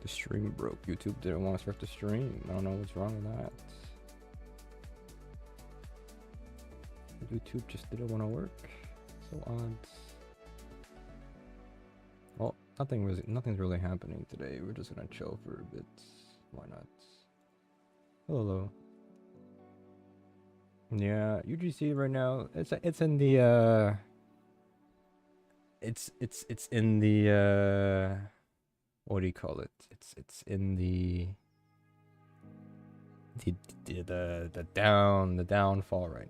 The stream broke. YouTube didn't want to start the stream. I don't know what's wrong with that. YouTube just didn't want to work. So odd. Well, nothing's really happening today. We're just gonna chill for a bit. Why not? Hello. Yeah, UGC right now. It's in the it's in the what do you call it? It's in the downfall right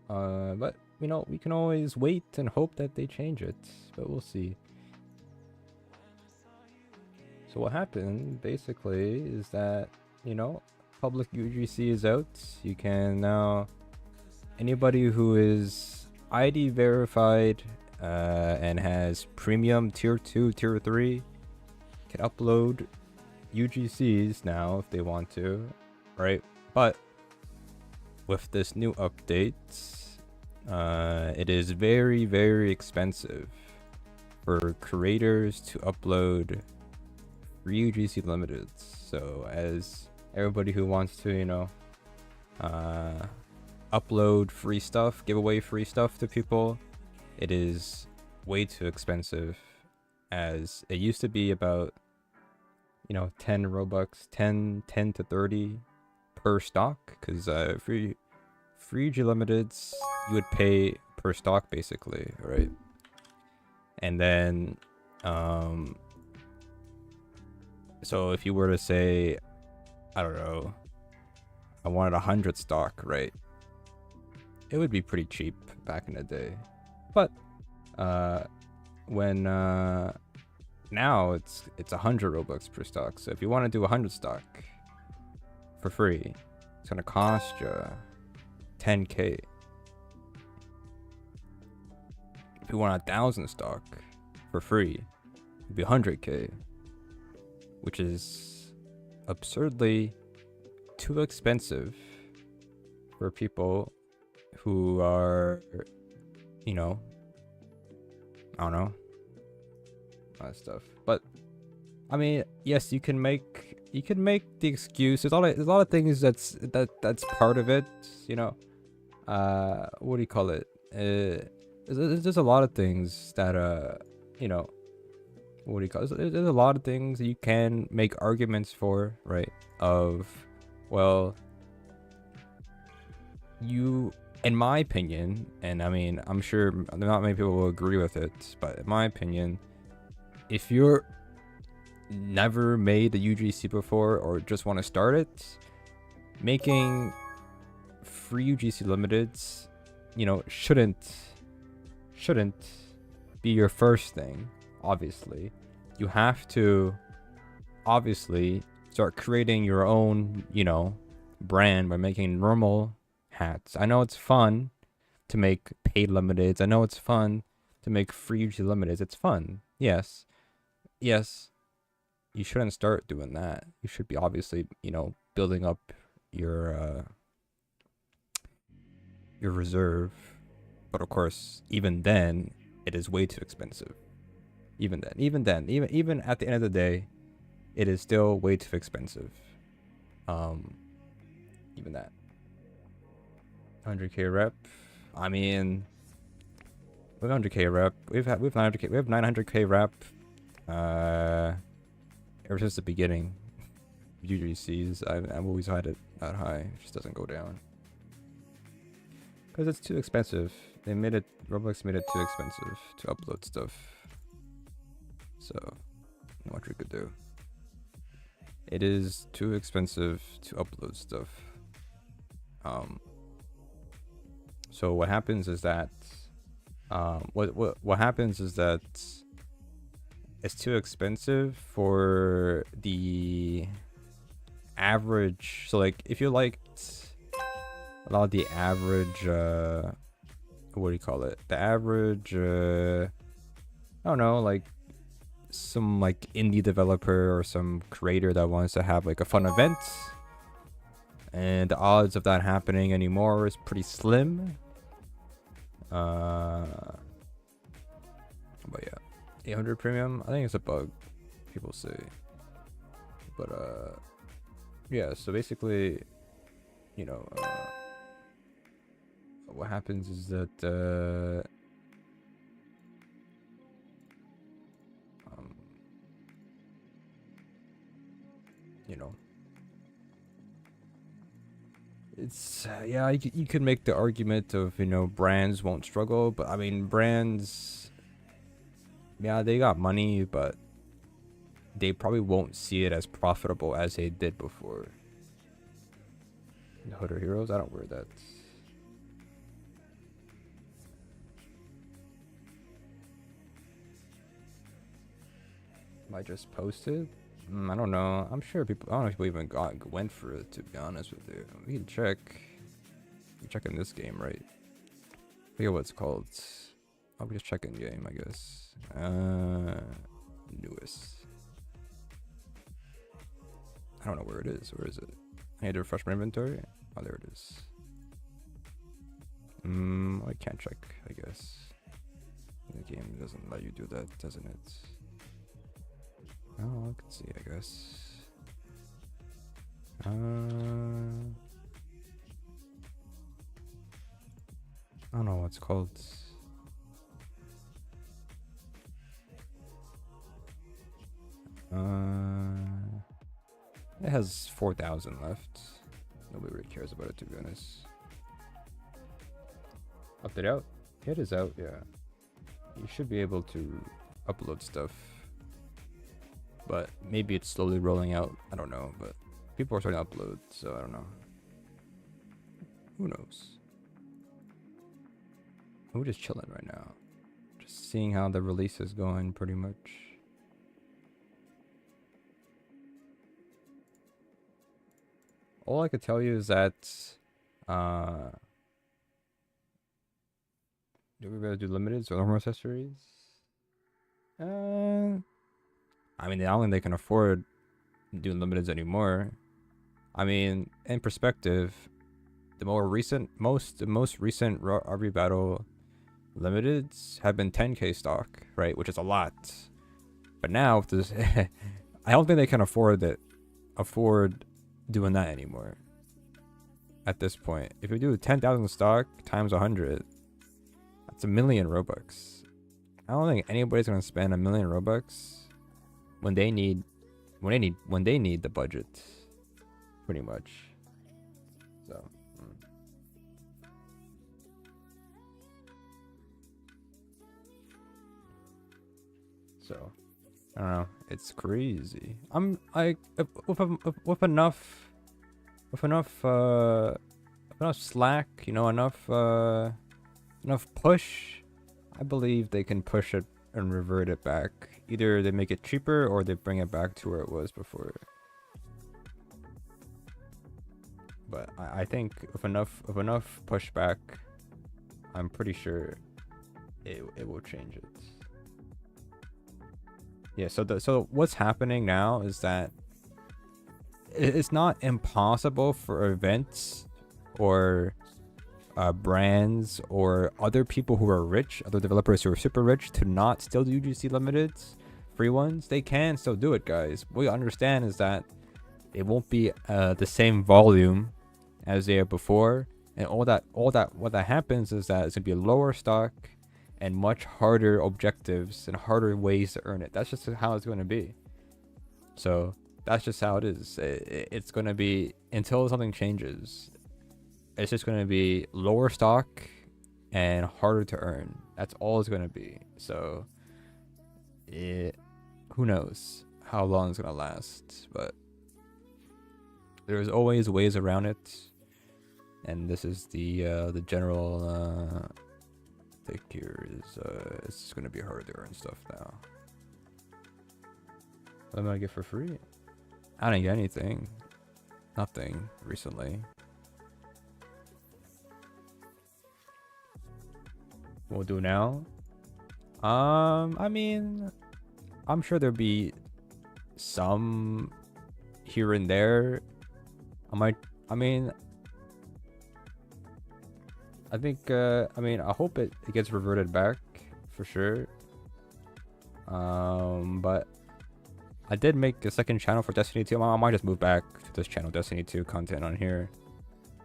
now. But you know, we can always wait and hope that they change it. But we'll see. So what happened basically is that, you know, public UGC is out. You can now, anybody who is ID verified and has premium tier 2, tier 3 can upload UGCs now if they want to, right? But with this new update, it is very, very expensive for creators to upload free UGC limiteds. So as everybody who wants to, you know, upload free stuff, give away free stuff to people, it is way too expensive. As it used to be about, you know, 10 Robux, 10 to 30 per stock, because free UG limiteds you would pay per stock basically, right? And then so if you were to say, I don't know, I wanted 100 stock, right? It would be pretty cheap back in the day. But when now it's 100 Robux per stock. So if you want to do 100 stock for free, it's gonna cost you 10k. If you want 1,000 stock for free, it'd be 100k, which is absurdly too expensive for people who are, you know, I don't know, all that stuff. But I mean, yes, you can make the excuse. There's a lot of things that's part of it, you know. What do you call it? There's a lot of things that you know, what do you call it? There's a lot of things you can make arguments for, right? Of, well, you, in my opinion, and I mean, I'm sure not many people will agree with it, but in my opinion, if you're never made a UGC before or just want to start it, making free UGC limiteds, you know, shouldn't be your first thing. Obviously, you have to obviously start creating your own, you know, brand by making normal hats. I know it's fun to make paid limiteds. I know it's fun to make free UGC limiteds. It's fun. Yes. You shouldn't start doing that. You should be obviously, you know, building up your reserve. But of course, even then, it is way too expensive. Even at the end of the day, it is still way too expensive. Even that 100k rep. I mean, with 100k rep, we have 900k rep. Ever since the beginning, UGCs, I've always had it that high. It just doesn't go down because it's too expensive. Roblox made it too expensive to upload stuff. So, what you could do? It is too expensive to upload stuff. So what happens is that, what happens is that it's too expensive for the average. So like, if you liked a lot of the average, what do you call it? The average, I don't know, like some like indie developer or some creator that wants to have like a fun event, and the odds of that happening anymore is pretty slim. But yeah, 800 premium, I think it's a bug, people say. But yeah. So basically, you know, what happens is that you know, it's yeah, you could make the argument of, you know, brands won't struggle, but I mean, brands, yeah, they got money, but they probably won't see it as profitable as they did before. The Hood or Heroes, I don't wear that. I just posted. I don't know. I'm sure people. I don't know if people even went for it. To be honest with you, we can check. We're checking this game, right? I forget what it's called. I'll just check in game, I guess. Newest. I don't know where it is. Where is it? I need to refresh my inventory. Oh, there it is. I can't check, I guess. The game doesn't let you do that, doesn't it? Oh, I can see, I guess. I don't know what it's called. It has 4,000 left. Nobody really cares about it, to be honest. Update out? It is out, yeah. You should be able to upload stuff. But maybe it's slowly rolling out. I don't know, but people are starting to upload, so I don't know. Who knows? We're just chilling right now. Just seeing how the release is going, pretty much. All I could tell you is that do we better do limiteds or normal accessories? I mean, I don't think they can afford doing limiteds anymore. I mean, in perspective, the most recent RV Battle limiteds have been 10k stock, right? Which is a lot. But now with this, I don't think they can afford doing that anymore. At this point, if you do 10,000 stock times 100, that's a million Robux. I don't think anybody's gonna spend a million Robux when they need the budget, pretty much. So. So, I don't know. It's crazy. I'm like with enough slack, you know, enough push. I believe they can push it and revert it back. Either they make it cheaper or they bring it back to where it was before. But I think with enough pushback, I'm pretty sure it will change it. Yeah, so what's happening now is that it's not impossible for events or brands or other people who are rich, other developers who are super rich, to not still do UGC limiteds, free ones. They can still do it, guys. What you understand is that it won't be the same volume as they are before, and what that happens is that it's gonna be a lower stock and much harder objectives and harder ways to earn it. That's just how it's going to be. So that's just how it is. It's going to be, until something changes, it's just going to be lower stock and harder to earn. That's all it's going to be. So who knows how long it's going to last, but there's always ways around it. And this is the general take here is it's gonna be hard to earn stuff now. What am I gonna get for free? I didn't get anything. Nothing recently. We'll do now. I mean, I'm sure there'll be some here and there. I think, I hope it gets reverted back for sure. But I did make a second channel for Destiny 2. I might just move back to this channel, Destiny 2 content on here.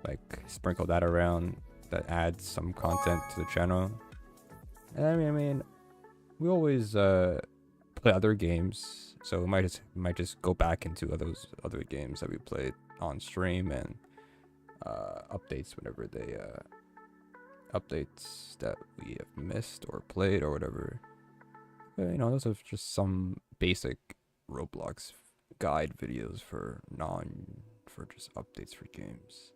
Like, sprinkle that around. That adds some content to the channel. And I mean, we always play other games, so we might just go back into those other games that we played on stream and updates whenever they updates that we have missed or played or whatever. But, you know, those are just some basic Roblox guide videos for just updates for games.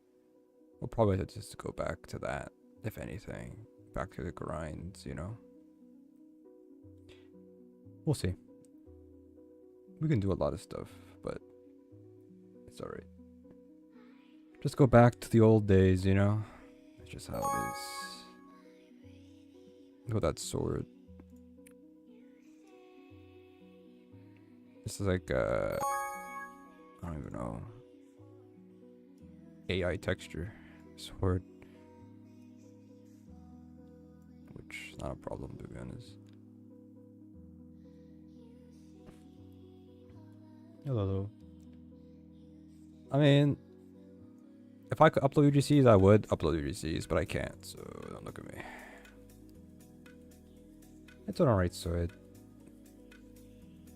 We'll probably just go back to that, if anything, back to the grinds, you know. We'll see. We can do a lot of stuff, but it's alright. Just go back to the old days, you know? That's just how it is. Look at that sword. This is like, I don't even know. AI texture sword. Which is not a problem, to be honest. Hello. I mean, if I could upload UGCs, I would upload UGCs, but I can't, so don't look at me. It's an alright sword.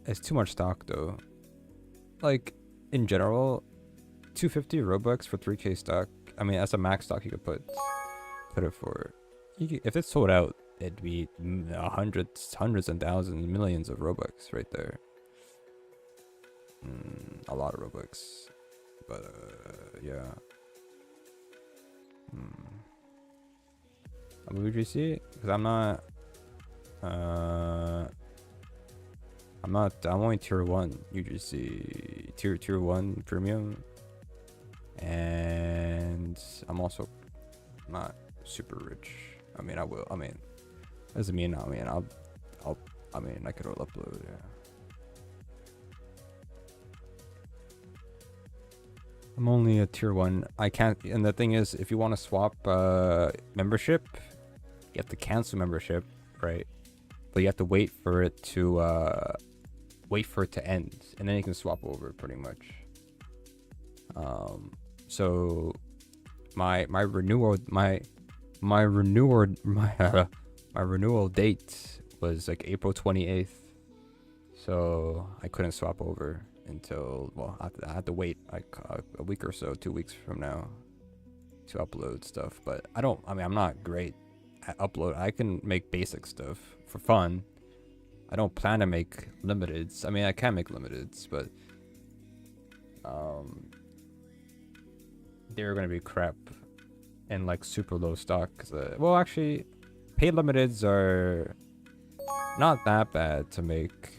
It's too much stock, though. Like, in general, 250 Robux for 3k stock. I mean, that's a max stock you could put it for. If it's sold out, it'd be hundreds and thousands, millions of Robux right there. A lot of Robux, but yeah. Would you see it? Because I'm only tier 1 UGC, tier 1 premium, and I'm also not super rich. I mean, doesn't mean, I could upload, yeah. I'm only a tier 1. I can't, and the thing is, if you want to swap membership, you have to cancel membership, right? But you have to wait for it to end, and then you can swap over pretty much. So my renewal date was like April 28th, so I couldn't swap over until, well, I had to wait like a week or so, 2 weeks from now, to upload stuff. But I'm not great at upload. I can make basic stuff for fun. I don't plan to make limiteds. I mean, I can make limiteds, but they're gonna be crap and like super low stock. Well, actually, paid limiteds are not that bad to make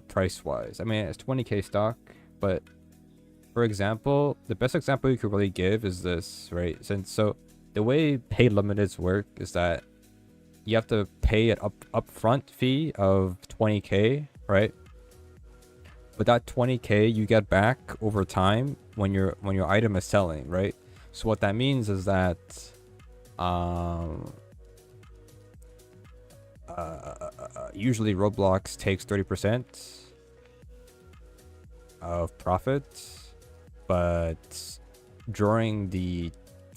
price wise. I mean, it's 20k stock, but for example, the best example you could really give is this, right? So the way paid limiteds work is that you have to pay an upfront fee of 20k, right? But that 20k you get back over time when your item is selling, right? So what that means is that usually Roblox takes 30% of profit, but during the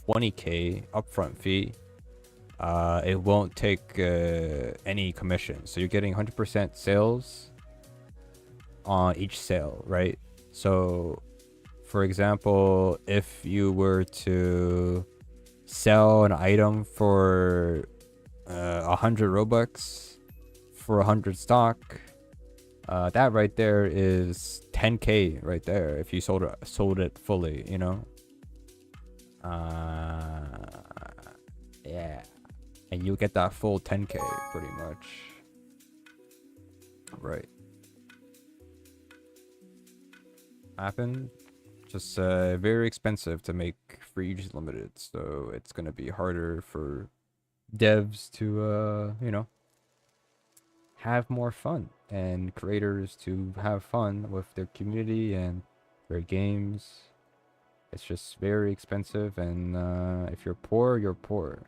20k upfront fee, it won't take any commission. So you're getting 100% sales on each sale, right? So for example, if you were to sell an item for 100 Robux for 100 stock, that right there is 10k right there if you sold it fully, you know. Yeah, and you get that full 10k pretty much, right? Happen. Just very expensive to make free UGC limited, so it's gonna be harder for devs to you know, have more fun, and creators to have fun with their community and their games. It's just very expensive, and if you're poor, you're poor.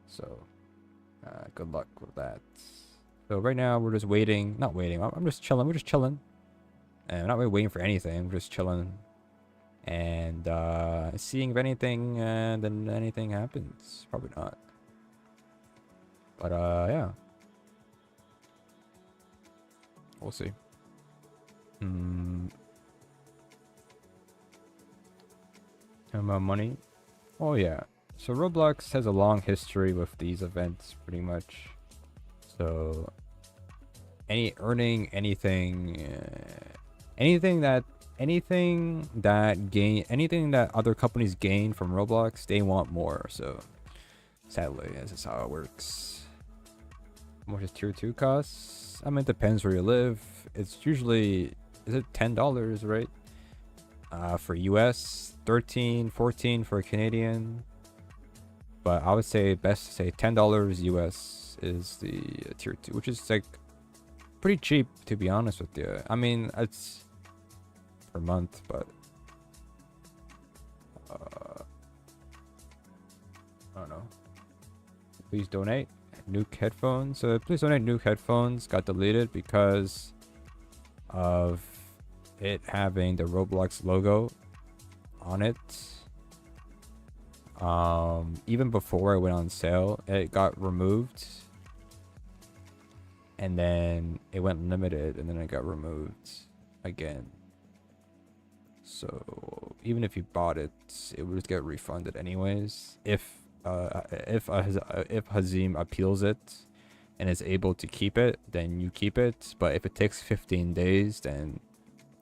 So good luck with that. So right now we're just waiting. Not waiting. I'm just chilling. We're just chilling. And we're not really waiting for anything. We're just chilling. And seeing if anything, and then anything happens. Probably not. But yeah. We'll see. About money. Oh yeah. So Roblox has a long history with these events, pretty much. So anything that other companies gain from Roblox, they want more. So sadly, this is how it works. How much is tier 2 costs? I mean, it depends where you live. It's usually, is it $10, right? For US, 13, 14 for Canadian. But I would say best to say $10 US is the tier 2, which is like pretty cheap, to be honest with you. I mean, it's per month, but I don't know. Please donate. Nuke headphones. So please donate. Nuke headphones got deleted because of it having the Roblox logo on it. Even before it went on sale, it got removed, and then it went limited, and then it got removed again. So even if you bought it, it would just get refunded anyways. If Hazim appeals it and is able to keep it, then you keep it. But if it takes 15 days, then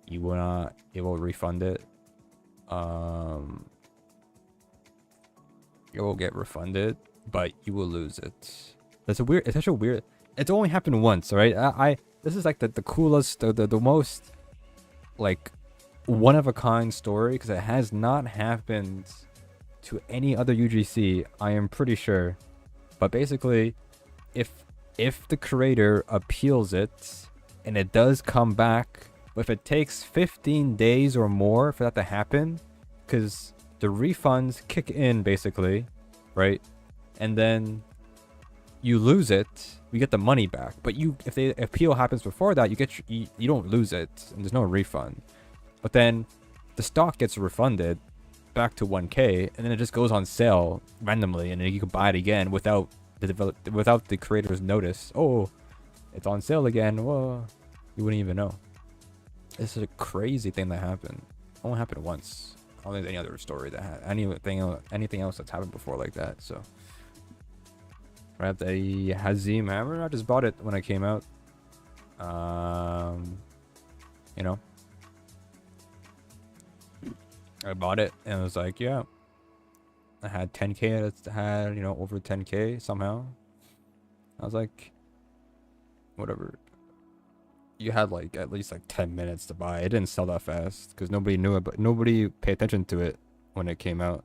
you will not. It will refund it. It will get refunded, but you will lose it. That's a weird. It's such a weird. It's only happened once, right? This is like the coolest, the most like one of a kind story, because it has not happened to any other UGC, I am pretty sure. But basically, if the creator appeals it and it does come back, but if it takes 15 days or more for that to happen, because the refunds kick in basically, right? And then you lose it, you get the money back. But if the appeal happens before that, you don't lose it, and there's no refund. But then the stock gets refunded back to 1K, and then it just goes on sale randomly, and then you can buy it again without the creator's notice. Oh, it's on sale again. Well, you wouldn't even know. This is a crazy thing that happened. Only happened once. I don't think any other story that had anything else that's happened before like that. So I have the Hazim hammer. I just bought it when it came out. You know, I bought it and it was like, yeah, I had 10K. It had, you know, over 10K somehow. I was like, whatever. You had like at least like 10 minutes to buy. It didn't sell that fast because nobody knew it, but nobody paid attention to it when it came out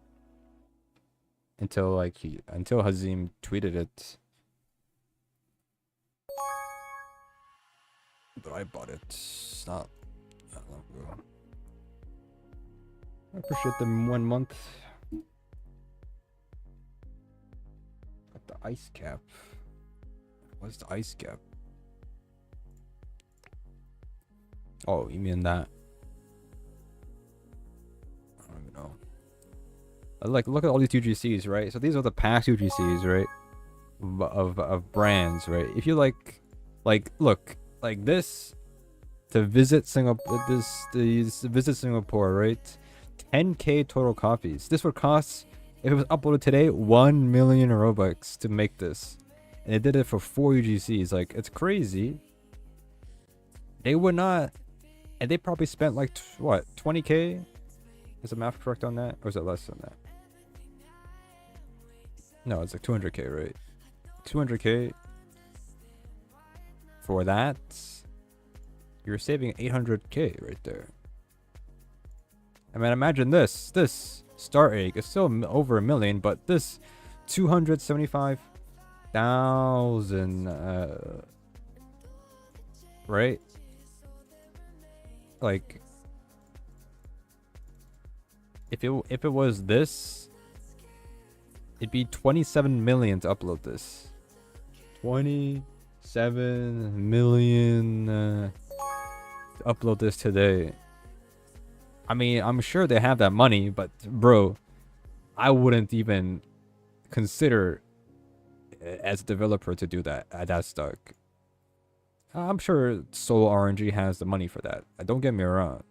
until Hazim tweeted it. But I bought it not that long ago. I appreciate the 1 month. Got the ice cap. What's the ice cap? Oh, you mean that? I don't even know. Like, look at all these UGCs, right? So these are the past UGCs, right? Of brands, right? If you like look, like this to visit Singapore, visit Singapore, right? 10K total copies. This would cost, if it was uploaded today, 1 million Robux to make this, and they did it for 4 UGCs. Like, it's crazy. They would not. And they probably spent like, what, 20K? Is the math correct on that? Or is it less than that? No, it's like 200K, right? 200K for that. You're saving 800K right there. I mean, imagine this. This Star Egg is still over a million, but this 275,000, right? Like, if it was this, it'd be 27 million to upload this. 27 7 million to upload this today. I mean, I'm sure they have that money, but bro, I wouldn't even consider as a developer to do that at that stock. I'm sure Soul RNG has the money for that. Don't get me wrong.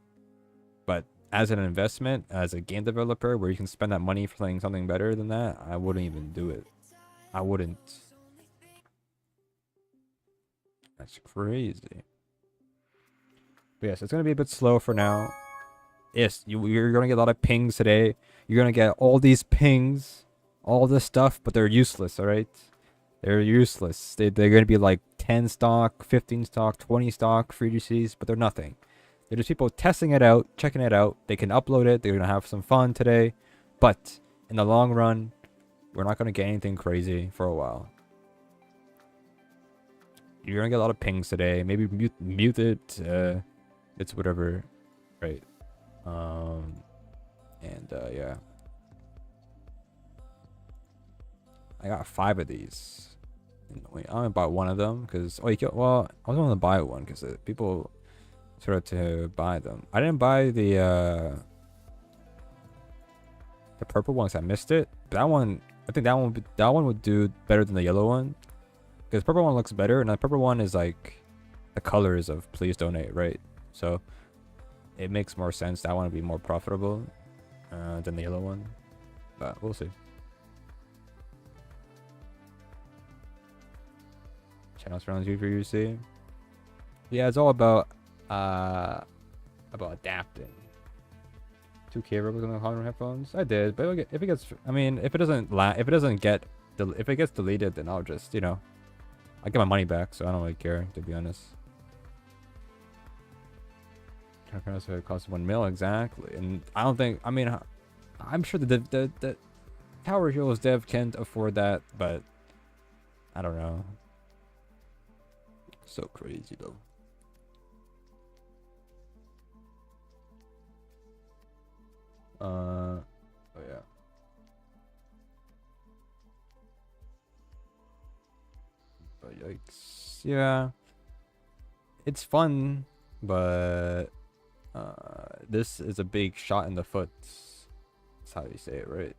But as an investment, as a game developer where you can spend that money playing something better than that, I wouldn't even do it. I wouldn't. That's crazy. But yes, it's going to be a bit slow for now. Yes, you're going to get a lot of pings today. You're going to get all these pings, all this stuff, but they're useless, alright? They're useless. They're going to be like 10 stock, 15 stock, 20 stock for UGCs, but they're nothing. They're just people testing it out, checking it out. They can upload it. They're going to have some fun today. But in the long run, we're not going to get anything crazy for a while. You're going to get a lot of pings today. Maybe mute it. It's whatever. Right. Yeah. I got 5 of these. Wait, I only bought one of them because I was going to buy one because people started to buy them. I didn't buy the purple ones. I missed it. That one, I think that one would do better than the yellow one because the purple one looks better, and the purple one is like the colors of please donate, right? So it makes more sense. That one would be more profitable than the yellow one, but we'll see. Channel surrounds you for UC. Yeah, it's all about adapting. 2K rubles on the Honor headphones. I did, but if it gets, I mean, if it gets deleted, then I'll just, I get my money back, so I don't really care, to be honest. It costs 1 mil exactly, and I don't think. I mean, I'm sure the Tower Heroes dev can't afford that, but I don't know. So crazy though. Oh yeah. But yikes. Yeah. It's fun, but this is a big shot in the foot. That's how you say it, right?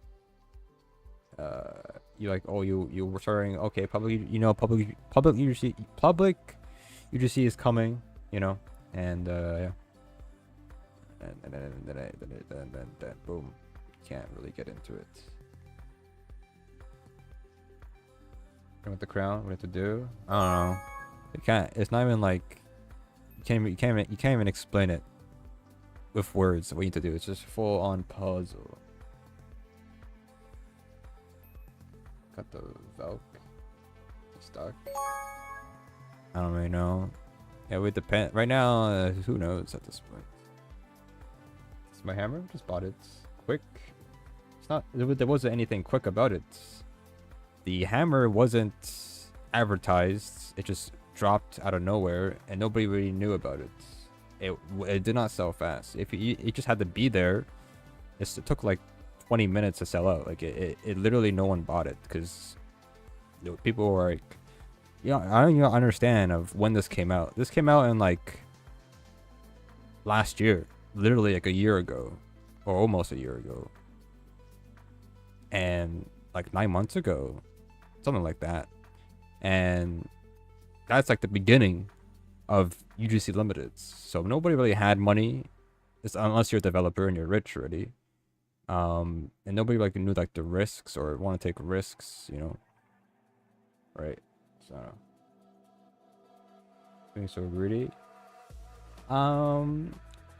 You like, oh, you were starting, okay, public UGC is coming, and yeah, and then boom, can't really get into it. With the crown, what do you have to do? I don't know. It can't. It's not even like you can't even explain it with words. What you need to do. It's just full on puzzle. Got the Valk stock. I don't really know. Yeah, it would depend. Right now, who knows at this point? It's my hammer. Just bought it. Quick. It's not. There wasn't anything quick about it. The hammer wasn't advertised. It just dropped out of nowhere, and nobody really knew about it. It did not sell fast. It just had to be there. It took like 20 minutes to sell out. Like it literally no one bought it because people were like, I don't even understand of when this came out. This came out in like last year, literally like a year ago, or almost a year ago, and like 9 months ago, something like that. And that's like the beginning of UGC Limiteds. So nobody really had money, unless you're a developer and you're rich already. And nobody like knew like the risks or want to take risks, right? So being so greedy. I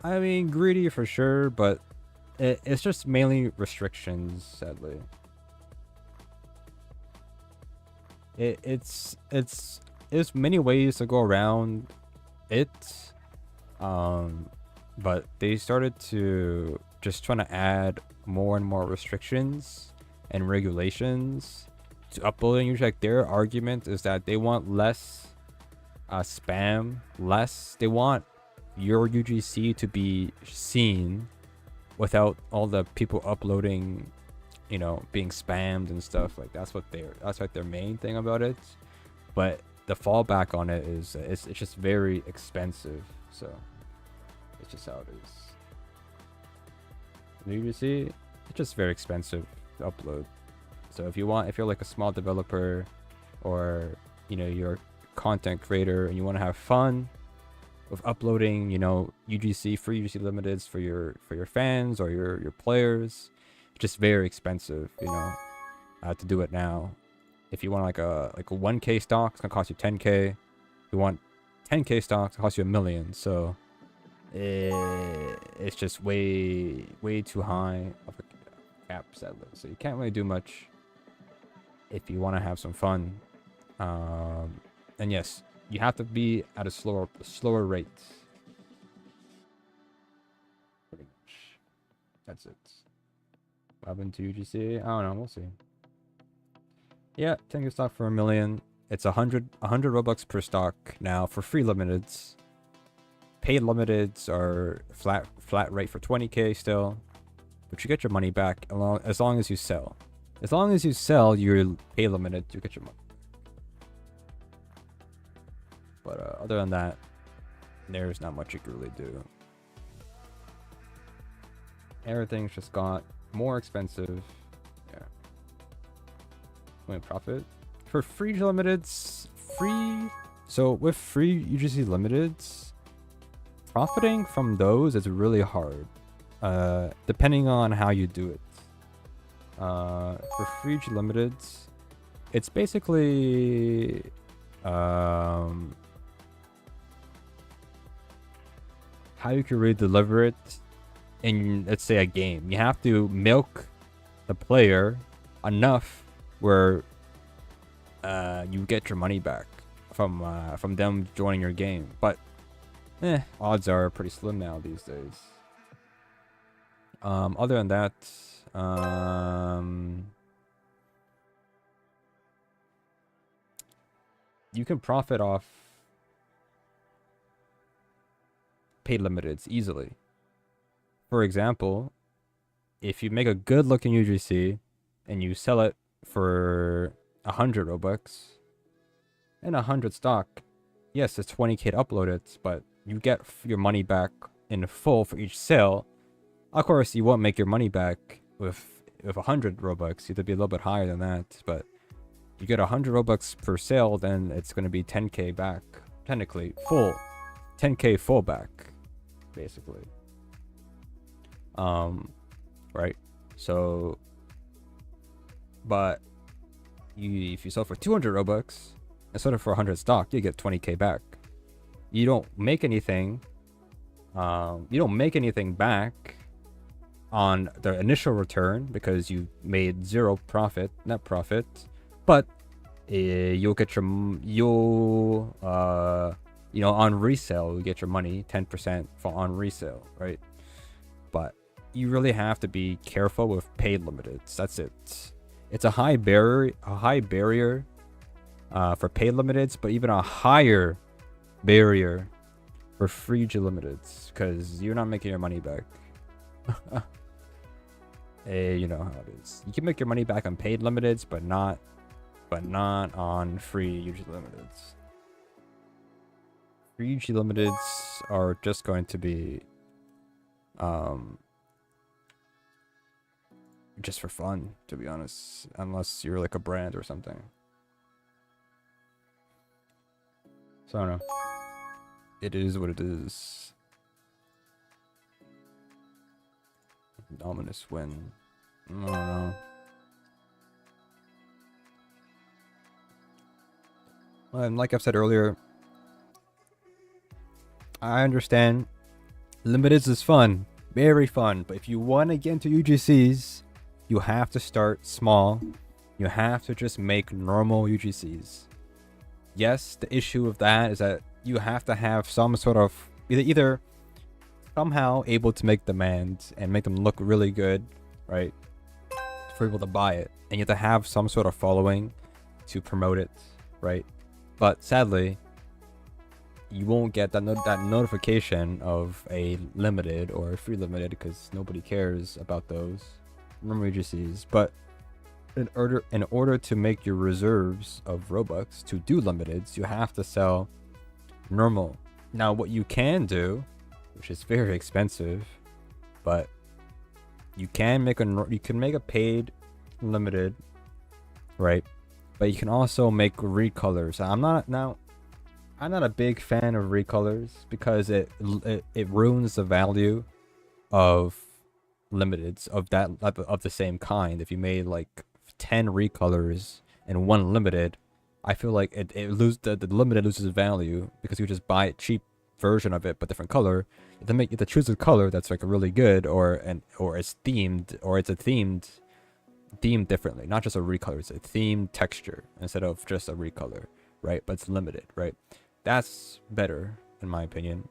mean, greedy for sure, but it's just mainly restrictions, sadly. It's many ways to go around it, but they started to just trying to add more and more restrictions and regulations to uploading. Usually, like, their argument is that they want less spam, they want your UGC to be seen without all the people uploading, being spammed and stuff. Like that's like their main thing about it. But the fallback on it is it's just very expensive. So it's just how it is. You see, it's just very expensive to upload. So if you're like a small developer, or you're a content creator and you want to have fun with uploading, UGC, free UGC limiteds for your fans or your players, it's just very expensive, to do it now. If you want like a 1K stock, it's gonna cost you 10K. If you want 10K stocks, it costs you $1 million. So it's just way too high of a cap, sadly. So you can't really do much if you want to have some fun. And yes, you have to be at a slower rate. Pretty much. That's it. What happened to UGC? I don't know. We'll see. Yeah, 10K stock for $1 million. It's 100 Robux per stock now for free limiteds. Paid limiteds are flat rate for 20K still, but you get your money back as long as you sell. As long as you sell your pay limited, you get your money. But other than that, there's not much you can really do. Everything's just got more expensive. Yeah. Wait, profit for free limiteds. So with free UGC limiteds, profiting from those is really hard. Depending on how you do it. For free limiteds, it's basically how you can really deliver it in, let's say, a game. You have to milk the player enough where you get your money back from them joining your game. But odds are pretty slim now these days. Other than that, you can profit off paid limiteds easily. For example, if you make a good looking UGC and you sell it for 100 Robux and 100 stock, yes, it's 20K to upload it, but you get your money back in full for each sale. Of course, you won't make your money back with 100 Robux. It'll be a little bit higher than that, but you get 100 Robux per sale, then it's going to be 10K back. Technically, 10K full back, basically. Right? So, but if you sell for 200 Robux and sell it for 100 stock, you get 20K back. You don't make anything. You don't make anything back on the initial return because you made zero profit, net profit, but you'll get your on resale you get your money 10% for on resale, right? But you really have to be careful with paid limiteds. That's it. It's a high barrier for paid limiteds, but even a higher barrier for free limiteds because you're not making your money back. You know how it is. You can make your money back on paid limiteds, but not on free UG limiteds. Free UG limiteds are just going to be just for fun, to be honest, unless you're like a brand or something. So I don't know. It is what it is. Dominus win. I don't know. And like I've said earlier, I understand limiteds is fun, very fun, but if you want to get into UGCs, you have to start small. You have to just make normal UGCs. Yes, the issue of that is that you have to have some sort of either somehow able to make demands and make them look really good, right, for people to buy it, and you have to have some sort of following to promote it, right? But sadly, you won't get that notification of a limited or a free limited because nobody cares about those. Remember UGCs, but in order to make your reserves of Robux to do limiteds, you have to sell normal. Now, what you can do, which is very expensive, but you can make a paid limited, right? But you can also make recolors. I'm not a big fan of recolors because it ruins the value of limiteds of the same kind. If you made like 10 recolors and one limited, I feel like the limited loses value because you just buy a cheap version of it but different color. You have to choose a color that's like really good or it's themed, or it's a themed differently, not just a recolor. It's a themed texture instead of just a recolor, right? But it's limited, right? That's better in my opinion.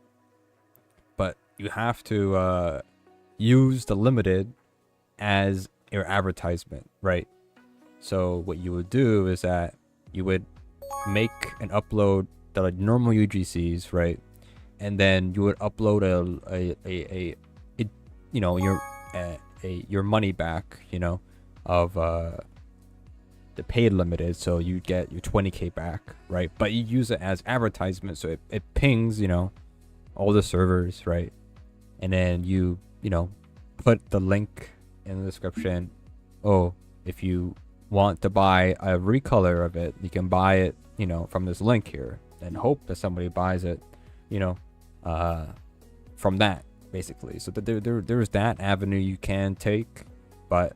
But you have to use the limited as your advertisement, right? So what you would do is that you would make an upload that are normal UGCs, right? And then you would upload your money back, of the paid limited, so you get your 20k back, right? But you use it as advertisement, so it pings, all the servers, right? And then you put the link in the description. Oh, if you want to buy a recolor of it, you can buy it, from this link here, and hope that somebody buys it, from that, basically. So there's that avenue you can take, but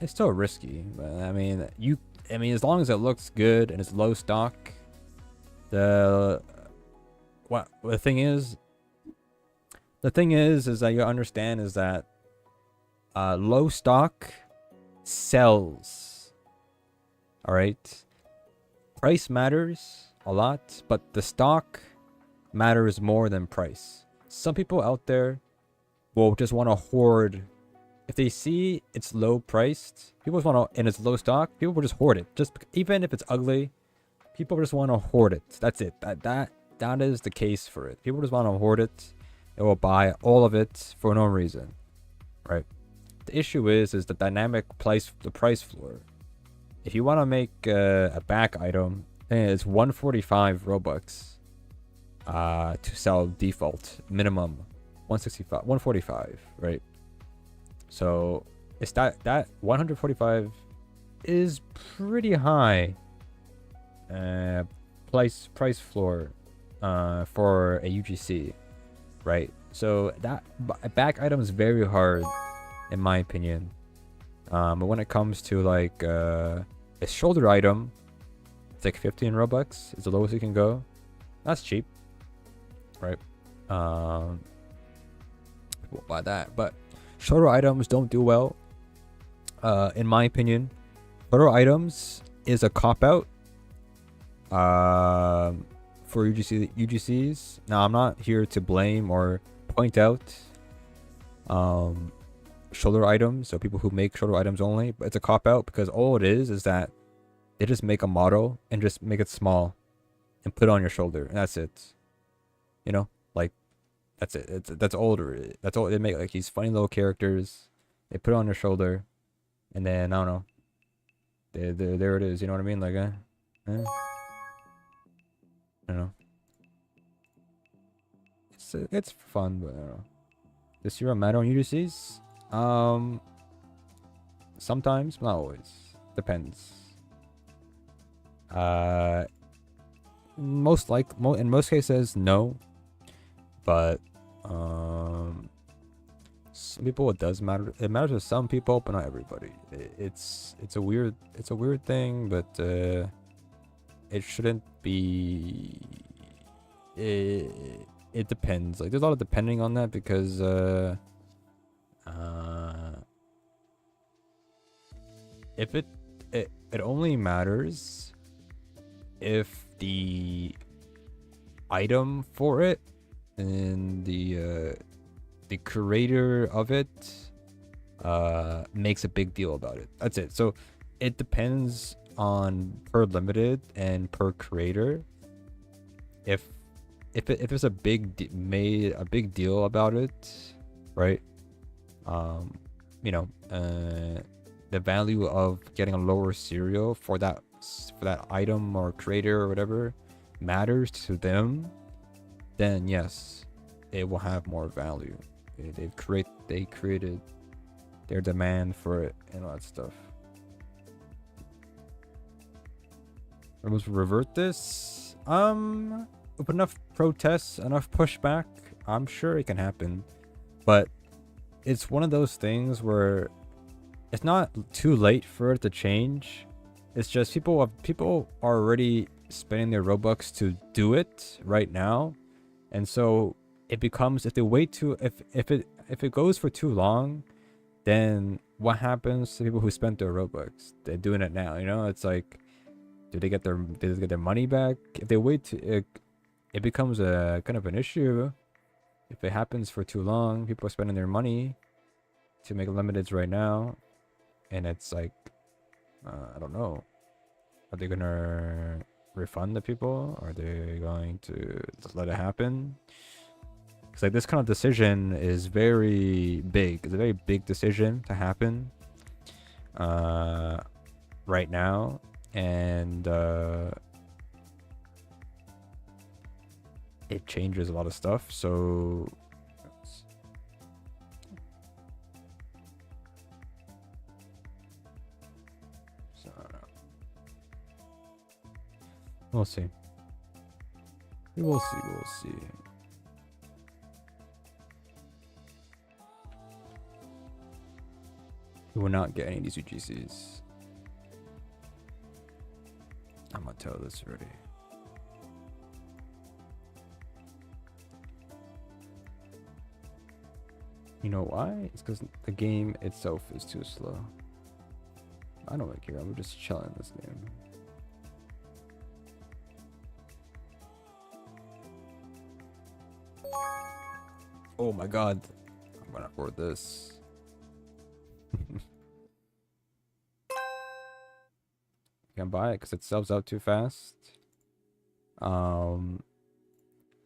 it's still risky. But I mean, as long as it looks good and it's low stock, the thing is that you understand is that low stock sells. All right, price matters a lot, but the stock matters more than price. Some people out there will just want to hoard. If they see it's low priced, people just want to, and it's low stock, people will just hoard it. Just even if it's ugly, people just want to hoard it. That's it. That is the case for it. People just want to hoard it. They will buy all of it for no reason, right? The issue is the dynamic price, the price floor. If you want to make a back item, it's 145 Robux to sell default, minimum 145, right? So it's that 145 is pretty high price floor for a UGC, right? So that back item is very hard in my opinion. But when it comes to like a shoulder item, it's like 15 Robux is the lowest you can go. That's cheap, right? People buy that, but shoulder items don't do well, in my opinion. Shoulder items is a cop-out for UGCs. Now, I'm not here to blame or point out shoulder items, so people who make shoulder items only, but it's a cop-out because all it is that they just make a model and just make it small and put it on your shoulder, and that's it. Like, that's it. That's all. That's all they make. Like these funny little characters, they put it on their shoulder, and then I don't know. There it is. You know what I mean? Like, I don't know. It's fun, but I don't know. Does Zero matter on UGCs? Sometimes, not always. Depends. In most cases, no. But some people it does matter. It matters to some people, but not everybody. It's a weird thing, but it shouldn't be. It depends. Like there's a lot of depending on that because if it only matters if the item for it and the creator of it makes a big deal about it. That's it. So it depends on per limited and per creator. If there's a big deal about it, right? the value of getting a lower cereal for that item or creator or whatever matters to them, then yes, it will have more value. They created their demand for it and all that stuff. Let's revert this. With enough protests, enough pushback, I'm sure it can happen. But it's one of those things where it's not too late for it to change. It's just people are already spending their Robux to do it right now, and so it becomes, if they wait too, if it goes for too long, then what happens to people who spent their Robux? They're doing it now, you know. It's like, do they get their money back if they wait? It becomes a kind of an issue if it happens for too long. People are spending their money to make limiteds right now, and it's like, I don't know. Are they gonna refund the people? Are they going to just let it happen? Because like this kind of decision is very big. It's a very big decision to happen right now, and it changes a lot of stuff. So we'll see. We will see. We will see. We will not get any of these UGCs. I'm gonna tell this already. You know why? It's because the game itself is too slow. I don't really care. I'm just chilling this game. Oh my god. I'm gonna afford this. Can't buy it because it sells out too fast.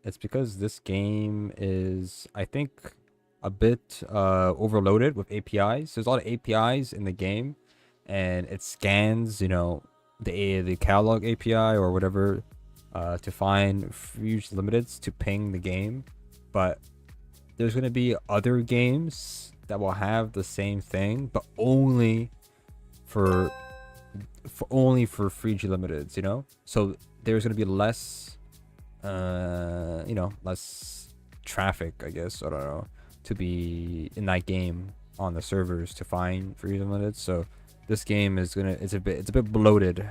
It's because this game is, I think, a bit overloaded with APIs. There's a lot of APIs in the game, and it scans, you know, the catalog API or whatever to find huge limiteds to ping the game. But there's gonna be other games that will have the same thing, but only for free G limiteds, you know. So there's gonna be less, you know, less traffic, I guess. I don't know, to be in that game on the servers to find free limiteds. So this game is gonna, it's a bit bloated.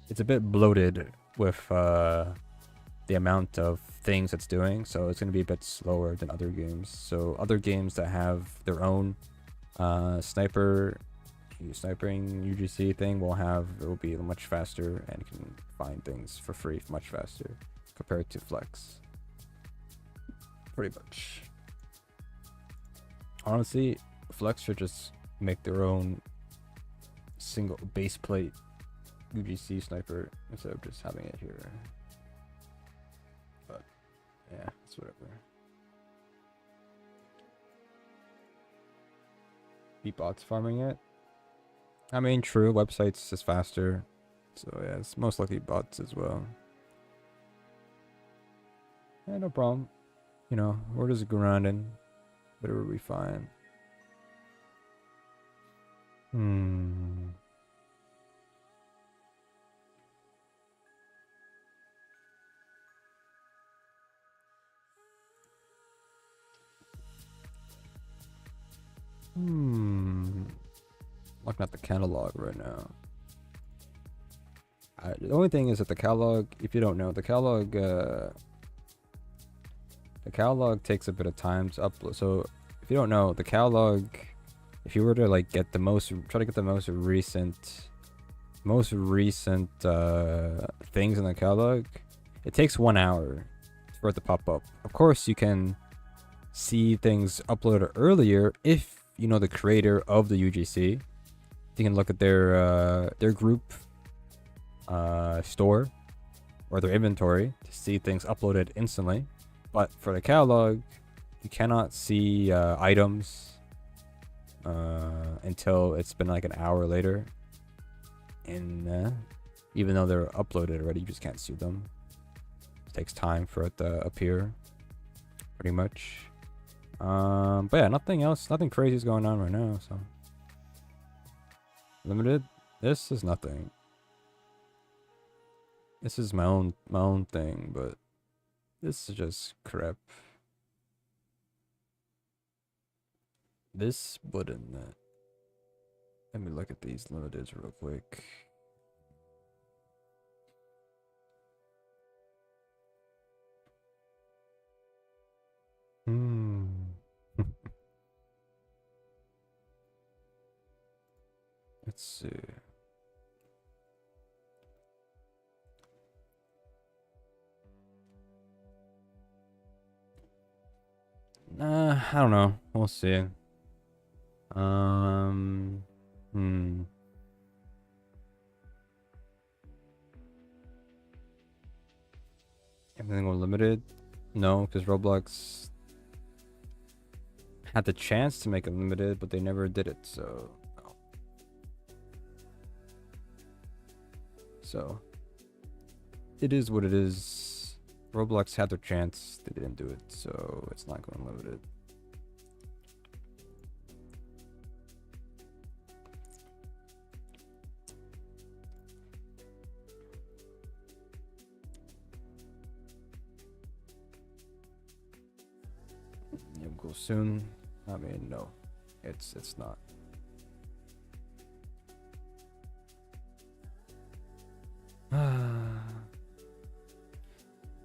It's a bit bloated with the amount of things it's doing, so it's going to be a bit slower than other games. So other games that have their own sniping UGC thing will be much faster and can find things for free much faster compared to Flex. Pretty much. Honestly, Flex should just make their own single base plate UGC sniper instead of just having it here. But yeah, it's whatever. Be bots farming it. I mean, true, websites is faster. So yeah, it's most likely bots as well. Yeah, no problem. You know, we're just grinding. Whatever we find. Looking at the catalog right now. The only thing is that the catalog, if you don't know, the catalog takes a bit of time to upload. So if you don't know, the catalog, if you were to like try to get the most recent things in the catalog, it takes 1 hour for it to pop up. Of course, you can see things uploaded earlier if you know the creator of the UGC. You can look at their group store or their inventory to see things uploaded instantly. But for the catalog, you cannot see items until it's been like an hour later. And even though they're uploaded already, you just can't see them. It takes time for it to appear, pretty much. But yeah, nothing else, nothing crazy is going on right now. So limited. This is nothing. This is my own thing, but this is just crap. This wouldn't. Let me look at these limiteds real quick. Let's see. I don't know. We'll see. Everything was limited? No, because Roblox had the chance to make it limited, but they never did it, so no. So it is what it is. Roblox had their chance, they didn't do it, so it's not going limited. It will go soon. I mean, no, it's not.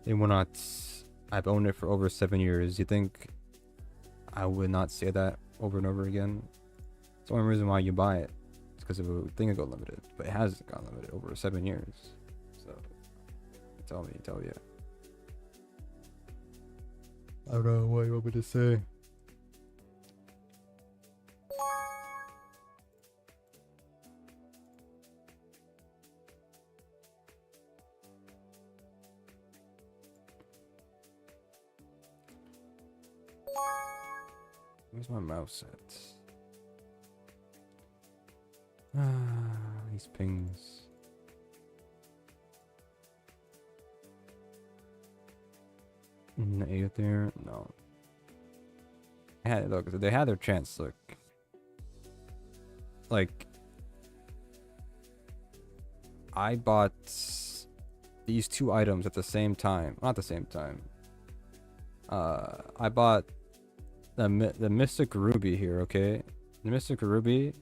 They will not. I've owned it for over 7 years. You think I would not say that over and over again? It's the only reason why you buy it. It's because of a thing that got limited, but it hasn't gone limited over 7 years. So tell you. I don't know what you want me to say. Where's my mouse at? These pings. Eight there? No. Look, they had their chance. Look, like I bought these two items at the same time. Not the same time. I bought the Mystic Ruby here. Okay, the Mystic Ruby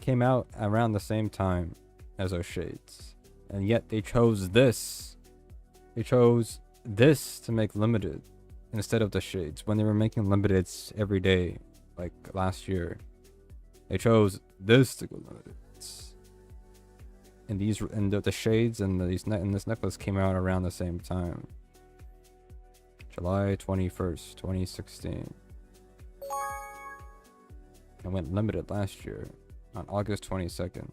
came out around the same time as those shades, and yet they chose this. They chose this to make limited instead of the shades when they were making limiteds every day, like last year. They chose this to go limited. And these and the shades and this necklace came out around the same time. July 21st, 2016. It went limited last year on August 22nd.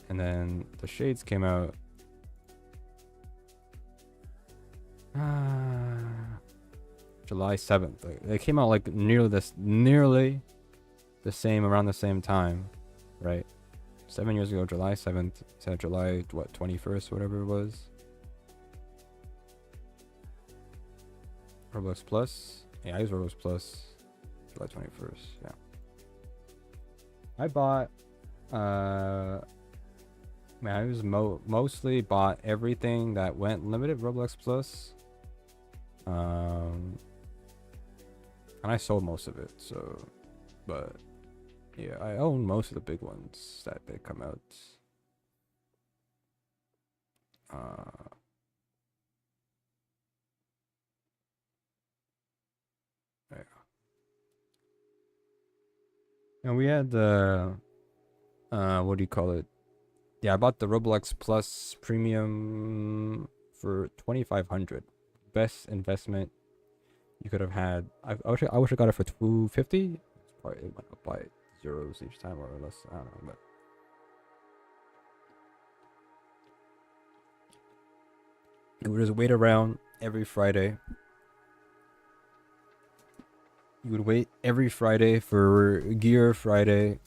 And then the shades came out July 7th. Like, they came out like nearly the same, around the same time, right? 7 years ago, July 7th, instead of July, what, 21st, whatever it was. Roblox Plus? Yeah, I use Roblox Plus. July 21st, yeah. I bought, man, I was mostly bought everything that went limited Roblox Plus. And I sold most of it, so, but yeah, I own most of the big ones that they come out. Yeah. And we had the, what do you call it? Yeah, I bought the Roblox Plus Premium for 2,500. Best investment you could have had. I wish I got it for 250. Probably it went up by zeros each time or less. I don't know, but it would just wait around every Friday You would wait every Friday for Gear Friday,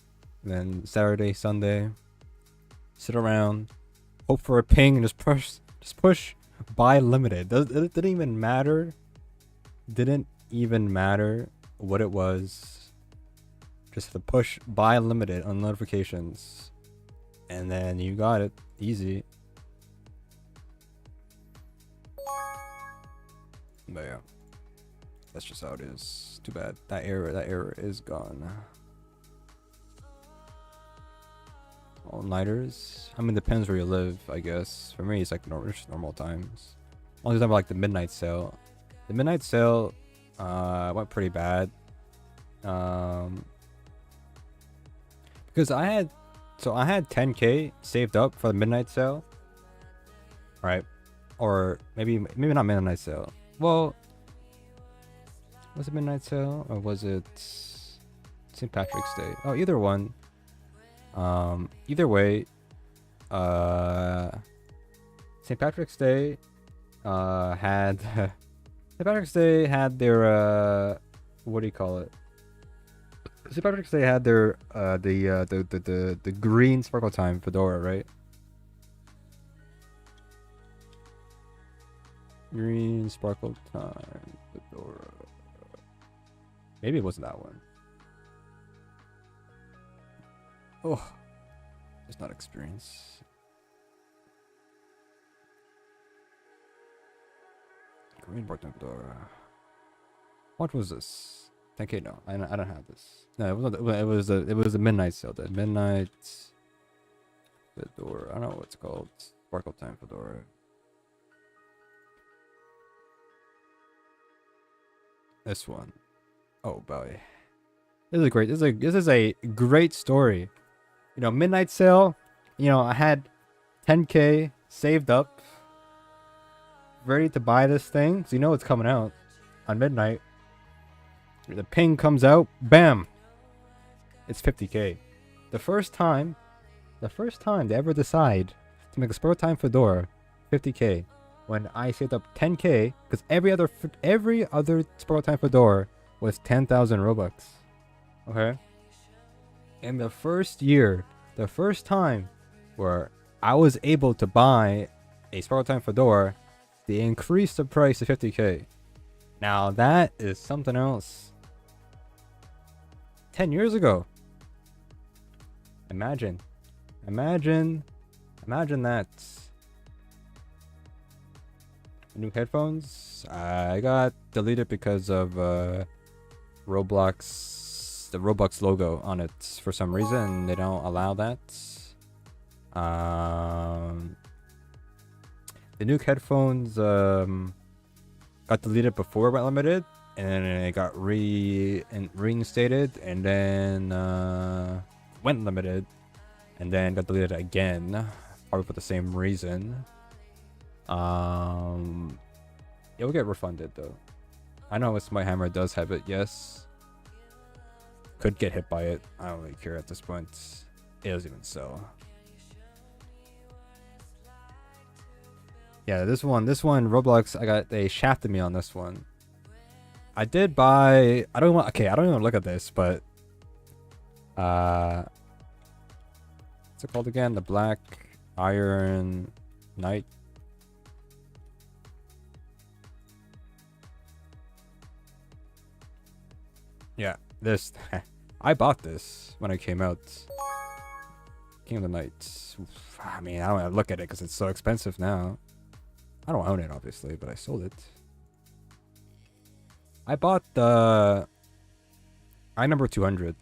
then Saturday, Sunday, sit around, hope for a ping, and just push buy limited. It didn't even matter. Didn't even matter what it was. Just to push buy limited on notifications, and then you got it easy. But yeah, that's just how it is. Too bad that error is gone. All-nighters. I mean, depends where you live, I guess. For me, it's like normal times. Only time like the midnight sale. The midnight sale went pretty bad. Because I had 10K saved up for the midnight sale, right? Or maybe not midnight sale. Well, was it midnight sale or was it St. Patrick's Day? Oh, either one. Either way, St. Patrick's Day had St. Patrick's Day had their what do you call it? St. Patrick's Day had their the green sparkle time fedora, right? Green sparkle time fedora. Maybe it wasn't that one. Oh, it's not experience. Green sparkle time fedora. What was this? 10K? No, I don't have this. No, it was not, it was the midnight sale. The midnight fedora. I don't know what it's called. Sparkle time fedora. This one. Oh boy, this is a great. This is a great story. You know, midnight sale. You know, I had 10K saved up, ready to buy this thing. So you know it's coming out on midnight. The ping comes out, bam! It's 50K. The first time they ever decide to make a spare time fedora, 50K. When I saved up 10K, because every other spare time fedora was 10,000 Robux. Okay. In the first year, the first time where I was able to buy a spare time fedora, they increased the price to 50K. Now that is something else. 10 years ago. Imagine that. New headphones. I got deleted because of Roblox, the Roblox logo on it for some reason. They don't allow that. The new headphones got deleted before it went limited, and then it got reinstated, and then went limited, and then got deleted again, probably for the same reason. It will get refunded though. I know my hammer does have it, yes. Could get hit by it. I don't really care at this point. It doesn't even sell. Yeah, this one, Roblox, they shafted me on this one. I did buy, I don't even look at this, but what's it called again? The Black Iron Knight. Yeah, this I bought this when it came out. King of the Knights. I mean, I don't want to look at it because it's so expensive now. I don't own it, obviously, but I sold it. I bought the I number 200.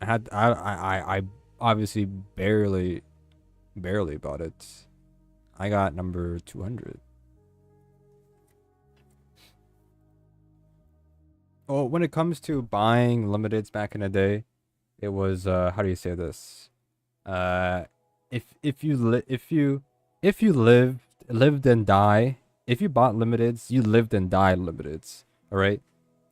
I obviously barely bought it. I got number 200. Oh, when it comes to buying limiteds back in the day, it was how do you say this? If you lived and die, if you bought limiteds, you lived and died limiteds. All right,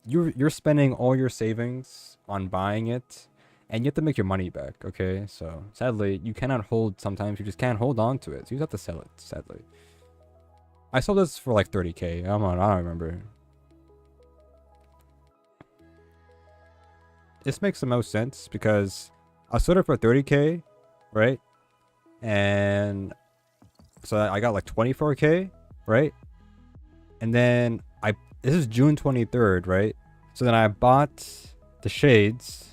you're spending all your savings on buying it, and you have to make your money back. Okay, so sadly, you cannot hold. Sometimes you just can't hold on to it. So you have to sell it. Sadly, I sold this for like 30K. I don't remember. this makes the most sense because I sold it for 30K, right? And so I got like 24K, right? And then this is June 23rd, right? So then I bought the shades.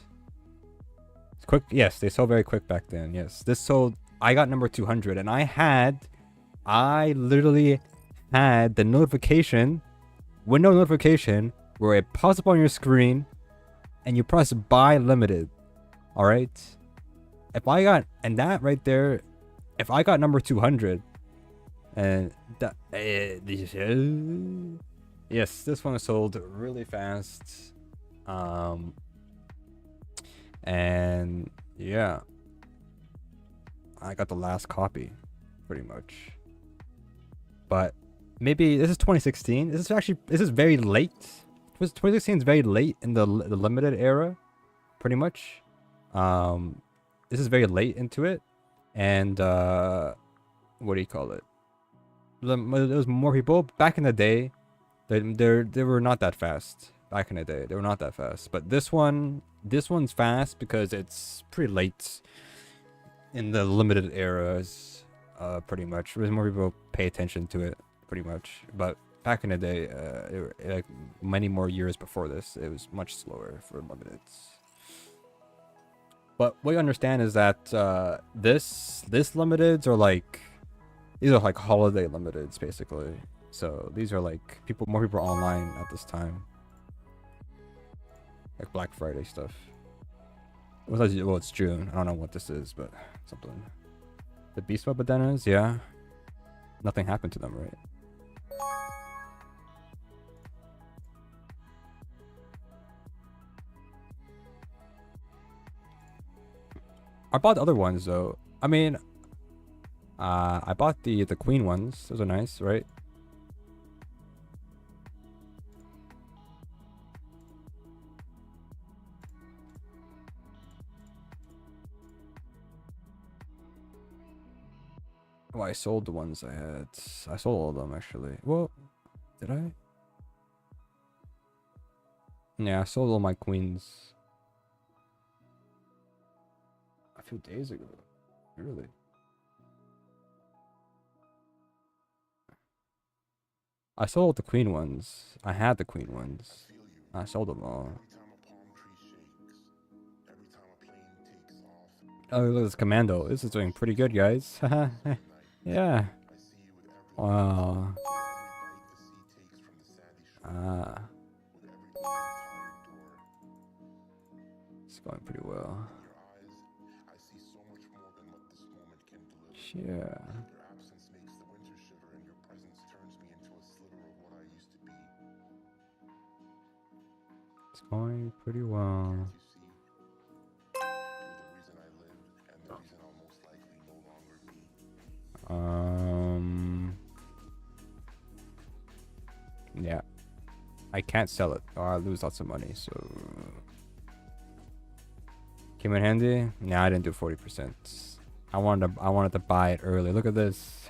Quick, yes, they sold very quick back then. Yes, this sold. I got number 200, and I literally had the notification, window notification, where it pops up on your screen, and you press buy limited. All right. That right there, if I got number 200, and that, yes, this one sold really fast. And yeah, I got the last copy, pretty much. But maybe this is 2016. This is very late. 2016 is very late in the limited era, pretty much. This is very late into it, and what do you call it? There was more people back in the day. They were not that fast back in the day. They were not that fast. But this one's fast because it's pretty late in the limited eras. Pretty much. There's more people pay attention to it, pretty much. But back in the day, like many more years before this, it was much slower for limiteds. But what you understand is that this limiteds are like, these are like holiday limiteds basically. So these are like more people online at this time, like Black Friday stuff. Well, it's June. I don't know what this is, but something. The Beast Web Badenas, yeah. Nothing happened to them, right? I bought the other ones though. I mean, I bought the queen ones. Those are nice, right? Oh, I sold the ones I had. I sold all of them actually. Well, did I? Yeah, I sold all my queens a few days ago. Really? I sold the queen ones. I had the queen ones. I sold them all. Oh, look at this commando. This is doing pretty good, guys. Yeah. Wow. It's going pretty well. Yeah. It's going pretty well. Yeah. I can't sell it or I lose lots of money, so came in handy. Nah, I didn't do 40%. I wanted to buy it early. Look at this.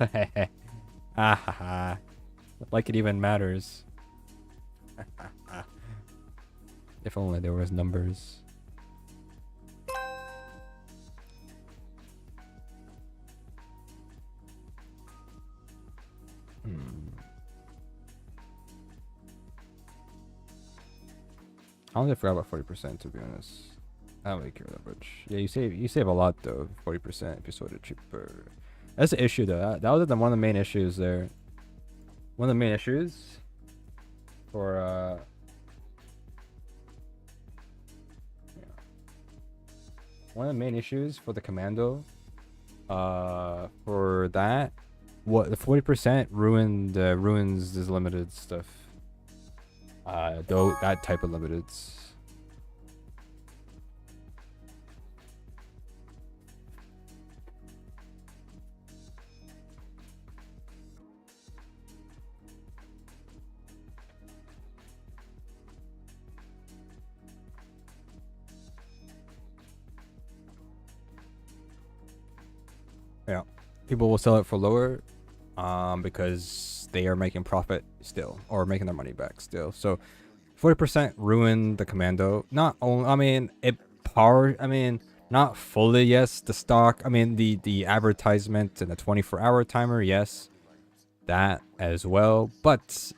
Like it even matters. If only there was numbers. I only forgot about 40%, to be honest. I don't really care that much. Yeah, you save a lot though. 40% if you sold it cheaper. That's the issue though. That was one of the main issues there. One of the main issues for one of the main issues for the commando for that, what the 40% ruins this limited stuff. Though that type of limiteds. Yeah, people will sell it for lower because they are making profit still or making their money back still. So 40% ruined the commando. Not only, I mean, it power. I mean, not fully. Yes, the stock. I mean, the advertisement and the 24-hour timer. Yes, that as well. But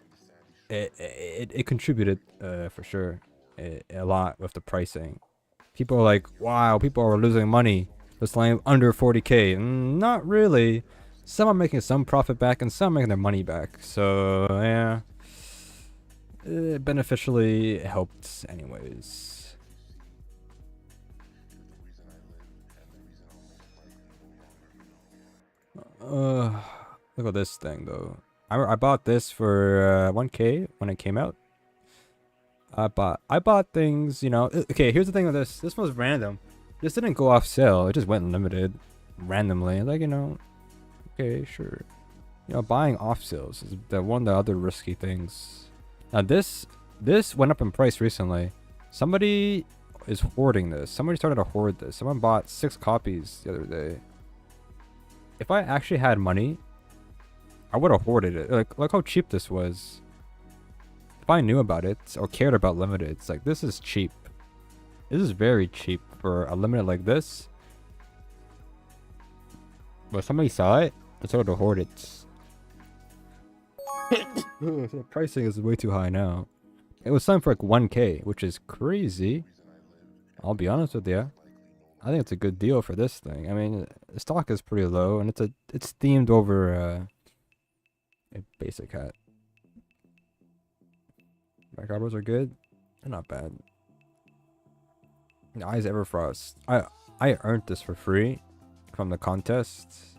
it contributed for sure a lot with the pricing. People are like, wow, people are losing money. It's like under 40k. Not really. Some are making some profit back and some are making their money back. So yeah, it beneficially helped anyways. Look at this thing though. I bought this for 1k when it came out. I bought things, you know. Okay, here's the thing with this. This was random. This didn't go off sale. It just went limited randomly. Like, you know, okay, sure. You know, buying off sales is one of the other risky things. Now this went up in price recently. Somebody is hoarding this. Somebody started to hoard this. Someone bought 6 copies the other day. If I actually had money, I would have hoarded it. Like, look how cheap this was. If I knew about it or cared about limited, it's like, this is cheap. This is very cheap for a limited like this. But somebody saw it and started to hoard it. The pricing is way too high now. It was selling for like 1k, which is crazy. I'll be honest with you. I think it's a good deal for this thing. I mean, the stock is pretty low, and it's themed over a basic hat. My combos are good. They're not bad. The Eyes Everfrost. I earned this for free from the contest.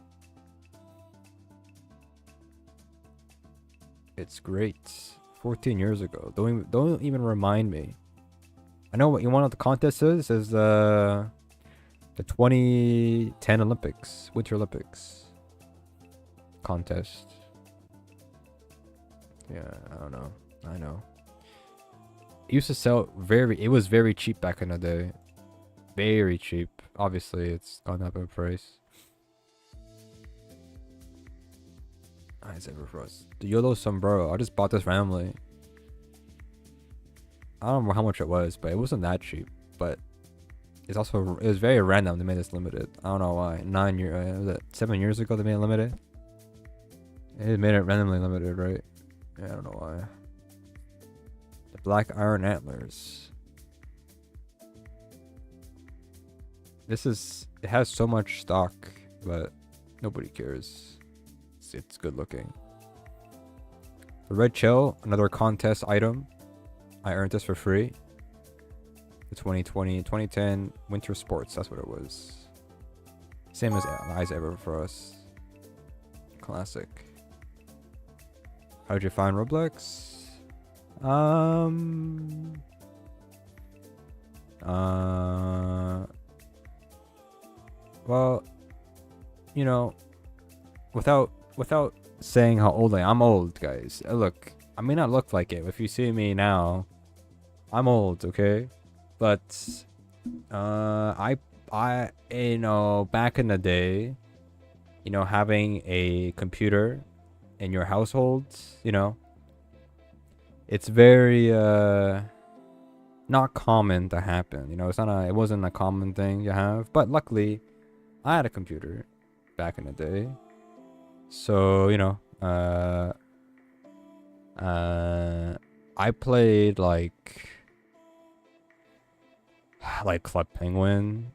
It's great. 14 years ago. Don't even remind me. I know what you want. What the contest is the 2010 Olympics, Winter Olympics contest. Yeah, I don't know. I know. It used to sell it was very cheap back in the day. Very cheap. Obviously, it's gone up in price. Eyes Everfrost. The YOLO sombrero. I just bought this randomly. I don't know how much it was, but it wasn't that cheap. But it was very random. They made this limited. I don't know why. 7 years ago they made it limited. They made it randomly limited, right? Yeah, I don't know why. The Black Iron Antlers. It has so much stock, but nobody cares. It's good looking. The Red Shell, another contest item. I earned this for free. The 2010 Winter Sports, that's what it was. Same as Eyes Everfrost. Classic. How'd you find Roblox? Well, you know, without saying how old I'm old, guys. Look, I may not look like it. If you see me now, I'm old, okay? But I you know, back in the day, you know, having a computer in your household, you know, it's very not common to happen. You know, it wasn't a common thing to have. But luckily, I had a computer back in the day. So, you know, I played like Club Penguin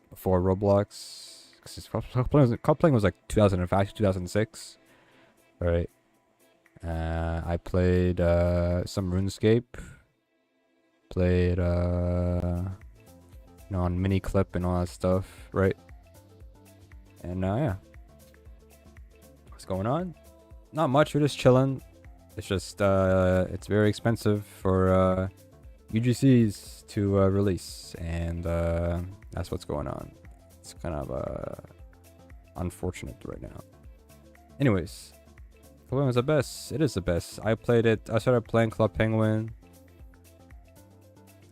before Roblox. Because Club Penguin was like 2005, 2006. Right. I played some RuneScape. Played you know, on mini clip and all that stuff, right? And yeah. What's going on? Not much, we're just chilling. It's just it's very expensive for UGCs to release, and that's what's going on. It's kind of unfortunate right now. Anyways, Club Penguin is the best. It is the best. I started playing Club Penguin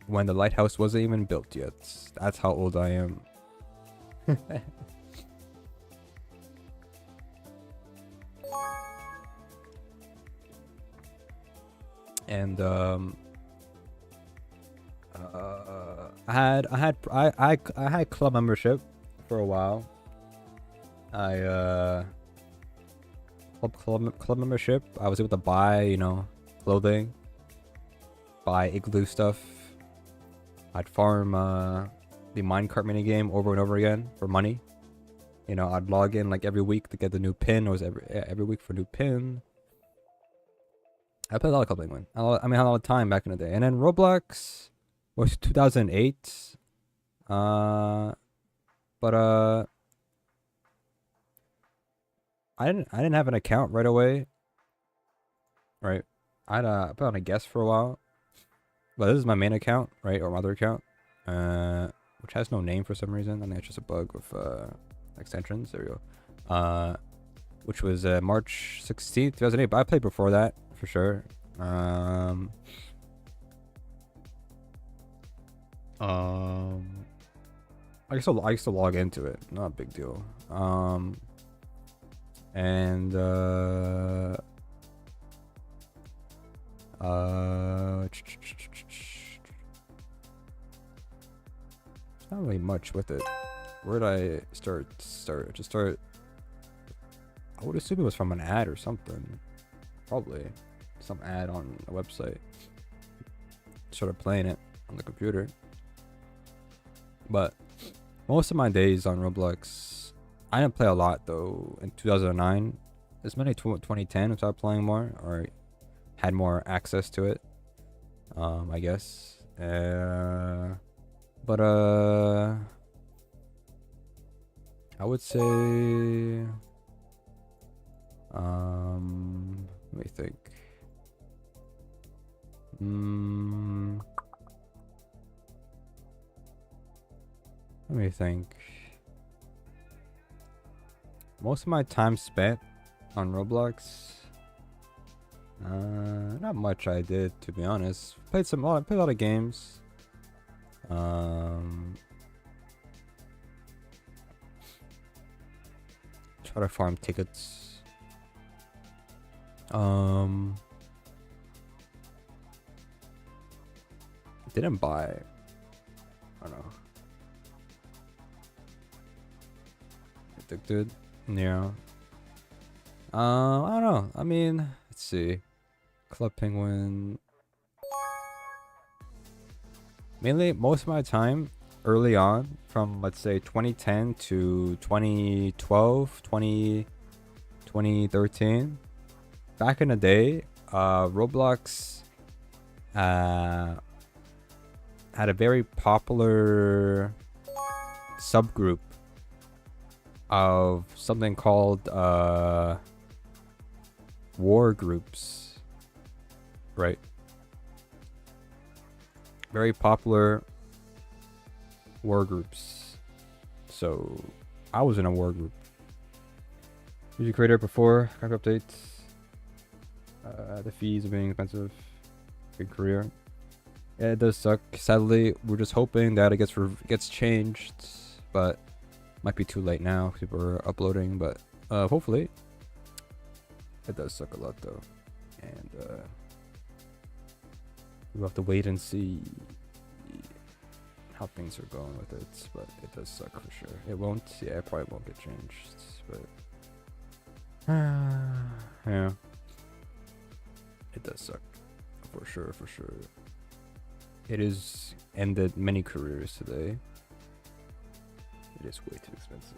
when the lighthouse wasn't even built yet. That's how old I am. And I had club membership for a while. Club membership. I was able to buy, you know, clothing, buy igloo stuff. I'd farm the minecart minigame over and over again for money. You know, I'd log in like every week to get the new pin. It was every week for a new pin. I played a lot of Club Penguin. I mean, I had a lot of time back in the day. And then Roblox was 2008. But I didn't have an account right away. Right. I'd put on a guest for a while. But this is my main account, right? Or my other account. Which has no name for some reason. I think it's just a bug with extensions. There we go. Which was March 16th, 2008. But I played before that for sure. I used to log into it. Not a big deal. And not really much with it. Where did I start? I would assume it was from an ad or something. Probably some ad on a website. Started playing it on the computer. But most of my days on Roblox, I didn't play a lot though. In 2009, as many 2010 I started playing more, or had more access to it. I guess. But I would say let me think. Let me think. Most of my time spent on Roblox, not much I did, to be honest. Played a lot of games. Try to farm tickets. Didn't buy. I don't know. Addicted. Yeah. I don't know. I mean, let's see. Club Penguin. Mainly, most of my time early on, from let's say 2010 to 2012, 2013. Back in the day, Roblox had a very popular subgroup of something called war groups, right? Very popular war groups. So I was in a war group. Music creator before contract updates. The fees are being expensive. Good career. Yeah, it does suck. Sadly, we're just hoping that it gets changed, but might be too late now. People are uploading, but hopefully. It does suck a lot though, and we'll have to wait and see how things are going with it. But it does suck for sure. It won't. Yeah, it probably won't get changed. But yeah, it does suck for sure. For sure. It has ended many careers today. It is way too expensive.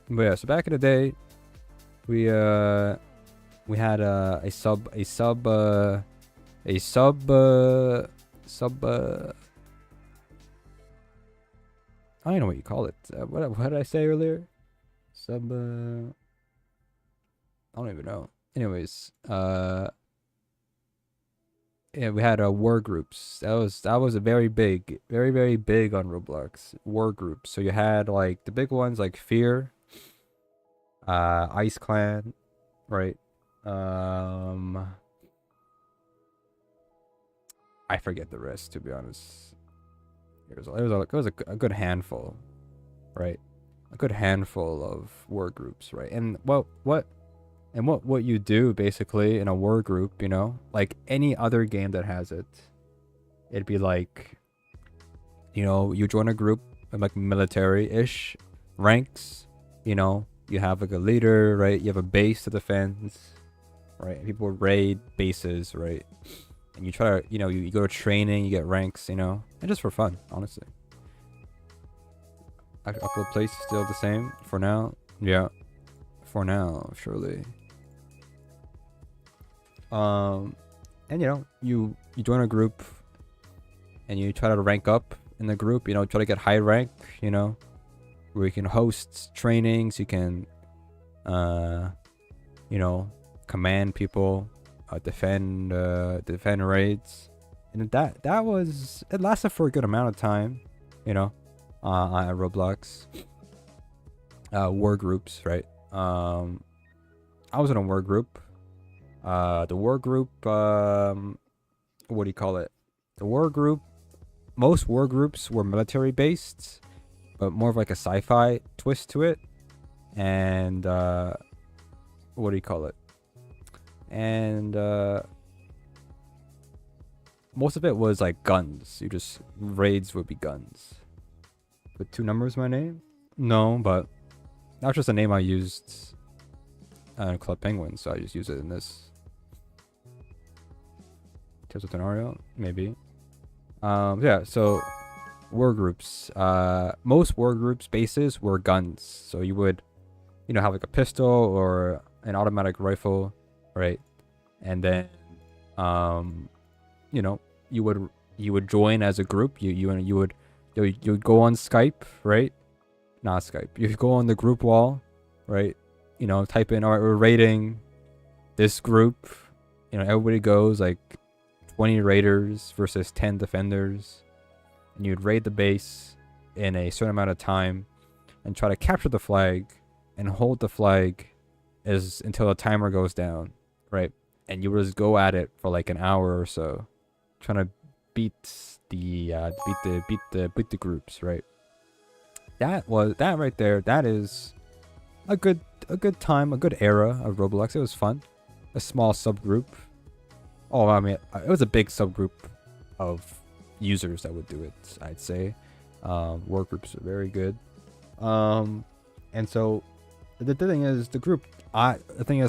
But yeah, so back in the day, we had a sub I don't know what you call it. What did I say earlier? I don't even know. Anyways, yeah, we had war groups. That was a very big on Roblox. War groups. So you had like the big ones like Fear, Ice Clan, right? I forget the rest, to be honest. It was a good handful, right? A good handful of war groups, right? And what And what you do basically in a war group, you know, like any other game that has it, it'd be like, you know, you join a group like military-ish ranks, you know, you have like a leader, right? You have a base to defend, right? People raid bases, right? And you try to, you know, you go to training, you get ranks, you know, and just for fun, honestly. Upload place still the same for now. Yeah, for now, surely. And you know, you join a group, and you try to rank up in the group. You know, try to get high rank. You know, where you can host trainings, you can, you know, command people, defend raids, and that was it lasted for a good amount of time. You know, at Roblox. War groups, right? I was in a war group. The war group, what do you call it? The war group, most war groups were military based, but more of like a sci-fi twist to it. And, what do you call it? And, most of it was like guns. Raids would be guns. With 2 numbers my name? No, but that's just a name I used in Club Penguin, so I just use it in this. Tales of Tenario, maybe. Yeah, so war groups. Most war groups bases were guns. So you would, you know, have like a pistol or an automatic rifle, right? And then, you know, you would join as a group. You would go on Skype, right? Not Skype. You go on the group wall, right? You know, type in, all right, we're raiding this group. You know, everybody goes like 20 raiders versus 10 defenders. And you'd raid the base in a certain amount of time and try to capture the flag and hold the flag until the timer goes down, right? And you would just go at it for like an hour or so, trying to beat the groups, right? That right there. That is a good time, a good era of Roblox. It was fun. A small subgroup. Oh, I mean, it was a big subgroup of users that would do it, I'd say. Work groups are very good. And so the thing is,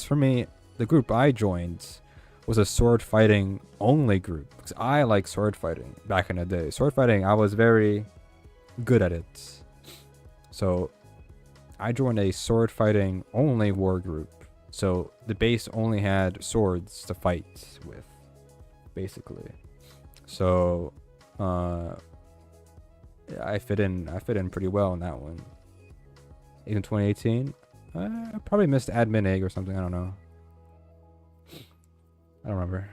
for me, the group I joined was a sword fighting only group, because I like sword fighting back in the day. Sword fighting, I was very good at it. So I joined a sword fighting only war group. So the base only had swords to fight with, basically. So I fit in pretty well in that one. In 2018, I probably missed admin egg or something. I don't know. I don't remember.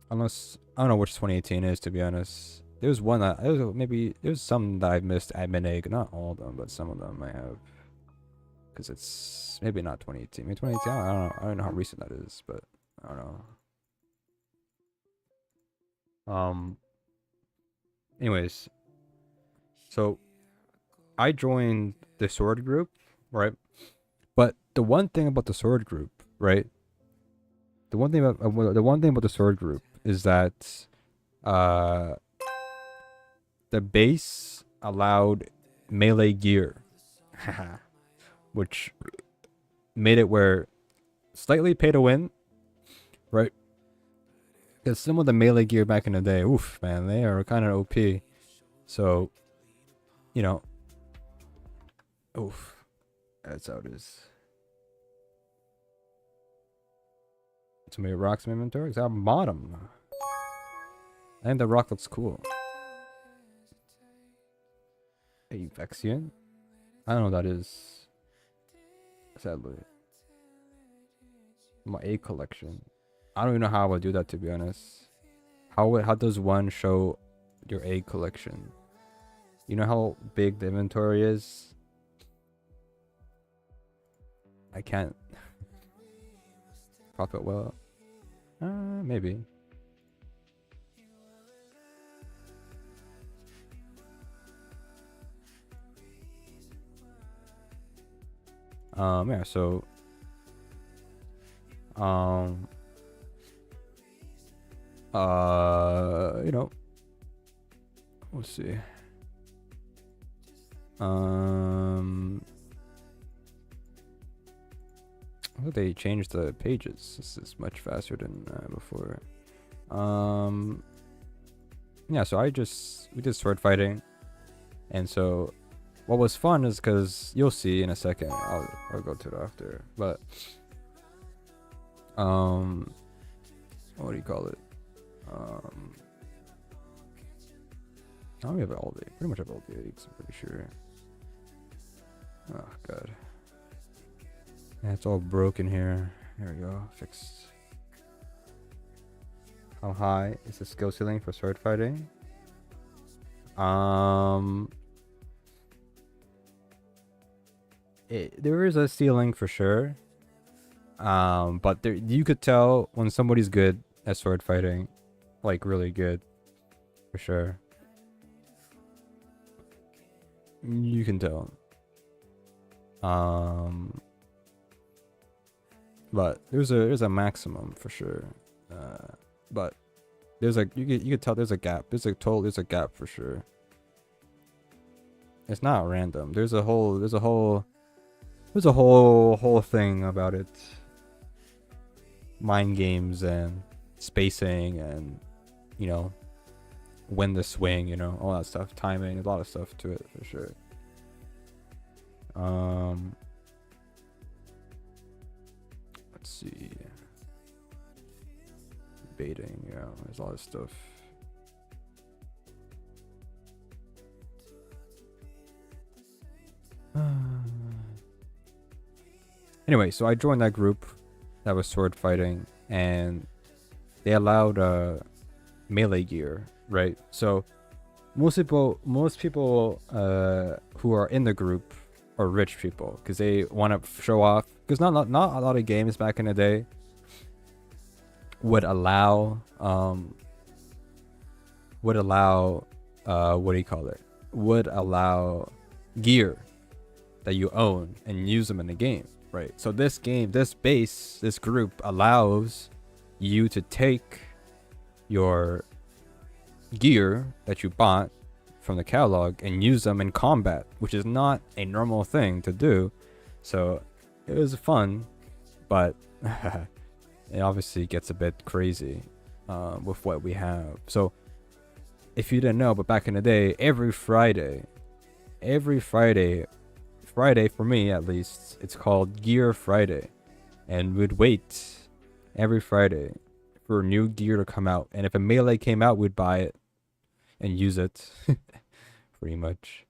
Unless I don't know which 2018 is, to be honest. There was one that there's some that I missed admin egg. Not all of them, but some of them I have. Because it's maybe not 2018. Maybe 2018. I don't know. I don't know how recent that is, but I don't know. Anyways, so I joined the sword group, right? But the one thing about the sword group, right? The one thing about the sword group is that the base allowed melee gear, which made it where slightly pay to win, right? Because some of the melee gear back in the day, oof, man, they are kind of OP. So, you know, oof, that's how it is. Too many rocks in my inventory. It's on bottom. I think the rock looks cool. Hey, Vexian? I don't know what that is. Sadly. My A collection. I don't even know how I would do that, to be honest. How does one show your A collection? You know how big the inventory is? I can't. Profit well. Maybe. Yeah, so you know, let's see. I thought they changed the pages. This is much faster than before. Yeah, so we did sword fighting, and so what was fun is because you'll see in a second. I'll go to it after, but what do you call it? I don't have all the pretty much have all the eggs. I'm pretty sure. Oh god. Yeah, it's all broken here. There we go. Fixed. How high is the skill ceiling for sword fighting? There is a ceiling for sure. But there you could tell when somebody's good at sword fighting, like really good, for sure. You can tell. But there's a maximum for sure. But there's a you could tell there's a gap. There's a gap for sure. It's not random. There's a whole thing about it. Mind games and spacing and when to swing, all that stuff, timing, a lot of stuff to it for sure. Let's see. Baiting, yeah, there's a lot of stuff. Anyway, so I joined that group that was sword fighting, and they allowed melee gear, right? So most people who are in the group are rich people because they want to show off. Because not a lot of games back in the day would allow what do you call it? Would allow gear that you own and use them in the game, right? So this group allows you to take your gear that you bought from the catalog and use them in combat, which is not a normal thing to do. So it was fun, but it obviously gets a bit crazy with what we have. So if you didn't know, but back in the day, every Friday for me at least, it's called Gear Friday, and we'd wait every Friday for new gear to come out, and if a melee came out, we'd buy it and use it. Pretty much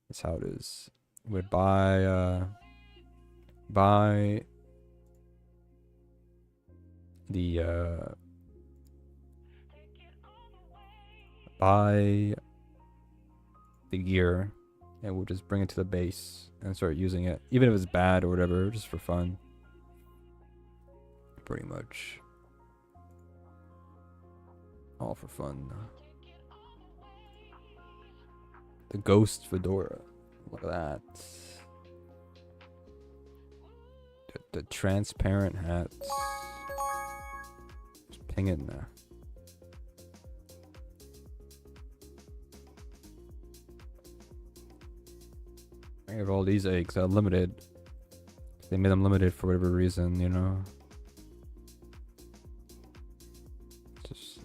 that's how it is. We'd buy the gear, and we'll just bring it to the base and start using it, even if it's bad or whatever, just for fun. Pretty much all for fun. The ghost fedora, look at that. The transparent hats. Just ping it in there. I have all these eggs limited. They made them limited for whatever reason, Just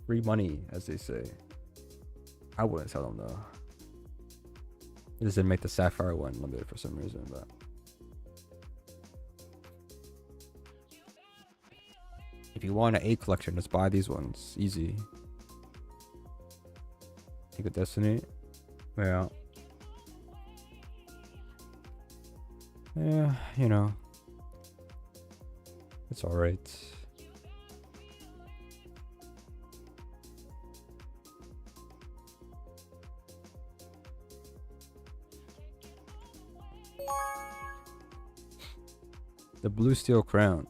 free money, as they say. I wouldn't tell them though. It just didn't make the sapphire one limited for some reason, but if you want an egg collection, just buy these ones. Easy. Take a Destiny. Yeah. Yeah, it's alright. The blue steel crown.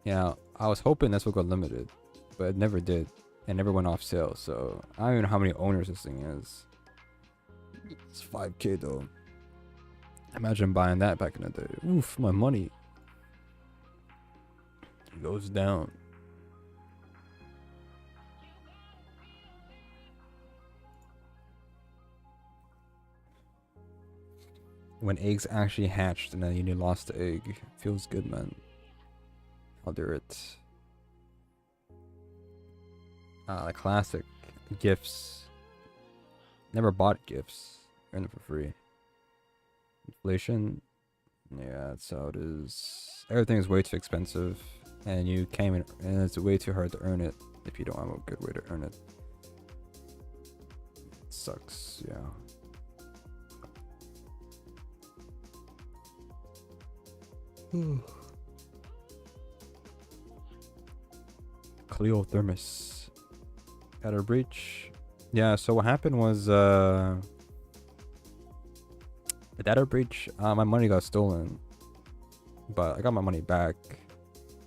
Yeah, I was hoping this would go limited, but it never did. It never went off sale, so I don't even know how many owners this thing is. It's 5K though. Imagine buying that back in the day. Oof, my money goes down. When eggs actually hatched and then you lost the egg. Feels good, man. I'll do it. The classic gifts. Never bought gifts. Earned them for free. Inflation. Yeah, that's how it is. Everything is way too expensive. And you came in, and it's way too hard to earn it if you don't have a good way to earn it. It sucks, yeah. Cleo Thermos. At a breach. Yeah, so what happened was the data breach, my money got stolen. But I got my money back.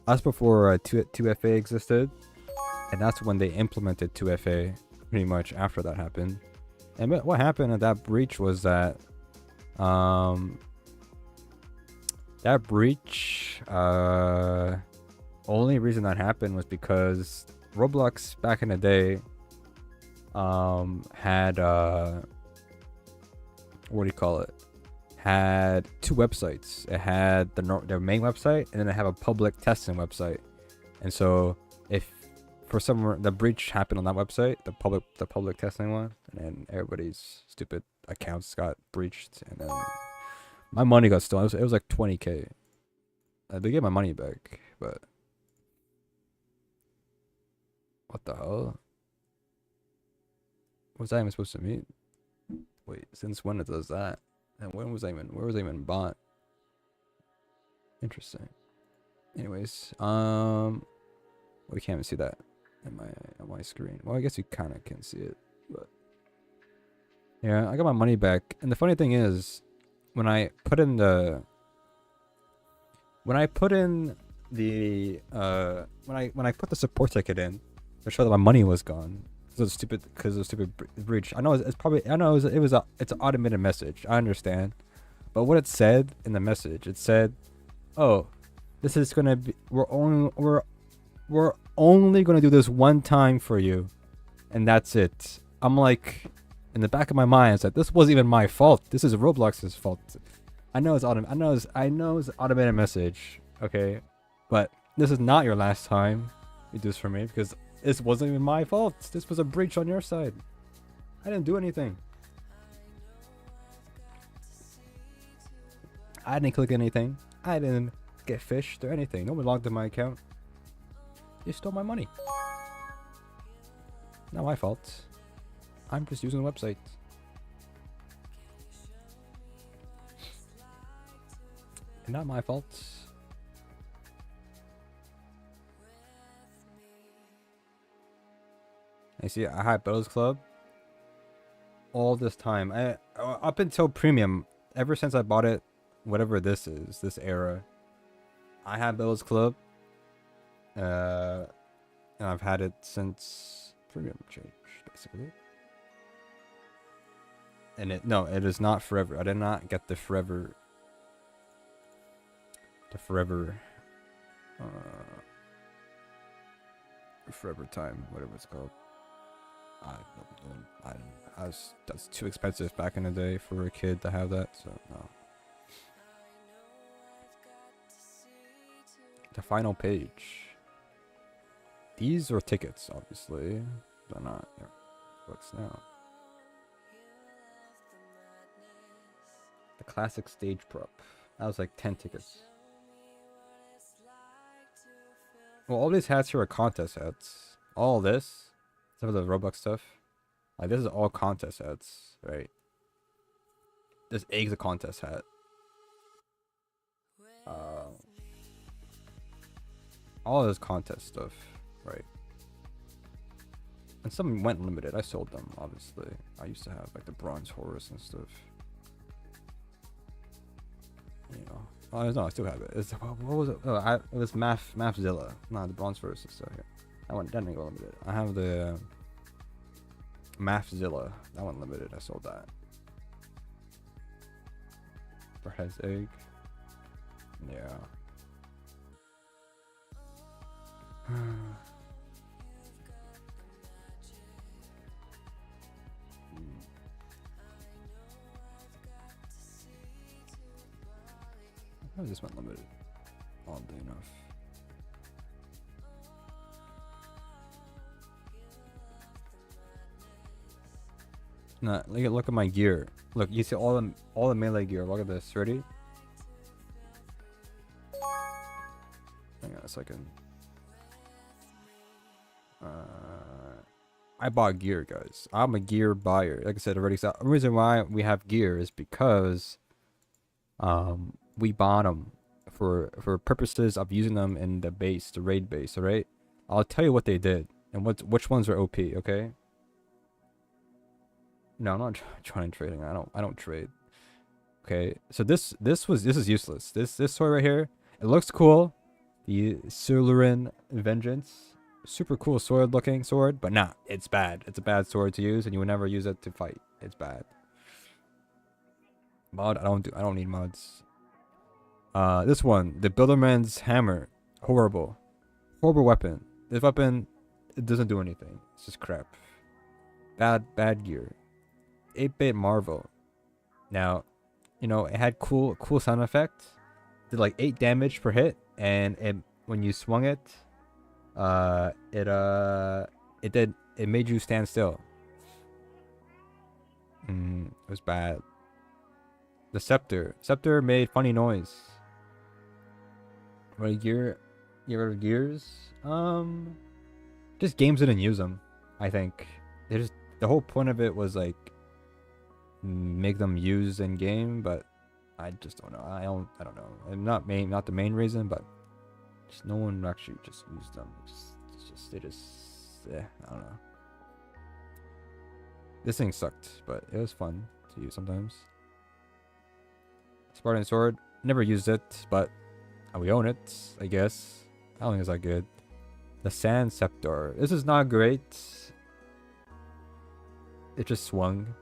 That's before 2FA existed. And that's when they implemented 2FA pretty much after that happened. And what happened at that breach was that that breach, only reason that happened was because Roblox back in the day had what do you call it? Had two websites. It had their main website, and then they have a public testing website. And so if for some the breach happened on that website, the public testing one, and then everybody's stupid accounts got breached, and then my money got stolen. It was like 20K. They gave my money back, but what the hell? What was I even supposed to mean? Wait, since when it does that? And where was I even bought? Interesting. Anyways, we can't even see that on my screen. Well, I guess you kind of can see it, but yeah, I got my money back. And the funny thing is, when I put in the when I put the support ticket in to show that my money was gone because of the stupid breach. I know it's probably it's an automated message. I understand, but what it said in the message, it said, "Oh, this is gonna be we're only gonna do this one time for you, and that's it." I'm like, in the back of my mind, it's like this wasn't even my fault. This is Roblox's fault. I know it's I know it's an automated message, okay, but this is not your last time you do this for me because this wasn't even my fault. This was a breach on your side. I didn't do anything. I didn't click anything. I didn't get fished or anything. No one logged in my account. You stole my money. Not my fault. I'm just using the website. And not my fault. I see. I had Bells Club all this time. Up until premium, ever since I bought it, whatever this is, this era, I had Bells Club. And I've had it since premium changed, basically. And it is not forever. I did not get the forever time, whatever it's called. That's too expensive back in the day for a kid to have that, so no. The final page. These are tickets, obviously. They're not. They're books now. The classic stage prop. That was like 10 tickets. Well, all these hats here are contest hats. All this, some of the Roblox stuff, like this is all contest hats, right? This egg's a contest hat. All this contest stuff, right? And some went limited. I sold them, obviously. I used to have like the bronze horse and stuff. You know. Oh no, I still have it. What was it? Oh, it was Mathzilla. No, the bronze horse is still here. That didn't go limited. I have the Mathzilla. That one limited. I sold that. Has egg. Yeah. How is this one limited? Oddly enough. Nah, look at my gear. Look, you see all the melee gear. Look at this. Ready? Hang on a second. I bought gear, guys. I'm a gear buyer. Like I said already, so the reason why we have gear is because we bought them for purposes of using them in the base, the raid base. All right. I'll tell you what they did and which ones are OP. Okay. No, I'm not trying trading. I don't trade. Okay. So this is useless. This sword right here. It looks cool. The Sulurin Vengeance. Super cool sword looking sword, but nah, it's bad. It's a bad sword to use, and you would never use it to fight. It's bad. Mod, I don't need mods. This one, the Builderman's Hammer. Horrible weapon. This weapon, it doesn't do anything. It's just crap. Bad gear. 8-bit Marvel. Now, you know, it had cool sound effect. Did like 8 damage per hit, and when you swung it, it made you stand still. It was bad. The Scepter made funny noise. What gear? Get rid of gears? Just games didn't use them. I think the whole point of it was like make them used in game, but I just don't know. I don't know. And not the main reason, but just no one actually just used them. I don't know. This thing sucked, but it was fun to use sometimes. Spartan Sword, never used it, but we own it, I guess. I don't think it's that good. The Sand Scepter. This is not great. It just swung.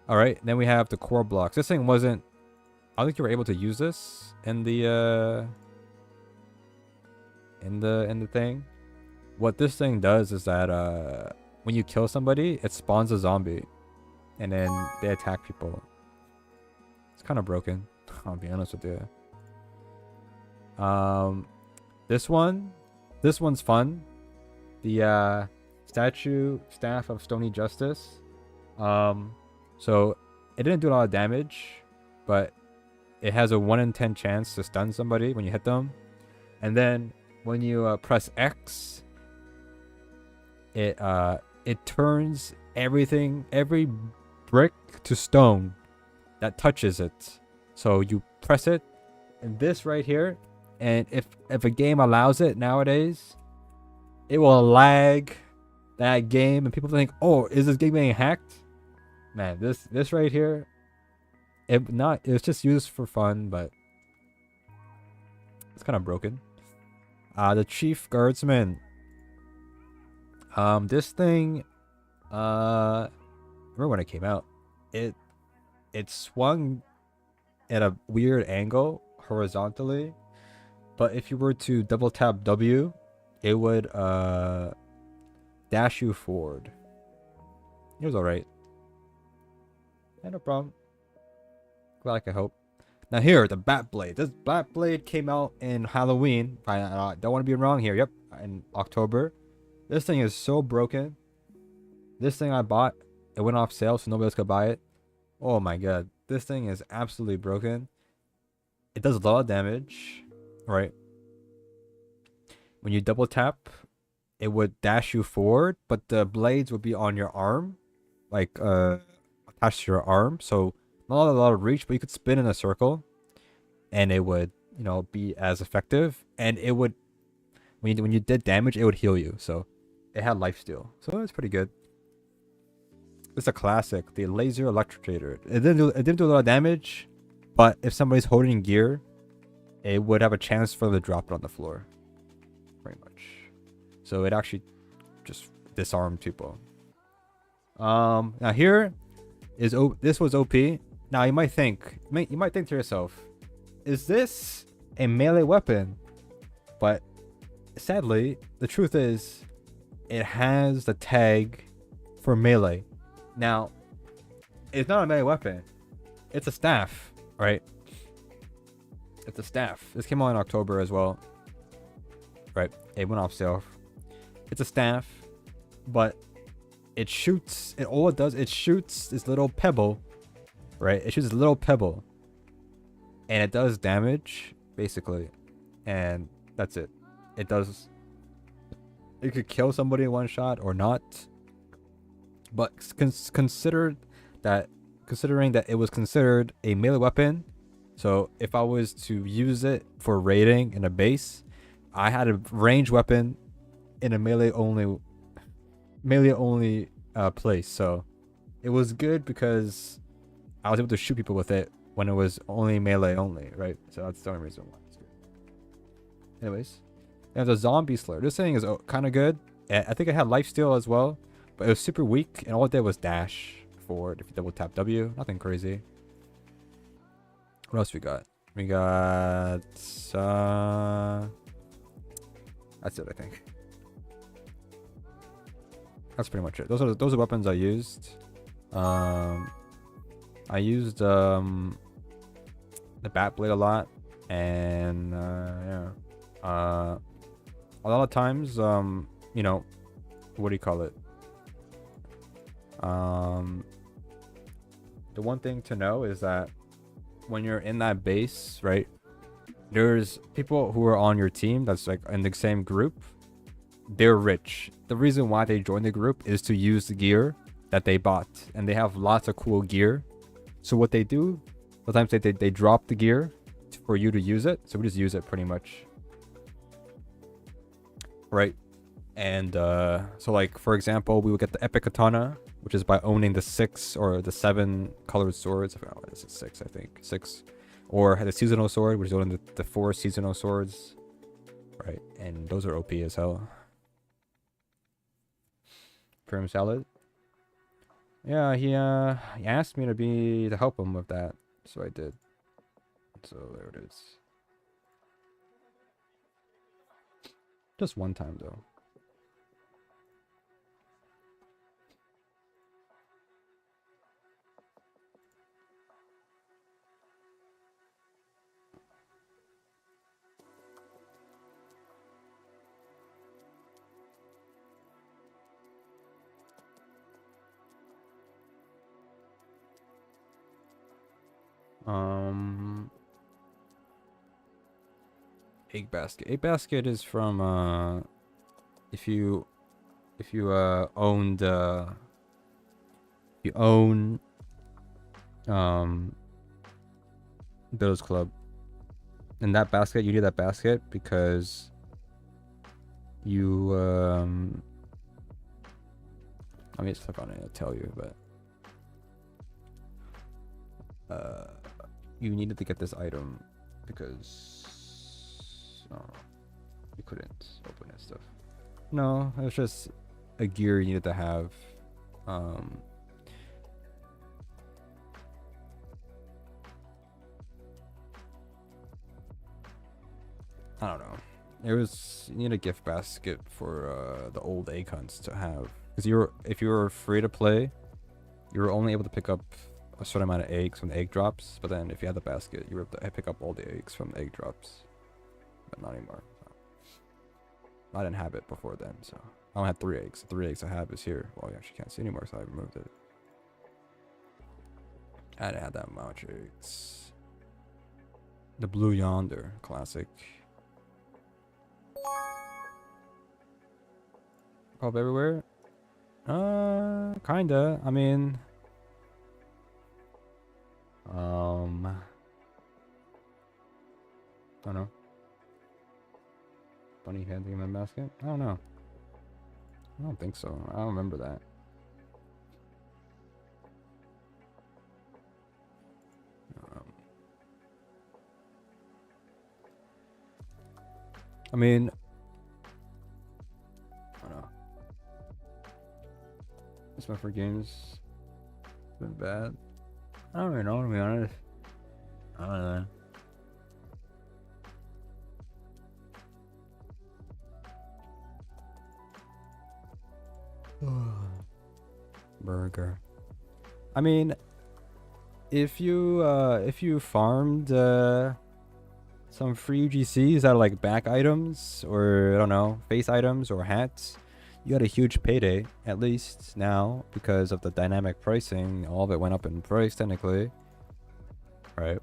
Alright, then we have the core blocks. This thing wasn't... I don't think you were able to use this in the thing. What this thing does is that when you kill somebody, it spawns a zombie. And then they attack people. It's kind of broken, I'll be honest with you. This one's fun. The Staff of Stony Justice. So it didn't do a lot of damage, but it has a 1 in 10 chance to stun somebody when you hit them. And then when you press X, it turns every brick to stone that touches it. So you press it, and this right here, and if a game allows it nowadays, it will lag that game, and people think, oh, is this game being hacked? Man, this right here, it's just used for fun, but it's kind of broken. The Chief Guardsman. This thing, remember when it came out, it swung at a weird angle horizontally, but if you were to double tap W, it would dash you forward. It was alright. Yeah, no problem. Glad I could help. Now here, the Bat Blade. This Bat Blade came out in Halloween. I don't want to be wrong here. Yep, in October. This thing is so broken. This thing I bought, it went off sale, so nobody else could buy it. Oh my god, this thing is absolutely broken. It does a lot of damage, right? When you double tap, it would dash you forward, but the blades would be on your arm, like attached to your arm. So not a lot of reach, but you could spin in a circle, and it would, you know, be as effective. And it would, when you did damage, it would heal you. So it had lifesteal, so it's pretty good. It's a classic, the Laser Electrocator. It didn't do a lot of damage, but if somebody's holding gear, it would have a chance for them to drop it on the floor. Pretty much. So it actually just disarmed people. Now here is this was OP. Now you might think to yourself, is this a melee weapon? But sadly, the truth is, it has the tag for melee. Now, it's not a melee weapon. It's a staff, right? It's a staff. This came out in October as well. Right? It went off sale. It's a staff, but it shoots. All it does, it shoots this little pebble, right? It shoots this little pebble, and it does damage basically, and that's it. It does. It could kill somebody in one shot or not, but considering that it was considered a melee weapon, so if I was to use it for raiding in a base, I had a range weapon in a melee only place. So it was good because I was able to shoot people with it when it was only melee only, right? So that's the only reason why it's good. Anyways, and the zombie slayer. This thing is kind of good. I think it had lifesteal as well, but it was super weak, and all it did was dash forward if you double tap W. Nothing crazy. What else we got? We got that's it, I think. That's pretty much it. Those are weapons I used. I used the bat blade a lot, and yeah. A lot of times, you know, what do you call it? The one thing to know is that when you're in that base, right, there's people who are on your team that's like in the same group. They're rich. The reason why they joined the group is to use the gear that they bought, and they have lots of cool gear. So what they do, sometimes they drop the gear for you to use it. So we just use it pretty much, right? And so like for example, we would get the epic katana, which is by owning the 6 or the 7 colored swords. I forgot what it is, 6, I think 6. Or the seasonal sword, which is owning the 4 seasonal swords, right? And those are OP as hell. Prim salad. Yeah, he asked me to help him with that, so I did. So there it is. Just one time though. Egg basket. Egg basket is from if you own Bills Club. In that basket, you need that basket because you let me just click on it, I'll tell you, but you needed to get this item because you couldn't open it stuff. No, it was just a gear you needed to have. I don't know. It was, you need a gift basket for the old egg hunts to have, because if you were free to play, you were only able to pick up a certain amount of eggs from the egg drops, but then if you had the basket, you were able to pick up all the eggs from the egg drops. But not anymore. So. I didn't have it before then, so I only had 3 eggs. The 3 eggs I have is here. Well, you actually can't see anymore, so I removed it. I didn't have that much eggs. The blue yonder, classic. Pop everywhere? Kinda. I mean, I don't know. Bunny head in my basket? I don't know. I don't think so. I don't remember that. I mean, I don't know. This one for games. It's been bad. I don't even know, to be honest. I don't know. Burger. I mean, if you farmed some free UGCs out of like back items or I don't know, face items or hats, you got a huge payday, at least now, because of the dynamic pricing. All of it went up in price technically. Right.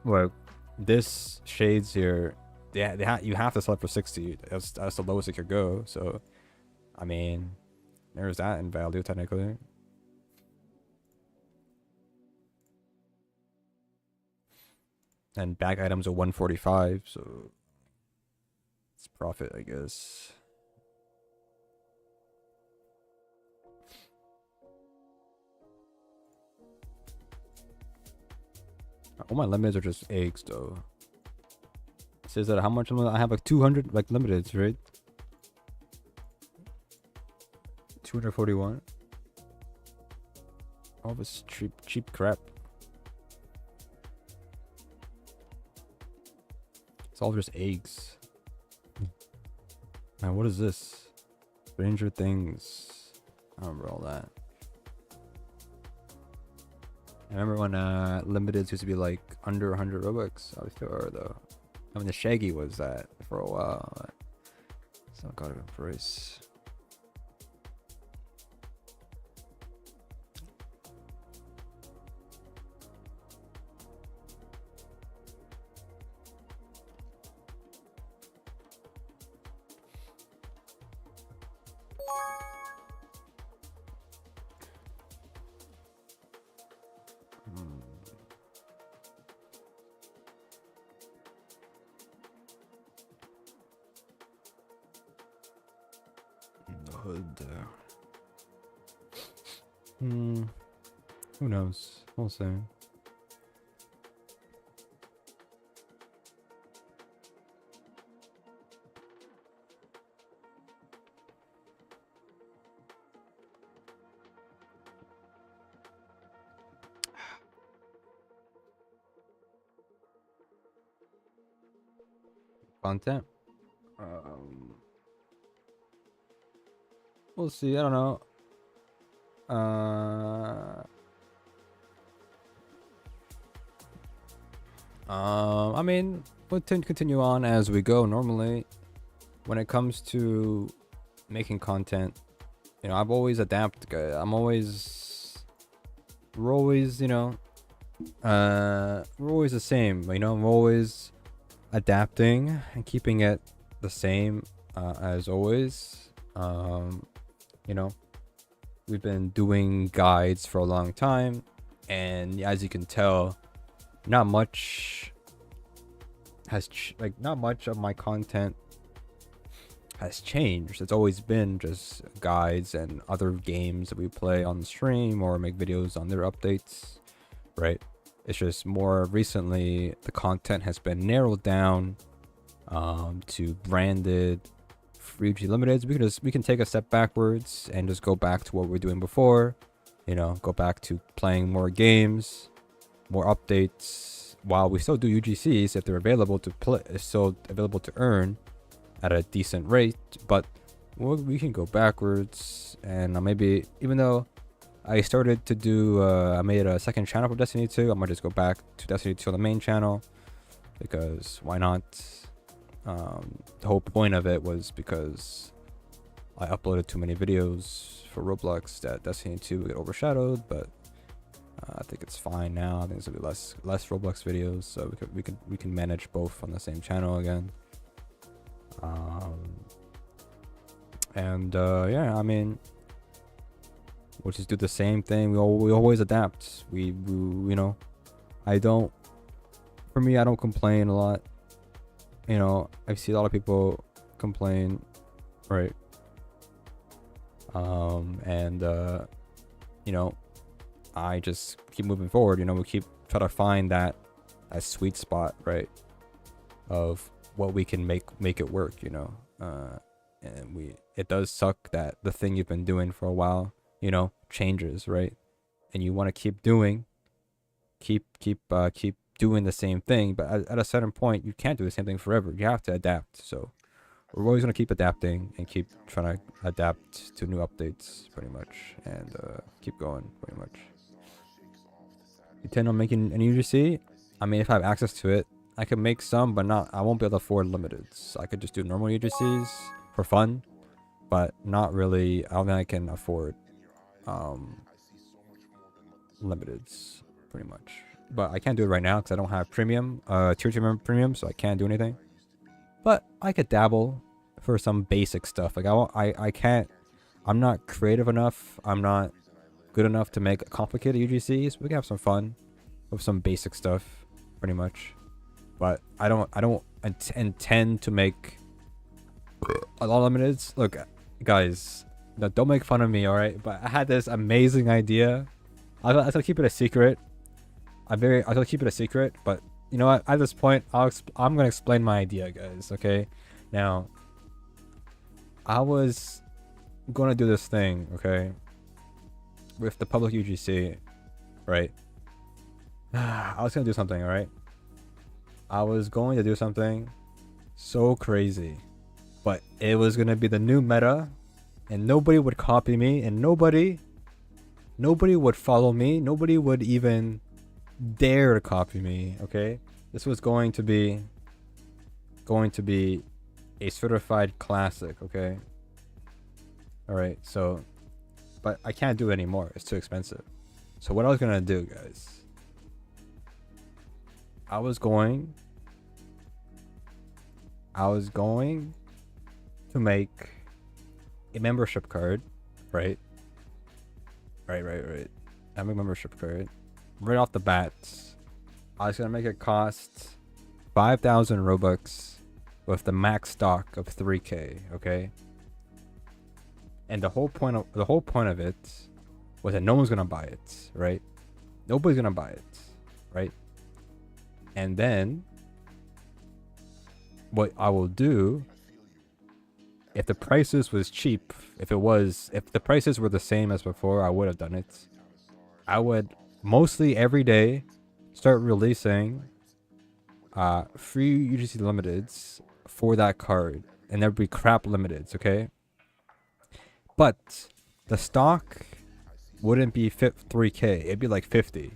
Well, this shades here, you have to sell it for 60. That's the lowest it could go. So, I mean, there's that in value technically. And back items are 145, so it's profit, I guess. All my limiteds are just eggs, though. It says that how much I have like 200 like limiteds, right? 241. All this cheap crap. It's all just eggs. Man, what is this? Stranger Things. I remember all that. I remember when limiteds used to be like under 100 Robux. I still are though. I mean, the Shaggy was that for a while. It's not got a good price. Hood. Who knows? We'll see. Content. We'll see. I don't know. I mean, we'll continue on as we go. Normally, when it comes to making content, you know, I've always adapted. We're always, you know, we're always the same. You know, we're always adapting and keeping it the same as always. You know, we've been doing guides for a long time, and as you can tell, not much not much of my content has changed. It's always been just guides and other games that we play on the stream or make videos on their updates, right? It's just more recently the content has been narrowed down to branded free UG limiteds. We can take a step backwards and just go back to what we were doing before. You know, go back to playing more games, more updates, while we still do UGCs if they're available to play, still available to earn at a decent rate. But we can go backwards, and maybe, even though I started to do I made a second channel for Destiny 2, I might just go back to Destiny 2 on the main channel, because why not? The whole point of it was because I uploaded too many videos for Roblox that Destiny 2 would get overshadowed, but I think it's fine now. I think it's gonna be less Roblox videos, so we can manage both on the same channel again. Yeah, I mean, we'll just do the same thing. We always adapt. We you know, for me, I don't complain a lot. You know, I see a lot of people complain, right? You know, I just keep moving forward. You know, we keep try to find that sweet spot, right, of what we can make it work. You know, and it does suck that the thing you've been doing for a while, you know, changes, right? And you want to keep doing keep doing the same thing. But at a certain point, you can't do the same thing forever. You have to adapt. So we're always gonna keep adapting and keep trying to adapt to new updates, pretty much, and keep going, pretty much. You intend on making an UGC? I mean, if I have access to it, I can make some, but not. I won't be able to afford limiteds. So I could just do normal UGCs for fun, but not really. I don't think I can afford limiteds, pretty much. But I can't do it right now because I don't have premium, tier 2 premium, so I can't do anything. But I could dabble for some basic stuff. Like I can't. I'm not creative enough. I'm not good enough to make complicated UGCs. We can have some fun with some basic stuff, pretty much. But I don't intend to make a lot of limiteds. Look, guys, no, don't make fun of me, all right? But I had this amazing idea. I was gonna keep it a secret. I was gonna keep it a secret, but you know what? At this point, I'm gonna explain my idea, guys. Okay? Now, I was gonna do this thing, okay, with the public UGC, right? I was gonna do something, all right? I was going to do something so crazy, but it was gonna be the new meta, and nobody would copy me, and nobody would follow me. Nobody would even dare to copy me. Okay, this was going to be a certified classic. Okay, all right. So, but I can't do it anymore. It's too expensive. So what I was gonna do, guys, I was going to make a membership card, right? I have a membership card. Right off the bat, I was gonna make it cost 5,000 Robux with the max stock of 3K. Okay. And the whole point of it was that no one's gonna buy it, right? Nobody's gonna buy it, right? And then what I will do, if the prices was cheap, if the prices were the same as before, I would have done it. I would mostly every day start releasing free UGC limiteds for that card, and there'd be crap limiteds, okay? But the stock wouldn't be 3K, it'd be like 50,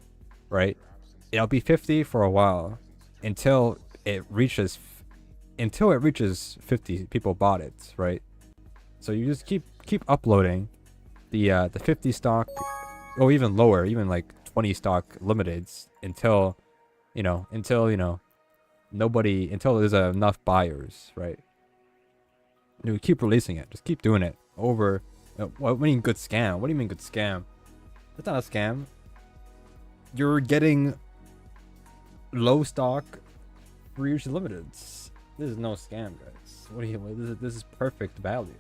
right? It'll be 50 for a while until it reaches 50 people bought it, right? So you just keep uploading the 50 stock, or even lower, even like 20 stock limiteds until there's enough buyers, right? You keep releasing it, just keep doing it over. What do you mean good scam? What do you mean good scam? That's not a scam. You're getting low stock free UGC limiteds. This is no scam, guys. This is perfect value.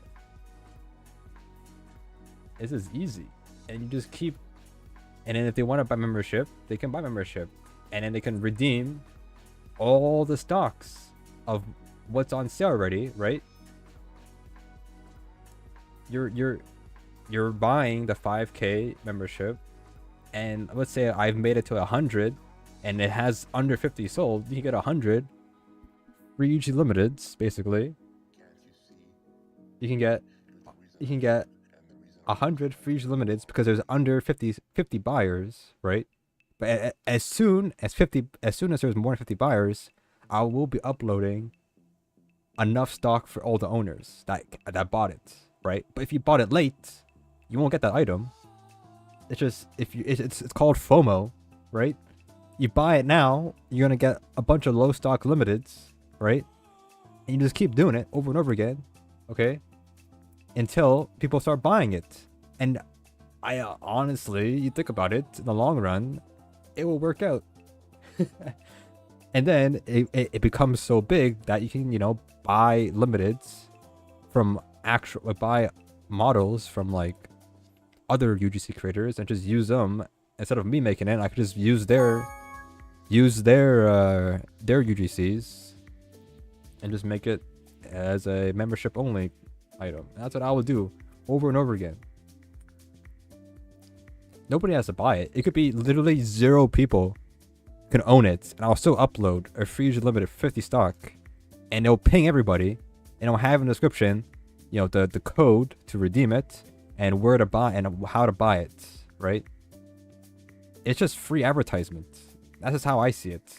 This is easy, and you just keep. And then if they want to buy membership, they can buy membership, and then they can redeem all the stocks of what's on sale already, right? You're buying the 5K membership, and let's say I've made it to 100, and it has under 50 sold. You can get 100 free UGC limiteds, basically. You can get 100 free UGC limiteds because there's under 50 buyers, right? But as soon as there's more than 50 buyers, I will be uploading enough stock for all the owners that bought it, right? But if you bought it late, you won't get that item. It's just it's called FOMO, right? You buy it now, you're gonna get a bunch of low stock limiteds, right? And you just keep doing it over and over again, okay? Until people start buying it. And I honestly, you think about it, in the long run, it will work out. And then it becomes so big that you can, buy limiteds from buy models from like other UGC creators and just use them. Instead of me making it, I could just use their UGCs and just make it as a membership only item. That's what I would do over and over again. Nobody has to buy it. It could be literally 0 people can own it, and I'll still upload a free user limited 50 stock, and it'll ping everybody, and it'll have in the description, you know, the code to redeem it, and where to buy and how to buy it, right? It's just free advertisement. That's just how I see it.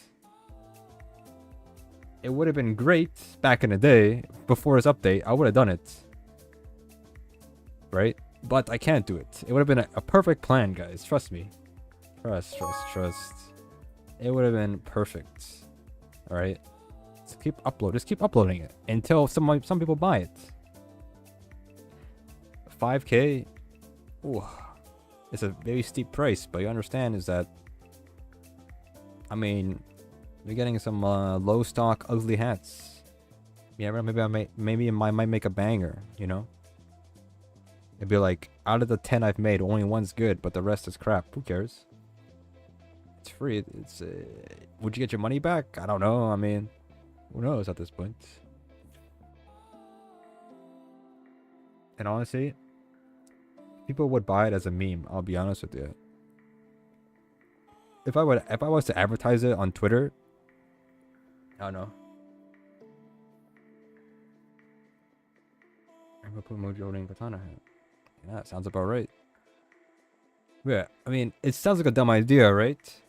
It would have been great back in the day, before this update, I would have done it. Right? But I can't do it. It would have been a perfect plan, guys. Trust me. Trust. It would have been perfect. Alright? Just keep uploading it until some people buy it. 5K? Ooh. It's a very steep price, but you understand is that, I mean, you're getting some low stock ugly hats. Yeah, maybe I might make a banger, you know? It'd be like, out of the 10 I've made, only one's good, but the rest is crap. Who cares? It's free. It's would you get your money back? I don't know. I mean, who knows at this point? And honestly, people would buy it as a meme. I'll be honest with you. If I was to advertise it on Twitter, I don't know. I'm gonna put emoji holding katana hat. Yeah, that sounds about right. Yeah, I mean, it sounds like a dumb idea, right?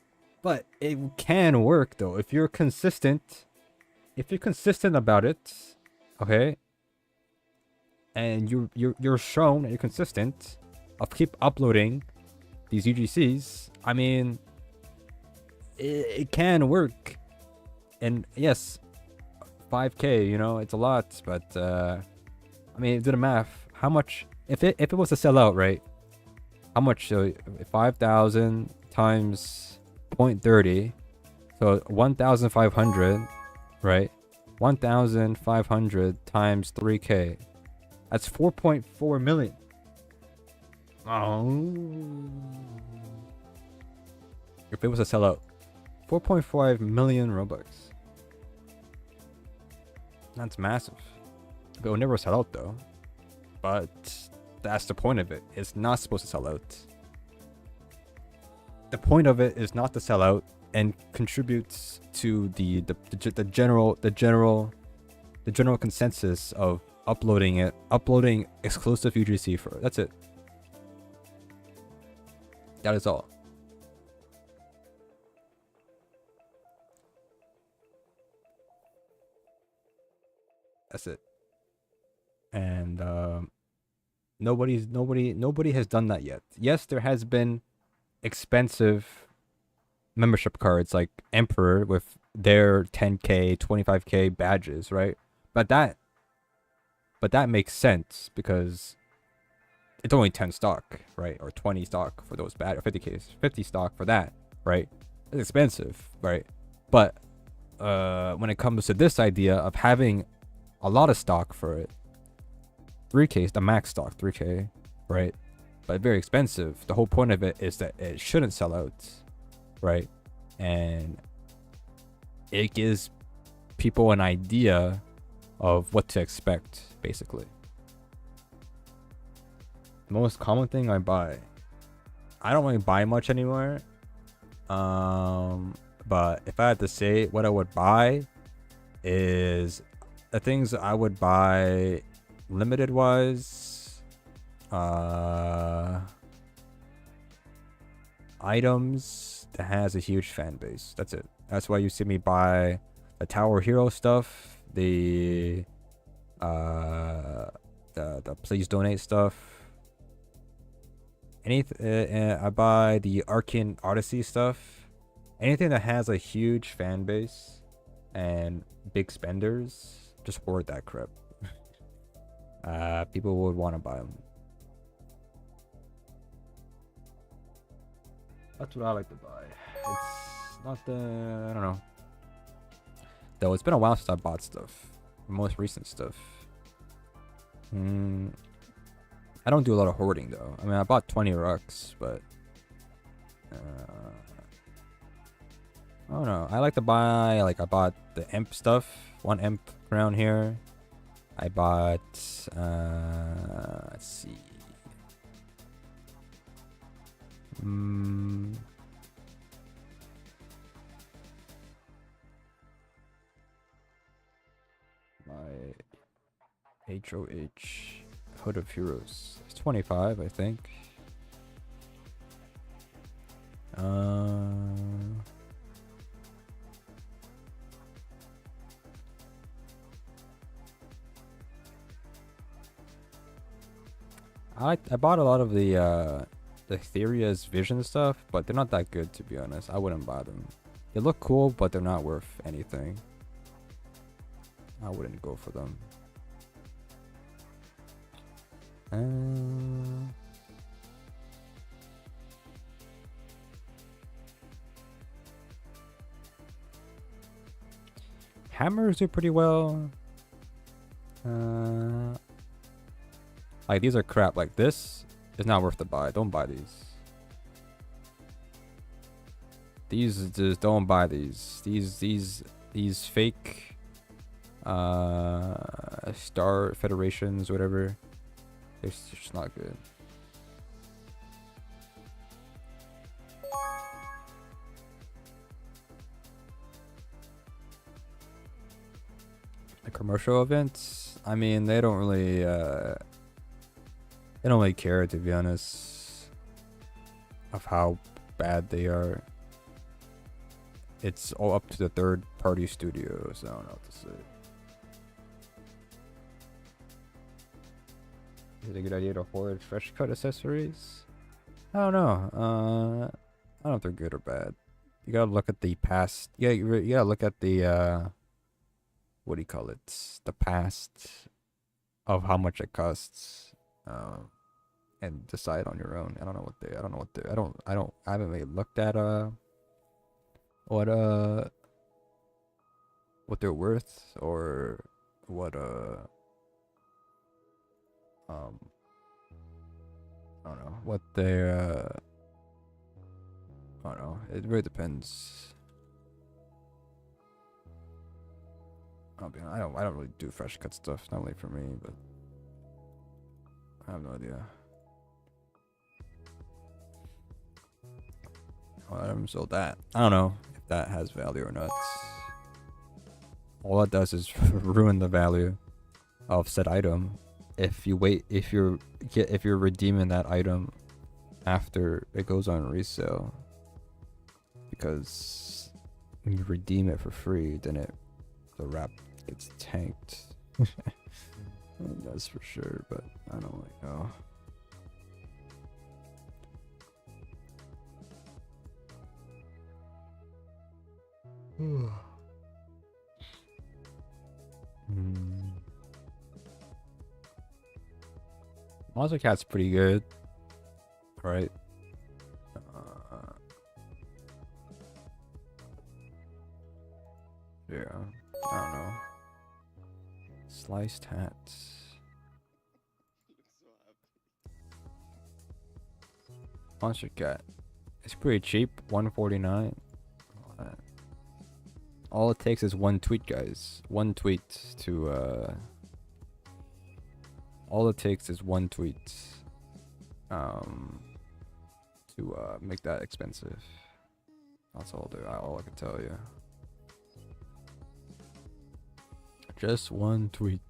But it can work though if you're consistent. If you're consistent about it, okay, and you're shown that you're consistent of keep uploading these UGCs. I mean, it can work. And yes, 5K, you know, it's a lot, but I mean, do the math. How much if it was to sell out, right? How much? 5,000 times 0.30, so 1,500, right? 1,500 times 3K. That's 4.4 million. Oh. If it was to sell out, 4.5 million Robux. That's massive. But it will never sell out though. But that's the point of it. It's not supposed to sell out. The point of it is not to sell out and contributes to the general consensus of uploading exclusive UGC for it. That's it. That is all. That's it. And nobody has done that yet. Yes, there has been expensive membership cards like Emperor with their 10K, 25K badges, right? But that makes sense because it's only 10 stock, right? Or 20 stock for those bad, or 50 stock for that, right? It's expensive, right? But when it comes to this idea of having a lot of stock for it, 3K is the max stock, 3K, right? But very expensive. The whole point of it is that it shouldn't sell out, right? And it gives people an idea of what to expect, basically. Most common thing I buy. I don't really buy much anymore. But if I had to say what I would buy is the things I would buy limited wise, items that has a huge fan base. That's it. That's why you see me buy the Tower Hero stuff, the please donate stuff. I buy the Arcane Odyssey stuff. Anything that has a huge fan base and big spenders, just hoard that crap. People would want to buy them. That's what I like to buy. It's not I don't know. Though it's been a while since I bought stuff. Most recent stuff. I don't do a lot of hoarding though. I mean, I bought 20 rucks, but I don't know. I like to buy, like, I bought the imp stuff. One imp crown here. I bought, let's see. HOH. Hood of Heroes. It's 25, I think. I bought a lot of the Theria's Vision stuff, but they're not that good, to be honest. I wouldn't buy them. They look cool, but they're not worth anything. I wouldn't go for them. Hammers do pretty well. Like, these are crap. Like, this is not worth the buy. Don't buy these. These, just don't buy these. These fake Star Federations, whatever. They're just not good. The commercial events, I mean, they don't really care, to be honest, of how bad they are. It's all up to the third-party studios. I don't know what to say. Is it a good idea to hoard fresh cut accessories? I don't know. I don't know if they're good or bad. You gotta look at the past. Yeah, you gotta look at the what do you call it? The past of how much it costs, and decide on your own. I don't know what they. I don't know what they. I haven't really looked at what they're worth, or what I don't know what they're I don't know. It really depends. I don't really do fresh cut stuff. Not really for me, but I have no idea. Items sold that. I don't know if that has value or not. All it does is ruin the value of said item. If you're redeeming that item after it goes on resale, because when you redeem it for free, then the wrap gets tanked. That's for sure, but I don't like how. Monster Cat's pretty good, right? Yeah, I don't know. Sliced hats. Monster Cat. It's pretty cheap, $149. All it takes is one tweet, guys. One tweet to all it takes is one tweet to make that expensive. That's all I can tell you. Just one tweet.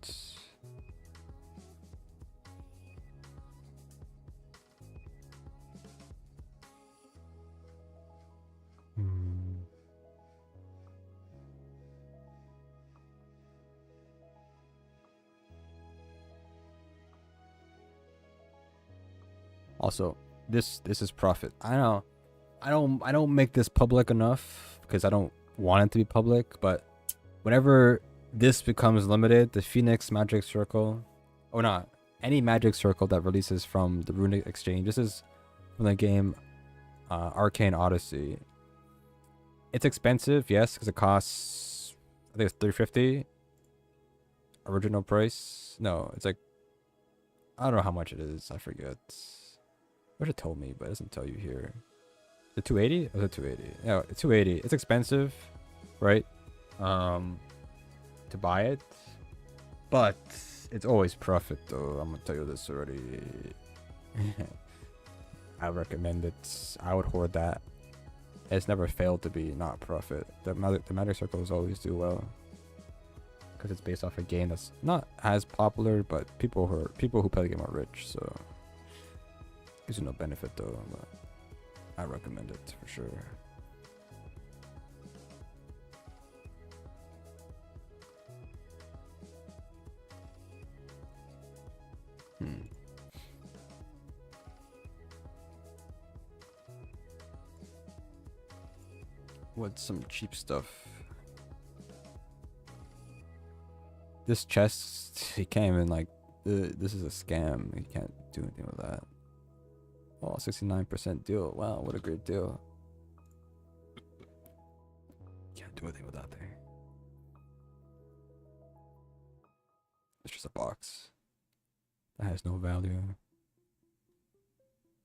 Also, this is profit. I know, I don't make this public enough because I don't want it to be public. But whenever this becomes limited, the Phoenix Magic Circle, or not, any Magic Circle that releases from the Runic Exchange. This is from the game Arcane Odyssey. It's expensive, yes, because it costs, I think it's $350 original price. No, it's like, I don't know how much it is. I forget. Wish it told me, but it doesn't tell you here. The 280? Oh, the 280. No, it's 280. It's expensive, right? To buy it, but it's always profit, though. I'm gonna tell you this already. I recommend it. I would hoard that. It's never failed to be not profit. The magic circles always do well. because it's based off a game that's not as popular, but people who play the game are rich, so gives you no benefit though. But I recommend it for sure. What's some cheap stuff? This chest, he can't even like. This is a scam. You can't do anything with that. Oh, 69% deal. Wow, what a great deal. Can't do anything with that thing. It's just a box that has no value.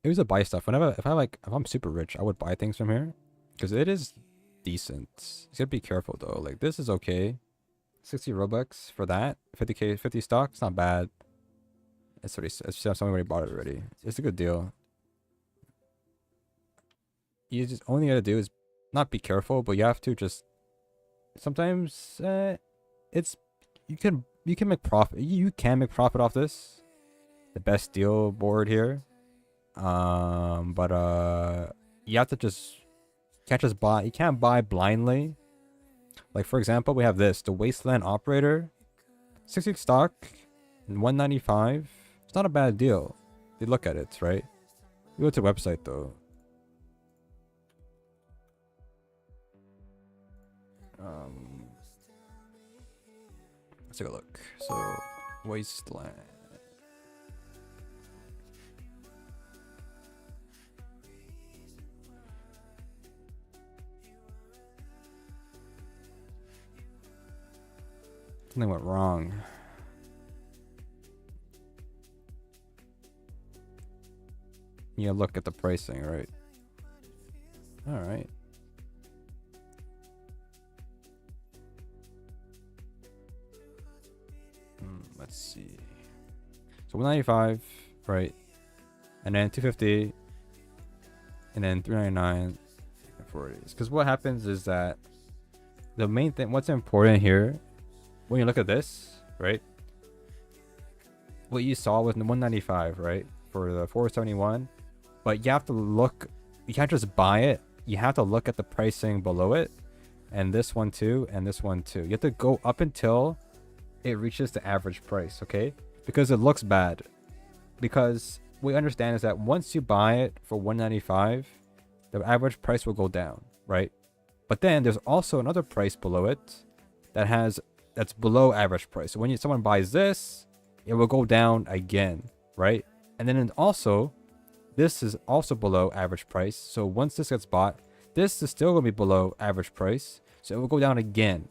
It was a buy stuff. Whenever, if I'm super rich, I would buy things from here because it is decent. You gotta be careful though. Like this is okay. 60 Robux for that. 50k, 50 stock. It's not bad. It's somebody already bought it already. It's a good deal. You just only gotta do is not be careful, but you have to just sometimes it's you can make profit. You can make profit off this. The best deal board here. But you have to just can't just buy. You can't buy blindly. Like for example, we have this, the Wasteland Operator, 60 stock, and 195. It's not a bad deal. You look at it, right? You go to the website though. Let's take a look. So, Wasteland. Something went wrong. You look at the pricing, right? All right. Let's see. So 195, right? And then 250, and then 399 and 40. Because what happens is that the main thing, what's important here, when you look at this, right? What you saw was the 195, right? For the 471, but you have to look. You can't just buy it. You have to look at the pricing below it, and this one too, and this one too. You have to go up until it reaches the average price, okay? Because it looks bad. Because what we understand is that once you buy it for 195, the average price will go down, right? But then there's also another price below it that's below average price. So when someone buys this, it will go down again, right? And then also, this is also below average price. So once this gets bought, this is still going to be below average price. So it will go down again,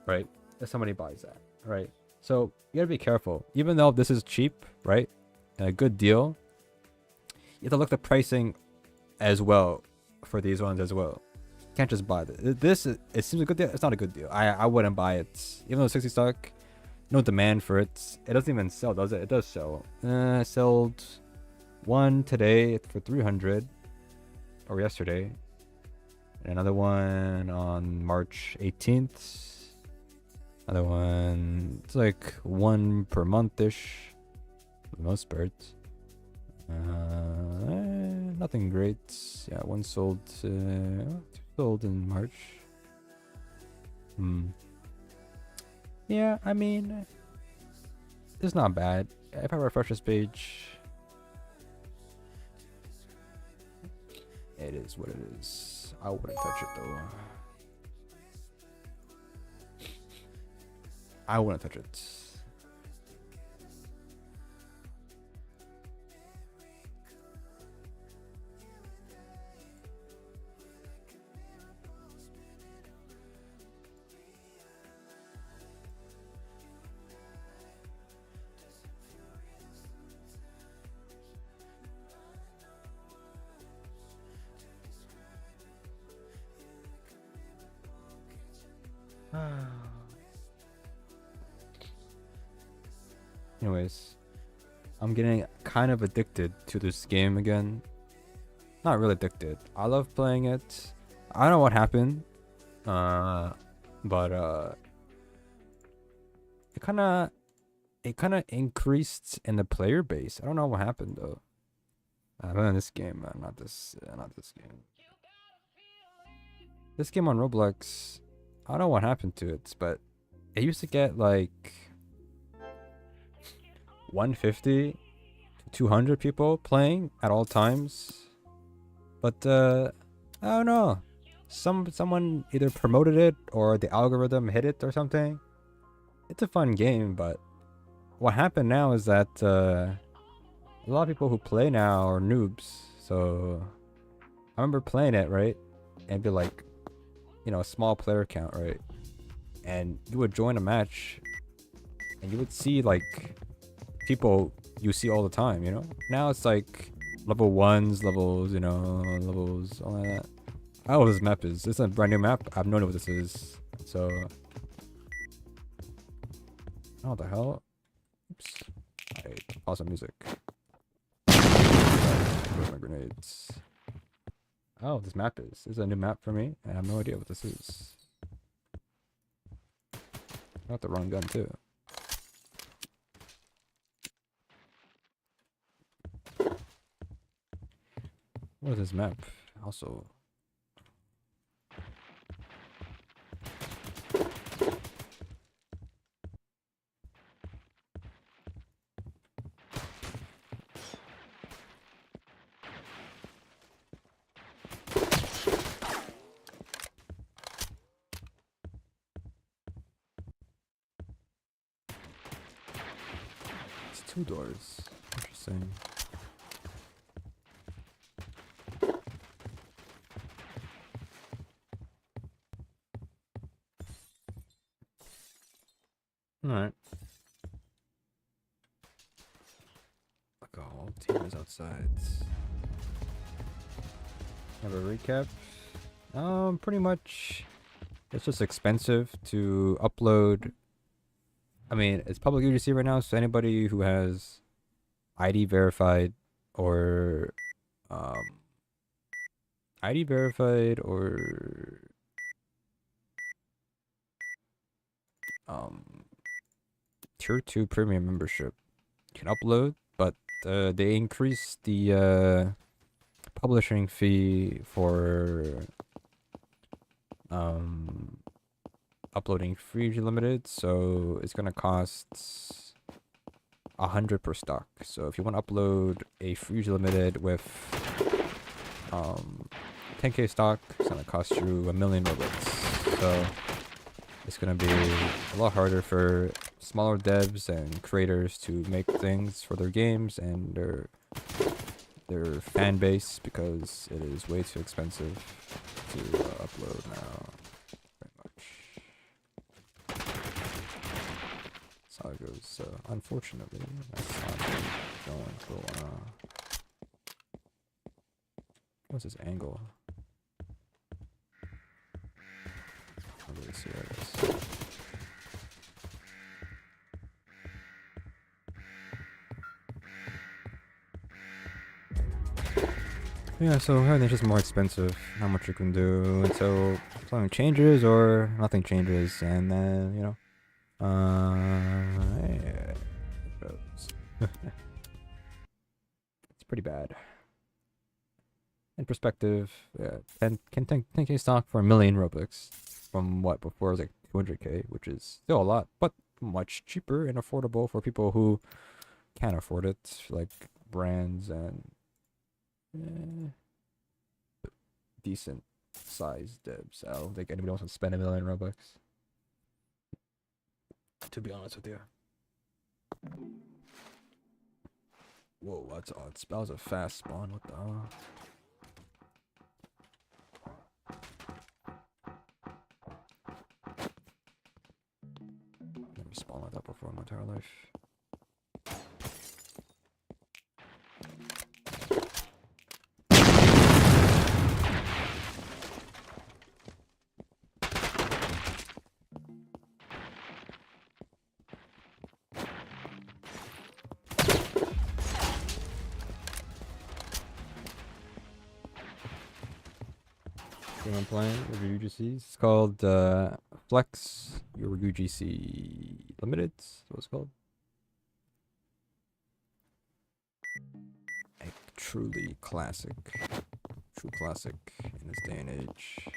right? If somebody buys that. Right, so you gotta be careful. Even though this is cheap, right, and a good deal, you have to look at the pricing as well for these ones as well. You can't just buy this. It seems a good deal. It's not a good deal. I wouldn't buy it. Even though it's 60 stock, no demand for it. It doesn't even sell, does it? It does sell. Sold one today for 300, or yesterday, and another one on March 18th. Another one, it's like one per month-ish for the most part. Nothing great. Yeah, one sold, sold in March. Yeah, I mean, it's not bad. If I refresh this page, it is what it is. I wouldn't touch it though. I wouldn't touch it. Anyways, I'm getting kind of addicted to this game again. Not really addicted. I love playing it. I don't know what happened. But it kind of increased in the player base. I don't know what happened though. This game, not this game. This game on Roblox, I don't know what happened to it, but it used to get like 150 to 200 people playing at all times. But I don't know. Someone either promoted it or the algorithm hit it or something. It's a fun game, but what happened now is that a lot of people who play now are noobs. So I remember playing it, right? And be like, you know, a small player count, right? And you would join a match and you would see like people you see all the time, you know? Now it's like level ones, levels, you know, levels, all that. I don't know what this map is. This is a brand new map. I have no idea what this is. So, oh, what the hell? Oops. I pause the music. Where's my grenades? Oh, this map is. This is a new map for me. I have no idea what this is. I got the wrong gun too. What is this map? Also. It's 2 doors. Interesting. Alright. Like a whole team is outside. Have a recap. Pretty much it's just expensive to upload. I mean, it's public UGC right now, so anybody who has ID verified or ID verified or tier 2 premium membership can upload, but they increased the publishing fee for uploading free limited, so it's gonna cost 100 per stock. So if you want to upload a free limited with 10k stock, it's gonna cost you 1,000,000 Robux. So it's gonna be a lot harder for smaller devs and creators to make things for their games and their fan base, because it is way too expensive to upload now. Very much. That's how it goes. So unfortunately, that's how I'm going for a while. What's this angle? I don't really see where it is. Yeah, so everything's just more expensive. Not much you can do until something changes or nothing changes, and then, you know, yeah, it goes. It's pretty bad. In perspective, yeah, 10k stock for 1,000,000 Robux from what before was like 200k, which is still a lot, but much cheaper and affordable for people who can't afford it, like brands and decent sized devs. I don't think anybody wants to spend 1,000,000 Robux, to be honest with you. Whoa, that's odd. That was a fast spawn. What the hell? Never spawned like that before in my entire life. Game I'm playing with UGCs. It's called Flex Your UGC. Limited? What's it called? A truly classic. True classic in this day and age.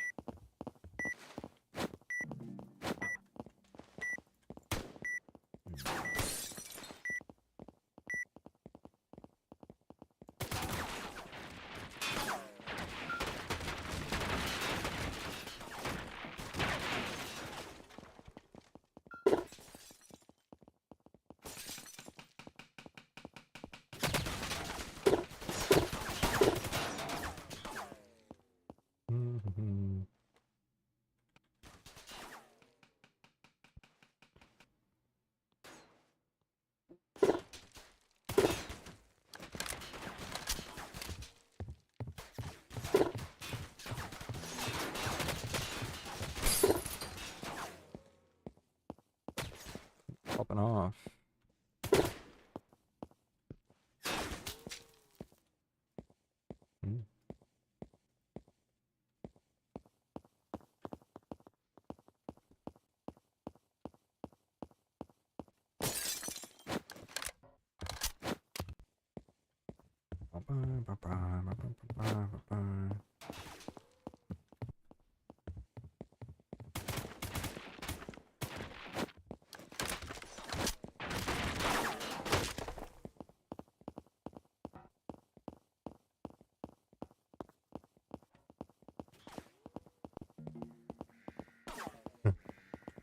Popping off.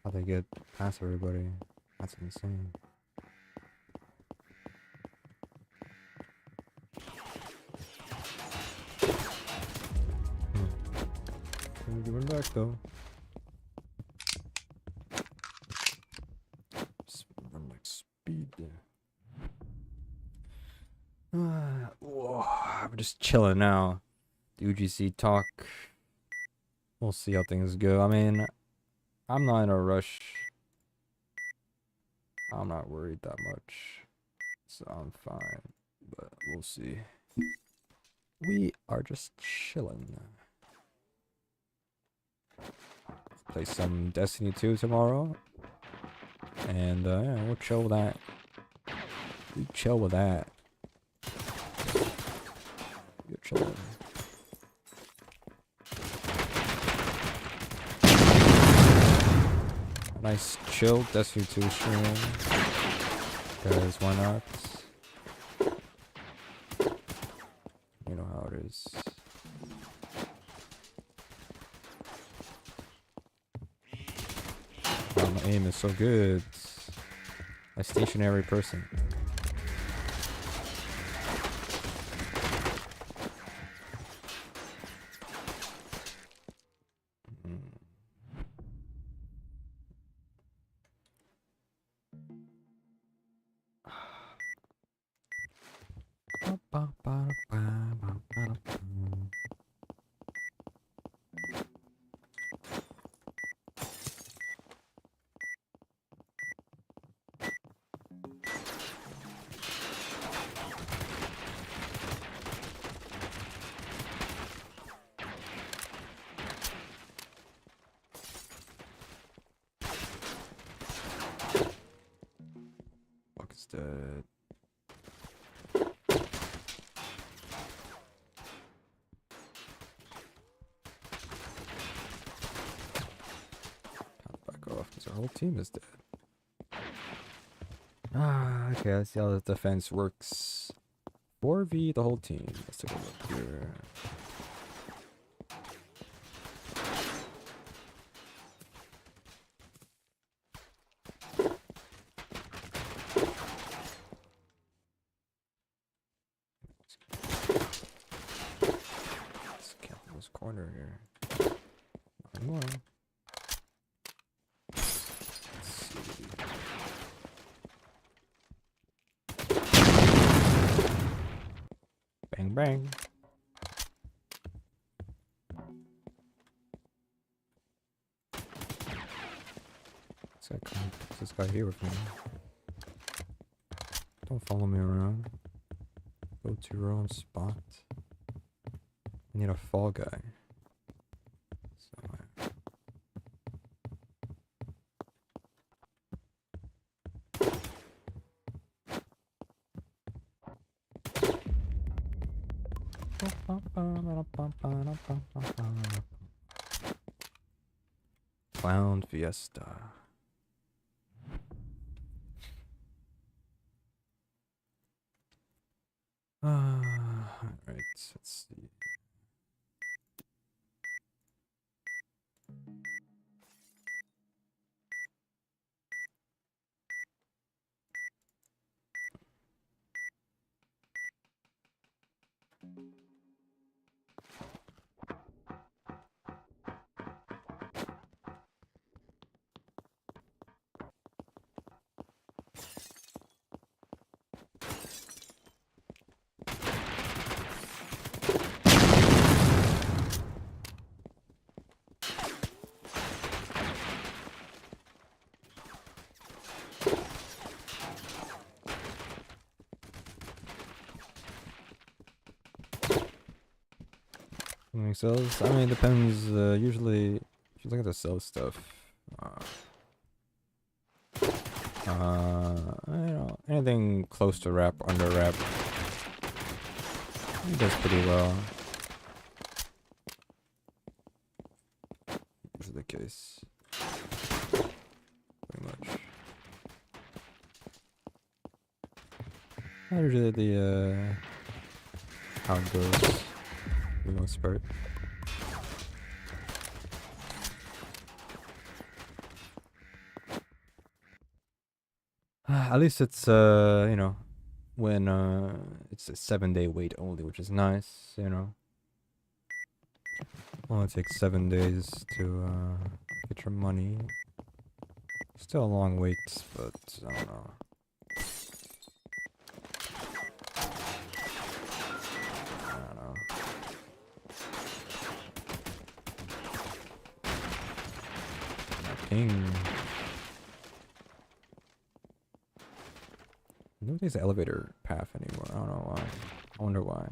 How they get past everybody? That's insane. I'm giving back though. Run like speed. Whoa, I'm just chilling now. The UGC talk. We'll see how things go. I mean, I'm not in a rush. I'm not worried that much. So I'm fine. But we'll see. We are just chilling. Play some Destiny 2 tomorrow. And yeah, we'll chill with that. We chill with that. You're chilling. Nice chill Destiny 2 stream. Because why not? You know how it is. Oh, my aim is so good. A stationary person. It's dead. Back off because our whole team is dead. Okay, let's see how the defense works. 4v the whole team. Let's take a look here. Let's count this corner here. One more. Let's see. Bang bang. What's this guy here with me? Don't follow me around. Go to your own spot. I need a fall guy. So Clown Fiesta. Alright, let's see. Sells. I mean, it depends. Usually, if you look at the sell stuff, you know, anything close to wrap, under wrap, it does pretty well. This is the case, pretty much. Usually the how it goes for the most part. At least it's you know, when it's a 7-day wait only, which is nice, you know. Only takes 7 days to get your money. Still a long wait, but I don't know. I don't know. Ping. Nobody's the elevator path anymore. I don't know why. I wonder why.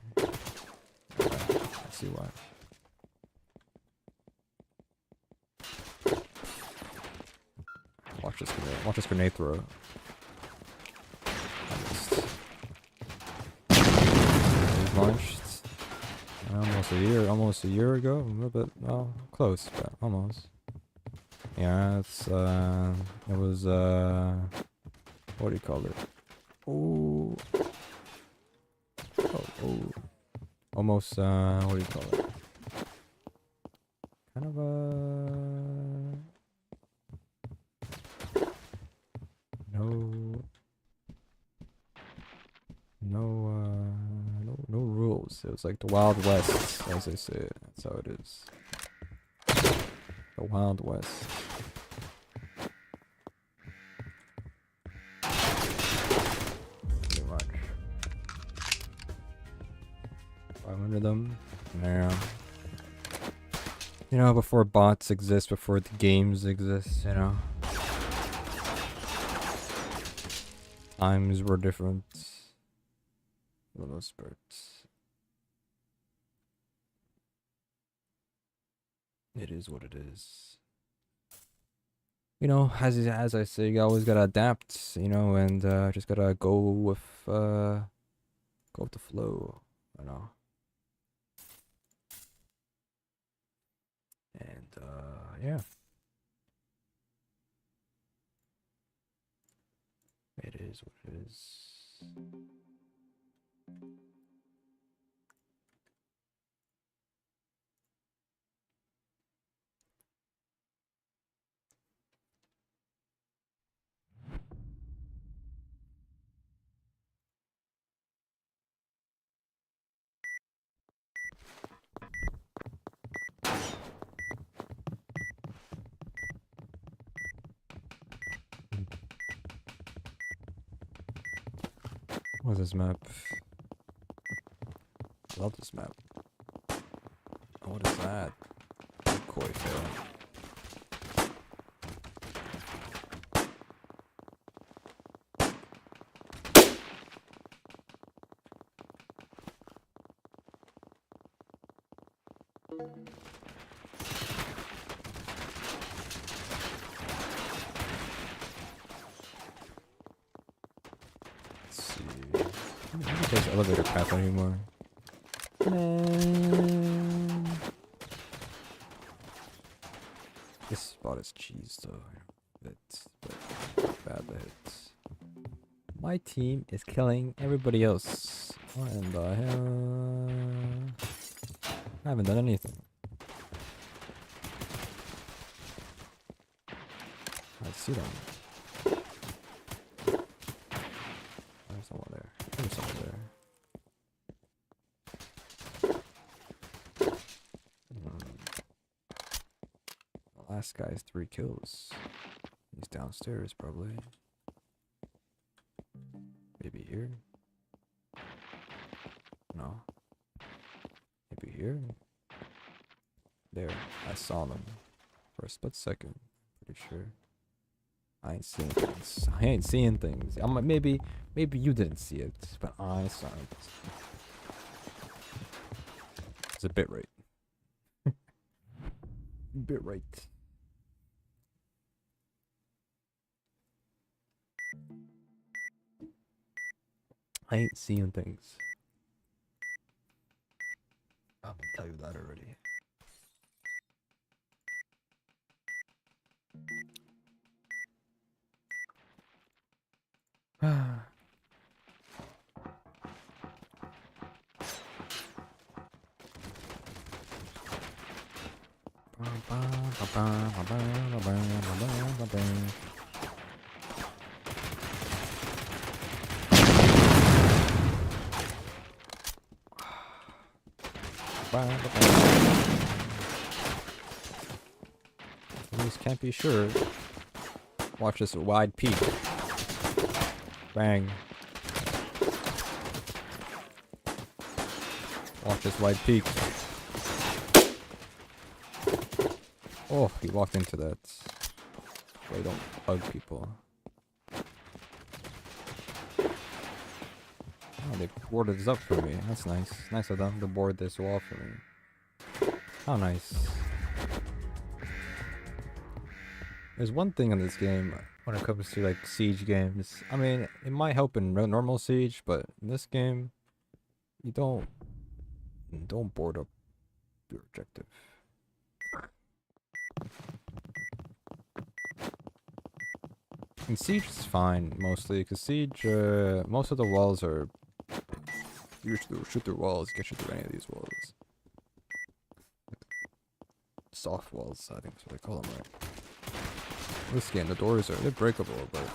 Let's see why. Watch this grenade throw. It launched almost a year ago. A little bit, well, close, but almost. Yeah, it's it was what do you call it? Oh, almost what do you call it? Kind of no rules. It was like the Wild West, as they say. That's how it is. The Wild West. Pretty much. 500 of them. Yeah. You know, before bots exist, before the games exist, you know. Times were different. For the most part. It is what it is. You know, as I say, you always gotta adapt, you know, and just gotta go with the flow, you know. And yeah. It is what it is. What's this map? Love this map. Oh, what is that? Koi fail. Let's see. I don't think there's elevator path anymore. Man. This spot is cheese though. It's bad hits. My team is killing everybody else. What in the hell? I haven't done anything. I see them. There's someone there. There's someone there. The last guy's 3 kills. He's downstairs probably. Maybe here? No. Maybe here? There. I saw them. For a split second. Pretty sure. I ain't seeing things. I ain't seeing things. Maybe you didn't see it, but I saw it. It's a bit right. Bit right. I ain't seeing things. I'm gonna tell you that already. Police can't be sure. Watch this wide peek. Bang. Watch this wide peek. Oh, he walked into that. They don't hug people. Oh, they boarded this up for me. That's nice. Nice of them to board this wall for me. How nice. There's one thing in this game when it comes to like siege games. I mean, it might help in normal siege, but in this game, you don't board up your objective. And siege is fine mostly because siege, most of the walls are. You shoot through walls, get you through any of these walls. Soft walls, I think that's what they call them, right? This game, the doors they're breakable, but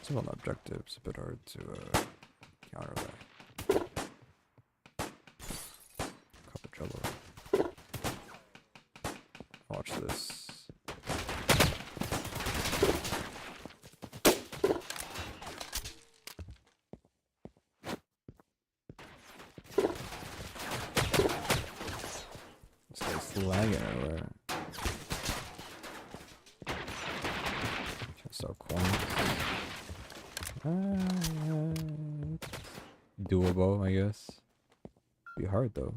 some of the objectives a bit hard to counter that. Capacello. Watch this. This guy's lagging everywhere. So coins. Doable, I guess. Be hard though.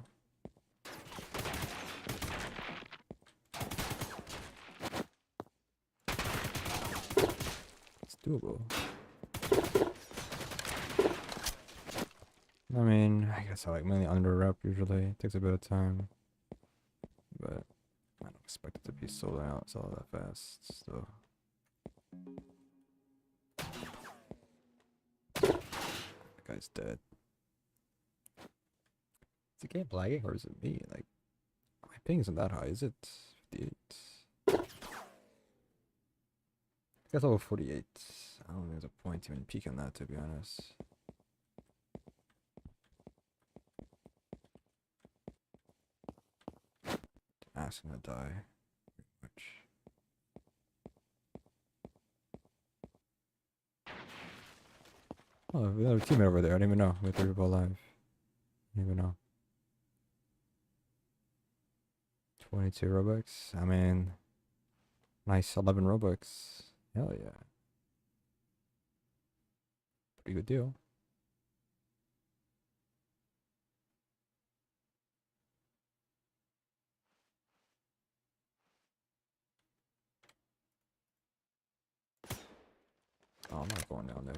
It's doable. I mean, I guess I like mainly under rep usually. It takes a bit of time. But I don't expect it to be sold out that fast, so. That guy's dead. Is the game lagging or is it me? Like, my ping isn't that high, is it? 58. I guess level 48. I don't think there's a point even peeking that, to be honest. Asking to die. Pretty much. Oh, we have a teammate over there. I didn't even know. We have 3 people alive. Didn't even know. 22 Robux. I mean, nice 11 Robux. Hell yeah. Pretty good deal. Oh, I'm not going down there.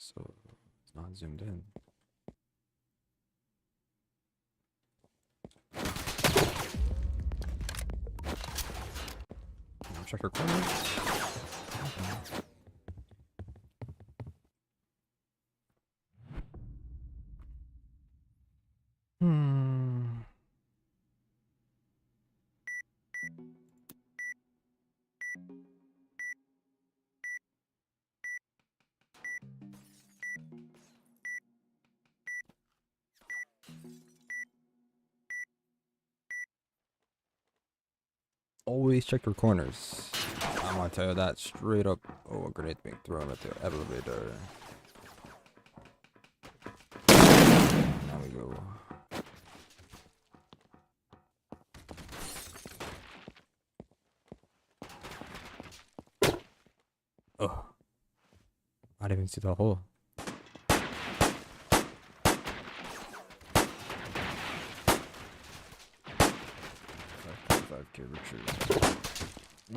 so it's not zoomed in. Check your corners. Always check your corners. I'm gonna tell you that straight up. Oh, a grenade being thrown at the elevator. There we go. Oh, I didn't even see the hole. 5k retreat.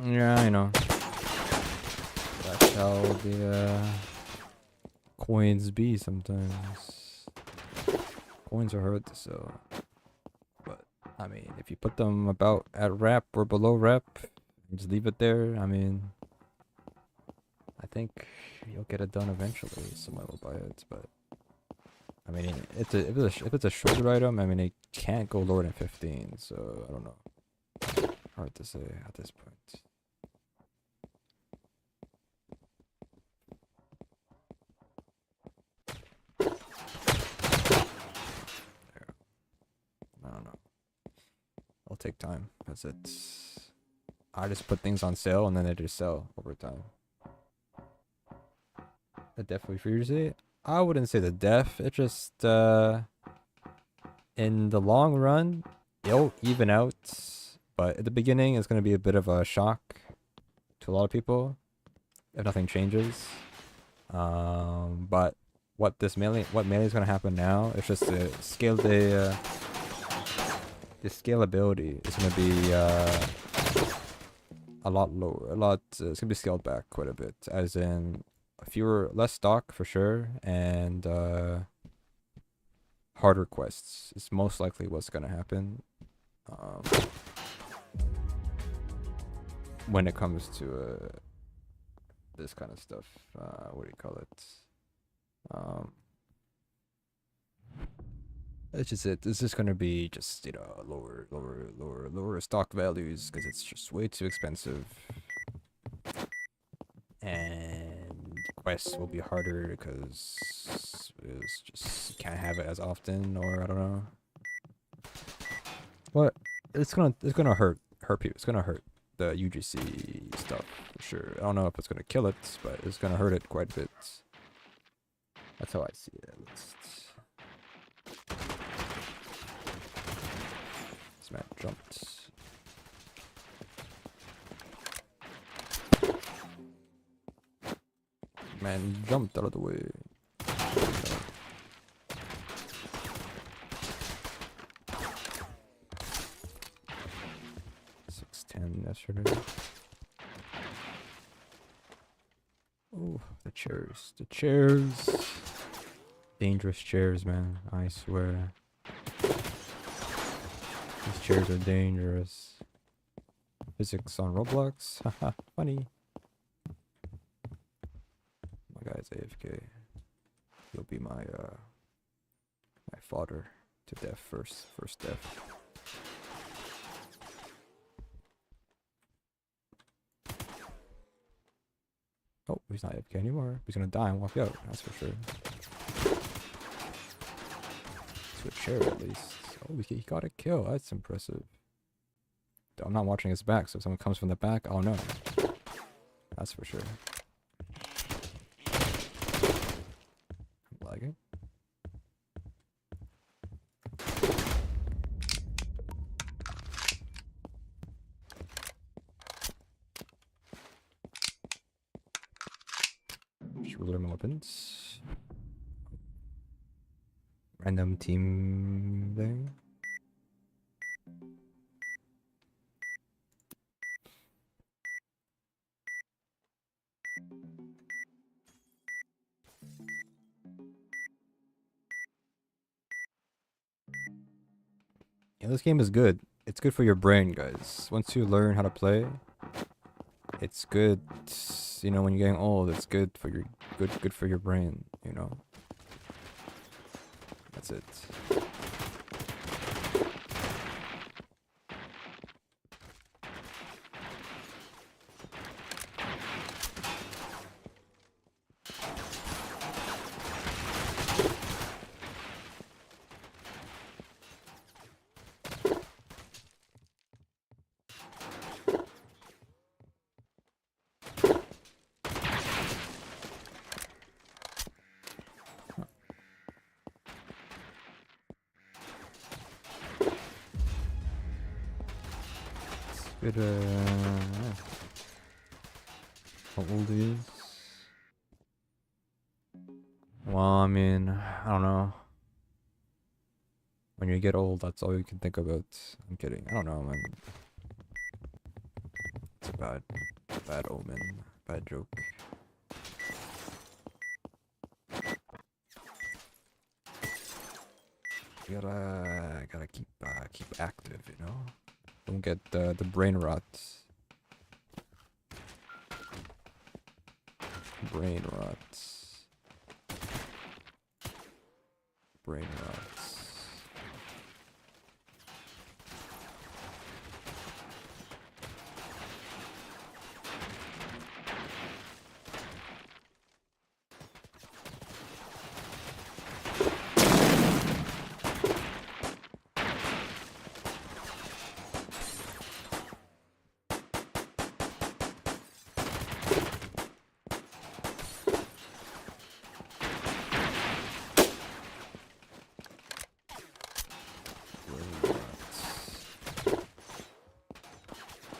Yeah, I know. That's how the coins be sometimes. Coins are hard to sell. But, I mean, if you put them about at rep or below rep, and just leave it there, I mean, I think you'll get it done eventually. Someone will buy it, but I mean, if it's a shorter item, I mean, it can't go lower than 15, so I don't know. Hard to say at this point. There. I don't know. It'll take time, because I just put things on sale and then they just sell over time. The def we freeze, I wouldn't say the def. It just in the long run, it'll even out. But at the beginning, it's gonna be a bit of a shock to a lot of people if nothing changes. But what melee is gonna happen now? It's just the scalability is gonna be a lot lower. It's gonna be scaled back quite a bit, as in less stock for sure, and harder quests is most likely what's gonna happen when it comes to this kind of stuff. What do you call it? It's just it's just gonna be just, you know, lower stock values because it's just way too expensive, and quests will be harder because it's just you can't have it as often, or I don't know. But it's gonna hurt people. It's gonna hurt the UGC stuff for sure. I don't know if it's gonna kill it, but it's gonna hurt it quite a bit. That's how I see it, at least. This man jumped. Man jumped out of the way. 610 yesterday. Oh, the chairs. The chairs. Dangerous chairs, man. I swear. These chairs are dangerous. Physics on Roblox? Haha, funny. My guy's AFK. He'll be my my fodder to death first death. Oh, he's not AFK anymore. He's gonna die and walk out, that's for sure. To a chair at least. Oh, he got a kill. That's impressive. I'm not watching his back, so if someone comes from the back, I'll know. That's for sure. I'm lagging. Should we learn my weapons? Random team thing. And this game is good. It's good for your brain, guys. Once you learn how to play, it's good. You know, when you're getting old, it's good for your good for your brain. You know. That's it. Good, how old he is? Well, I mean, I don't know. When you get old, that's all you can think about. I'm kidding. I don't know, man. It's a bad omen, bad joke. You gotta keep active, you know. Don't get the brain rot. Brain rot. Brain rot.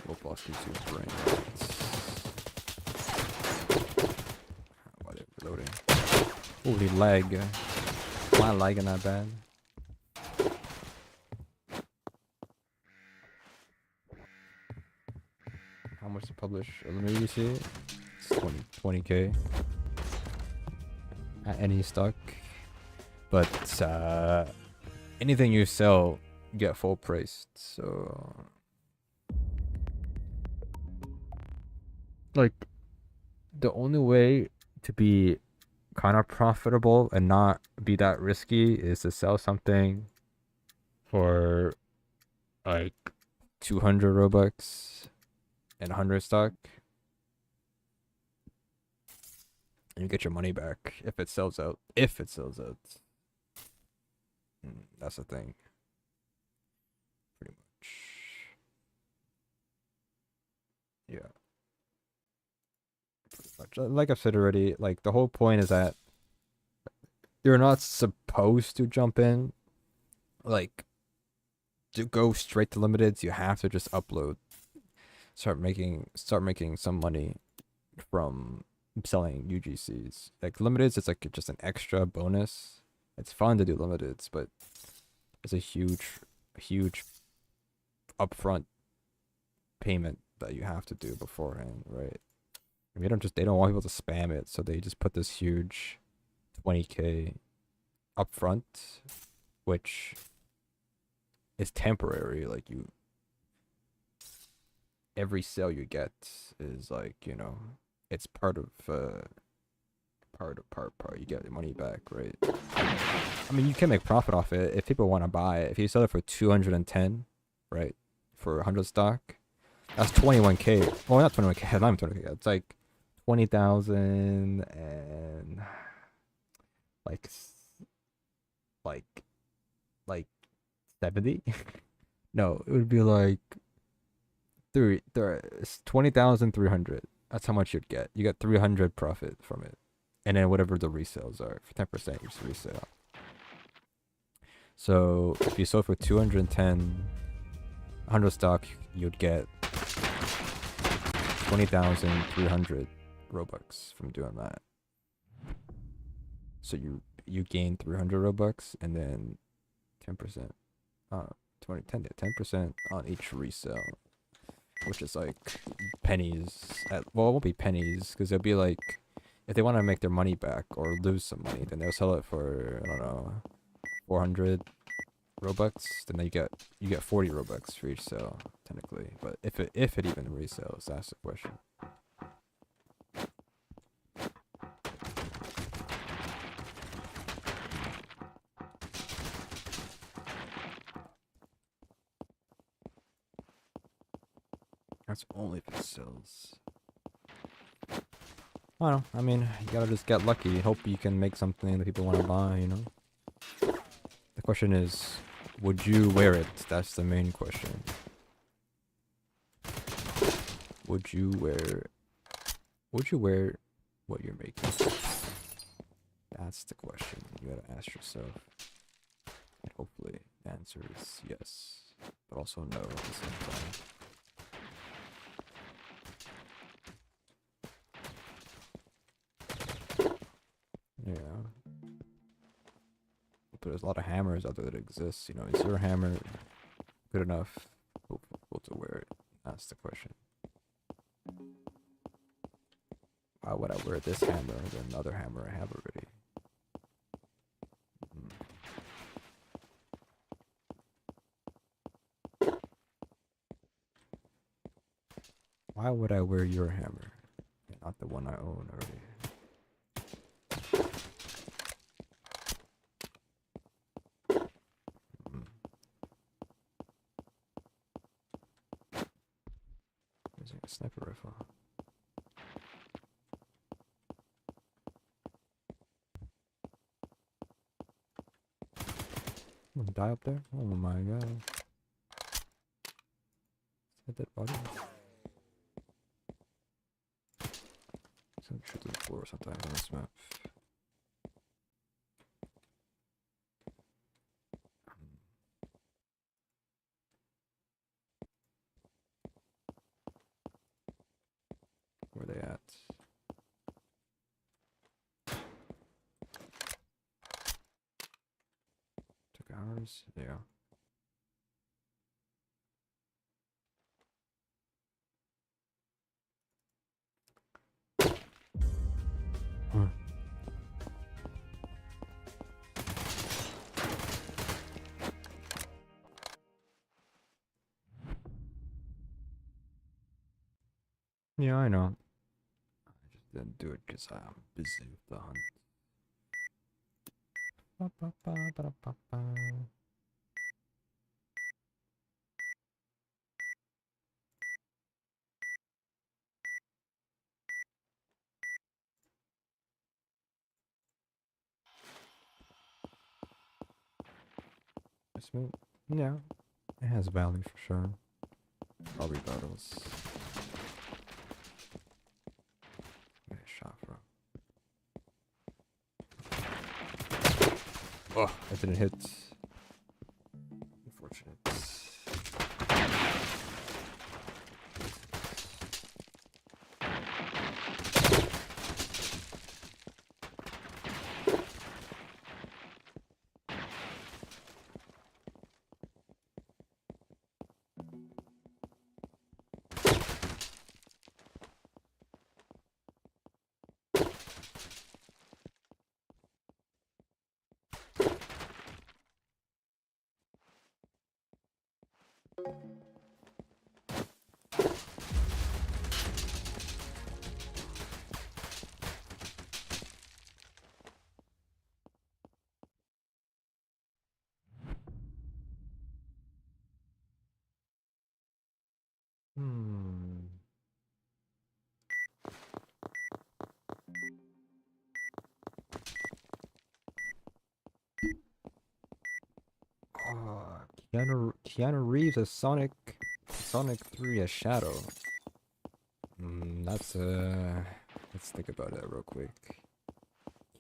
Roblox gives you brain rots. What it reloading? Holy lag. Am I lagging that bad? How much to publish? Let me see. It's 20k at any stock. But anything you sell, you get full priced. So like the only way to be kind of profitable and not be that risky is to sell something for like 200 Robux and 100 stock, and you get your money back if it sells out. If it sells out. That's the thing. Pretty much. Yeah. Pretty much. Like I've said already, like the whole point is that you're not supposed to jump in. Like, to go straight to limiteds, you have to just upload. Start making some money from selling UGCs. Like limiteds, it's like just an extra bonus. It's fun to do limiteds, but it's a huge upfront payment that you have to do beforehand, right? And they don't want people to spam it, so they just put this huge 20k upfront, which is temporary. Like every sale you get is like, you know, it's part of you get your money back, right? I mean, you can make profit off it if people want to buy it. If you sell it for 210, right, for 100 stock, that's 21k. Well, not 21k, not 21k. It's like 20,000 and like 70. No, it would be like 20,300. That's how much you'd get. You get 300 profit from it, and then whatever the resales are, for 10% you just resale. So if you sold for 210, 100 stock, you'd get 20,300 Robux from doing that. So you gain 300 Robux and then 10%, 10% on each resale, which is like pennies. Well, it won't be pennies because it'll be like, if they want to make their money back or lose some money, then they'll sell it for, I don't know, 400 Robux, then you get 40 Robux for each sale, technically. But if it even resells, that's the question. That's only if it sells. I don't know. I mean, you gotta just get lucky. Hope you can make something that people want to buy, you know? The question is, would you wear it? That's the main question. Would you wear what you're making? That's the question you gotta ask yourself. And hopefully the answer is yes, but also no at the same time. Yeah. But there's a lot of hammers out there that exist, you know. Is your hammer good enough for people to wear it? That's the question. Why would I wear this hammer than another hammer I have already? Why would I wear your hammer and not the one I own already? Using a sniper rifle. Die up there? Oh my god. Is that dead body? Some shoot to the floor sometimes on this map. Where are they at? Took ours? Yeah. Huh. Yeah, I know. I just didn't do it because I'm busy with the hunt. Ba, ba, ba, ba, ba, ba. Smooth. Yeah, it has value for sure. All rebuttals. Get a shot from. Oh, that didn't hit. Unfortunate. Oh, Keanu Reeves as Sonic 3 as Shadow. Let's think about it real quick.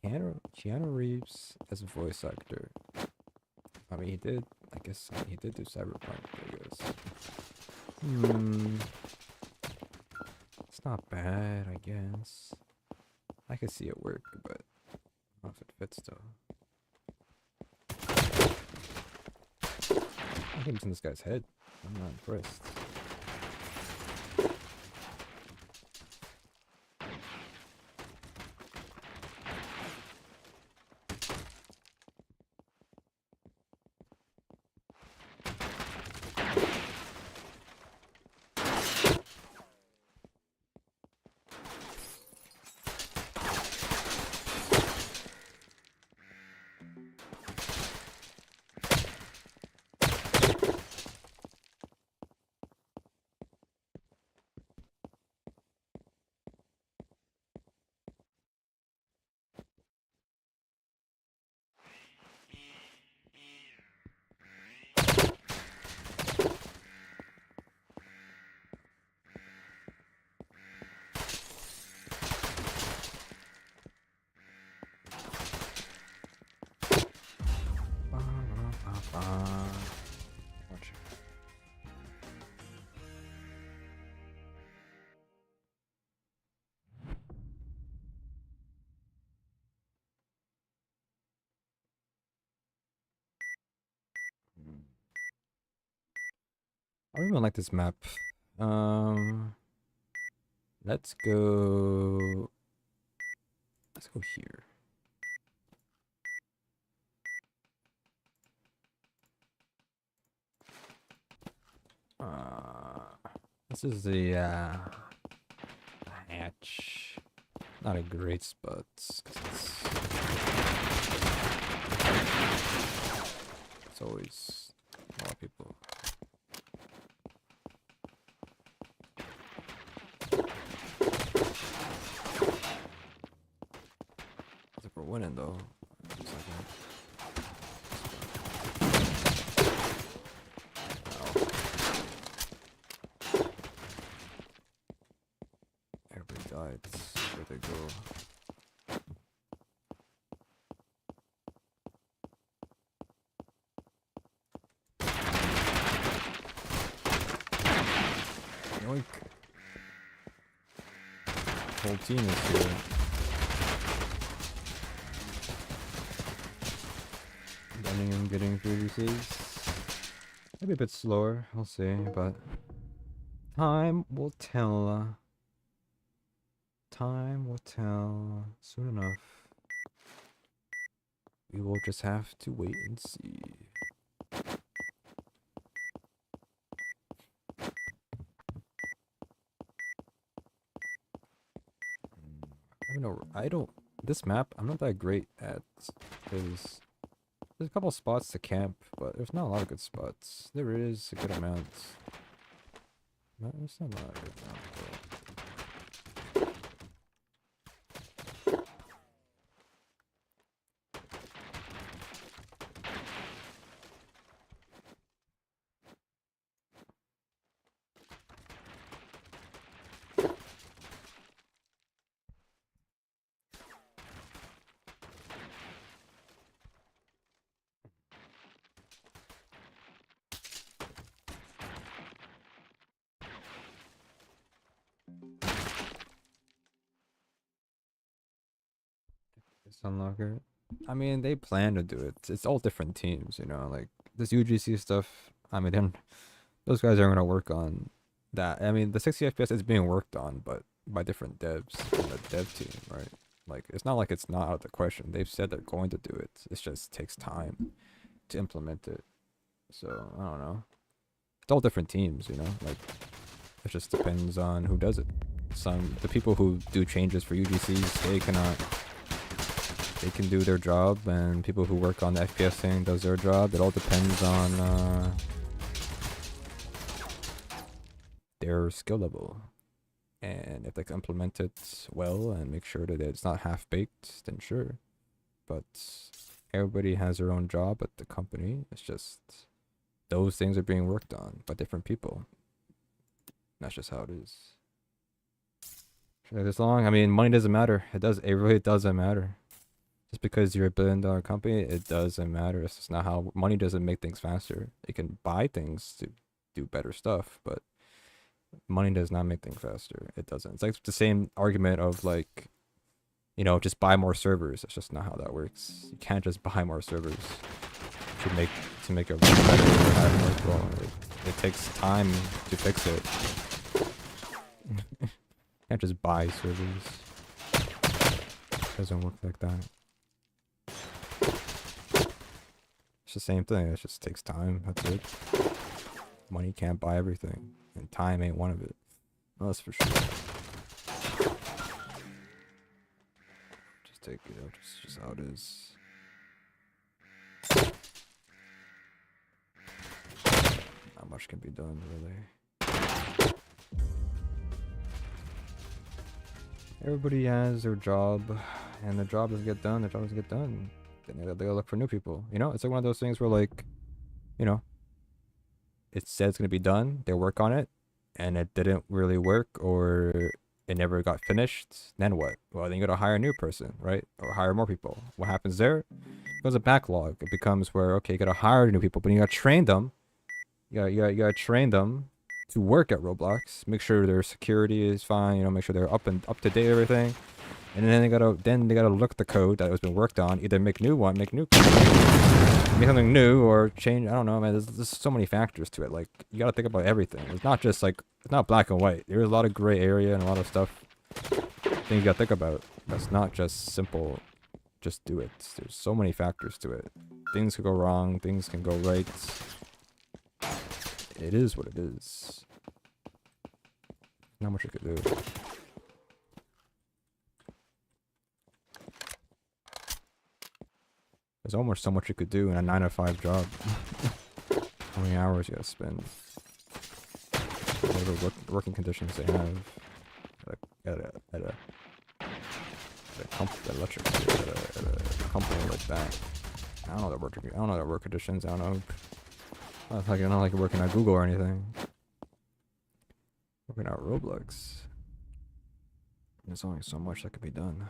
Keanu Reeves as a voice actor. I mean, he did do Cyberpunk, I guess. It's not bad, I guess. I could see it work, but I don't know if it fits though. I think it's in this guy's head. I'm not impressed. I don't even like this map. Let's go. Let's go here. This is the hatch. Not a great spot. 'Cause it's always a lot of people. Looks like we're winning though. Looks like that. Everybody died. Where'd they go? Yoink. Whole team is here. Running and getting through these. Maybe a bit slower, we'll see, but time will tell. Time will tell soon enough. We will just have to wait and see. I don't, this map, I'm not that great at, because there's a couple spots to camp, but there's not a lot of good spots. There is a good amount. No, there's not a lot of good amount, though. Unlocker. I mean, they plan to do it. It's all different teams, you know. Like this UGC stuff. I mean, those guys are gonna work on that. I mean, the 60 FPS is being worked on, but by different devs in the dev team, right? Like it's not like it's not out of the question. They've said they're going to do it. It just takes time to implement it. So I don't know. It's all different teams, you know. Like it just depends on who does it. The people who do changes for UGCs, they can do their job, and people who work on the FPS thing does their job. It all depends on their skill level, and if they can implement it well and make sure that it's not half-baked, then sure. But everybody has their own job at the company. It's just those things are being worked on by different people. That's just how it is. This long, I mean, money doesn't matter. It really doesn't matter. Just because you're a billion-dollar company, it doesn't matter. It's just not how money doesn't make things faster. It can buy things to do better stuff, but money does not make things faster. It doesn't. It's like the same argument of like, you know, just buy more servers. It's just not how that works. You can't just buy more servers to make it run better or have more flow. It takes time to fix it. You can't just buy servers. It doesn't work like that. It's the same thing. It just takes time. That's it. Money can't buy everything, and time ain't one of it. Well, that's for sure. Just take it out. Just how it is. Not much can be done, really. Everybody has their job, and the job doesn't get done. The job doesn't get done. Then they gotta look for new people. You know, it's like one of those things where, like, you know, it said it's gonna be done. They work on it, and it didn't really work, or it never got finished. Then what? Well, then you gotta hire a new person, right? Or hire more people. What happens there? It goes a backlog. It becomes where, okay, you gotta hire new people, but you gotta train them. You gotta train them to work at Roblox. Make sure their security is fine. You know, make sure they're up to date, everything. And then they gotta look at the code that has been worked on. Either make new code, make something new or change. I don't know, man. There's so many factors to it. Like, you gotta think about everything. It's not just like, it's not black and white. There's a lot of gray area and a lot of stuff, things you gotta think about. That's not just simple, just do it. There's so many factors to it. Things could go wrong, things can go right. It is what it is. Not much you could do. There's almost so much you could do in a 9 to 5 job. How many hours you gotta spend? Whatever working conditions they have at a company like that. I don't know their work conditions. I don't know. I don't like working at Google or anything. Working at Roblox. There's only so much that could be done.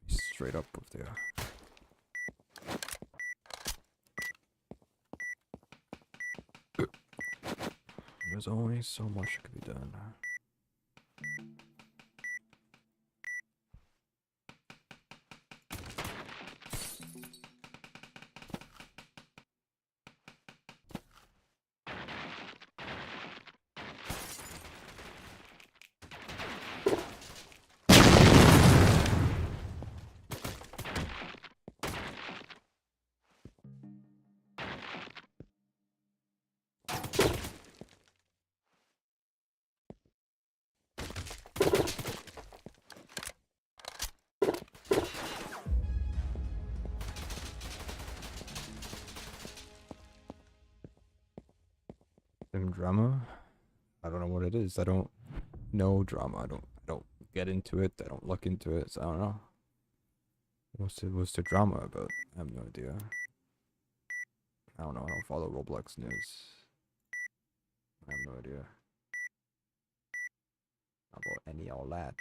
Straight up with the there's only so much that could be done. Drama? I don't know what it is. I don't know drama. I don't get into it. I don't look into it. So I don't know. What's the drama about? I have no idea. I don't know. I don't follow Roblox news. I have no idea about any all that.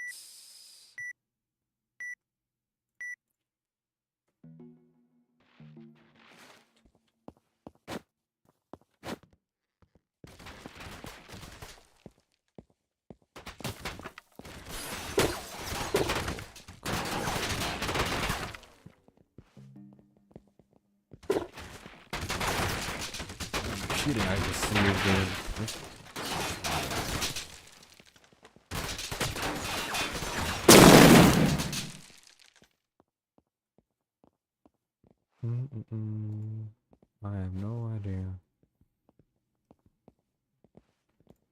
Cheating, I just see the I have no idea.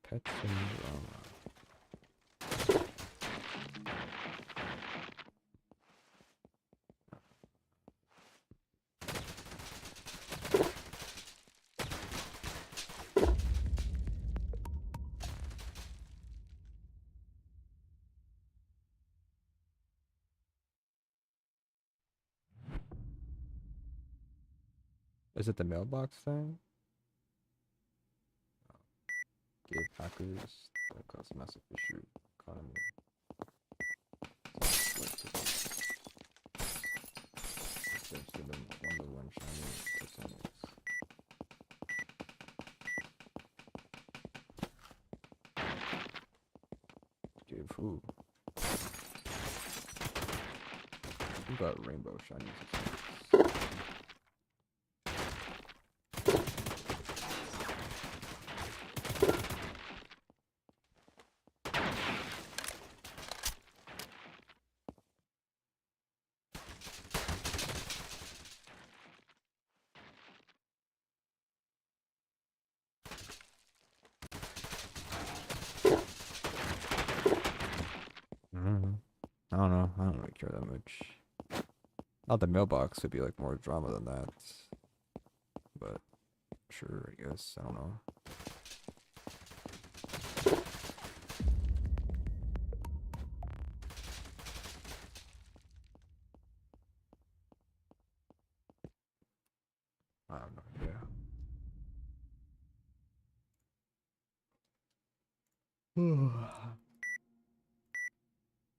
Pets and drama. Is it the mailbox thing? Gave hackers that cause massive issue economy. Essentially the #1 shiny percentage. Gave who? Who got rainbow shiny percentage? I don't know. I don't really care that much. Not the mailbox would be like more drama than that. But sure, I guess. I don't know. I have no idea.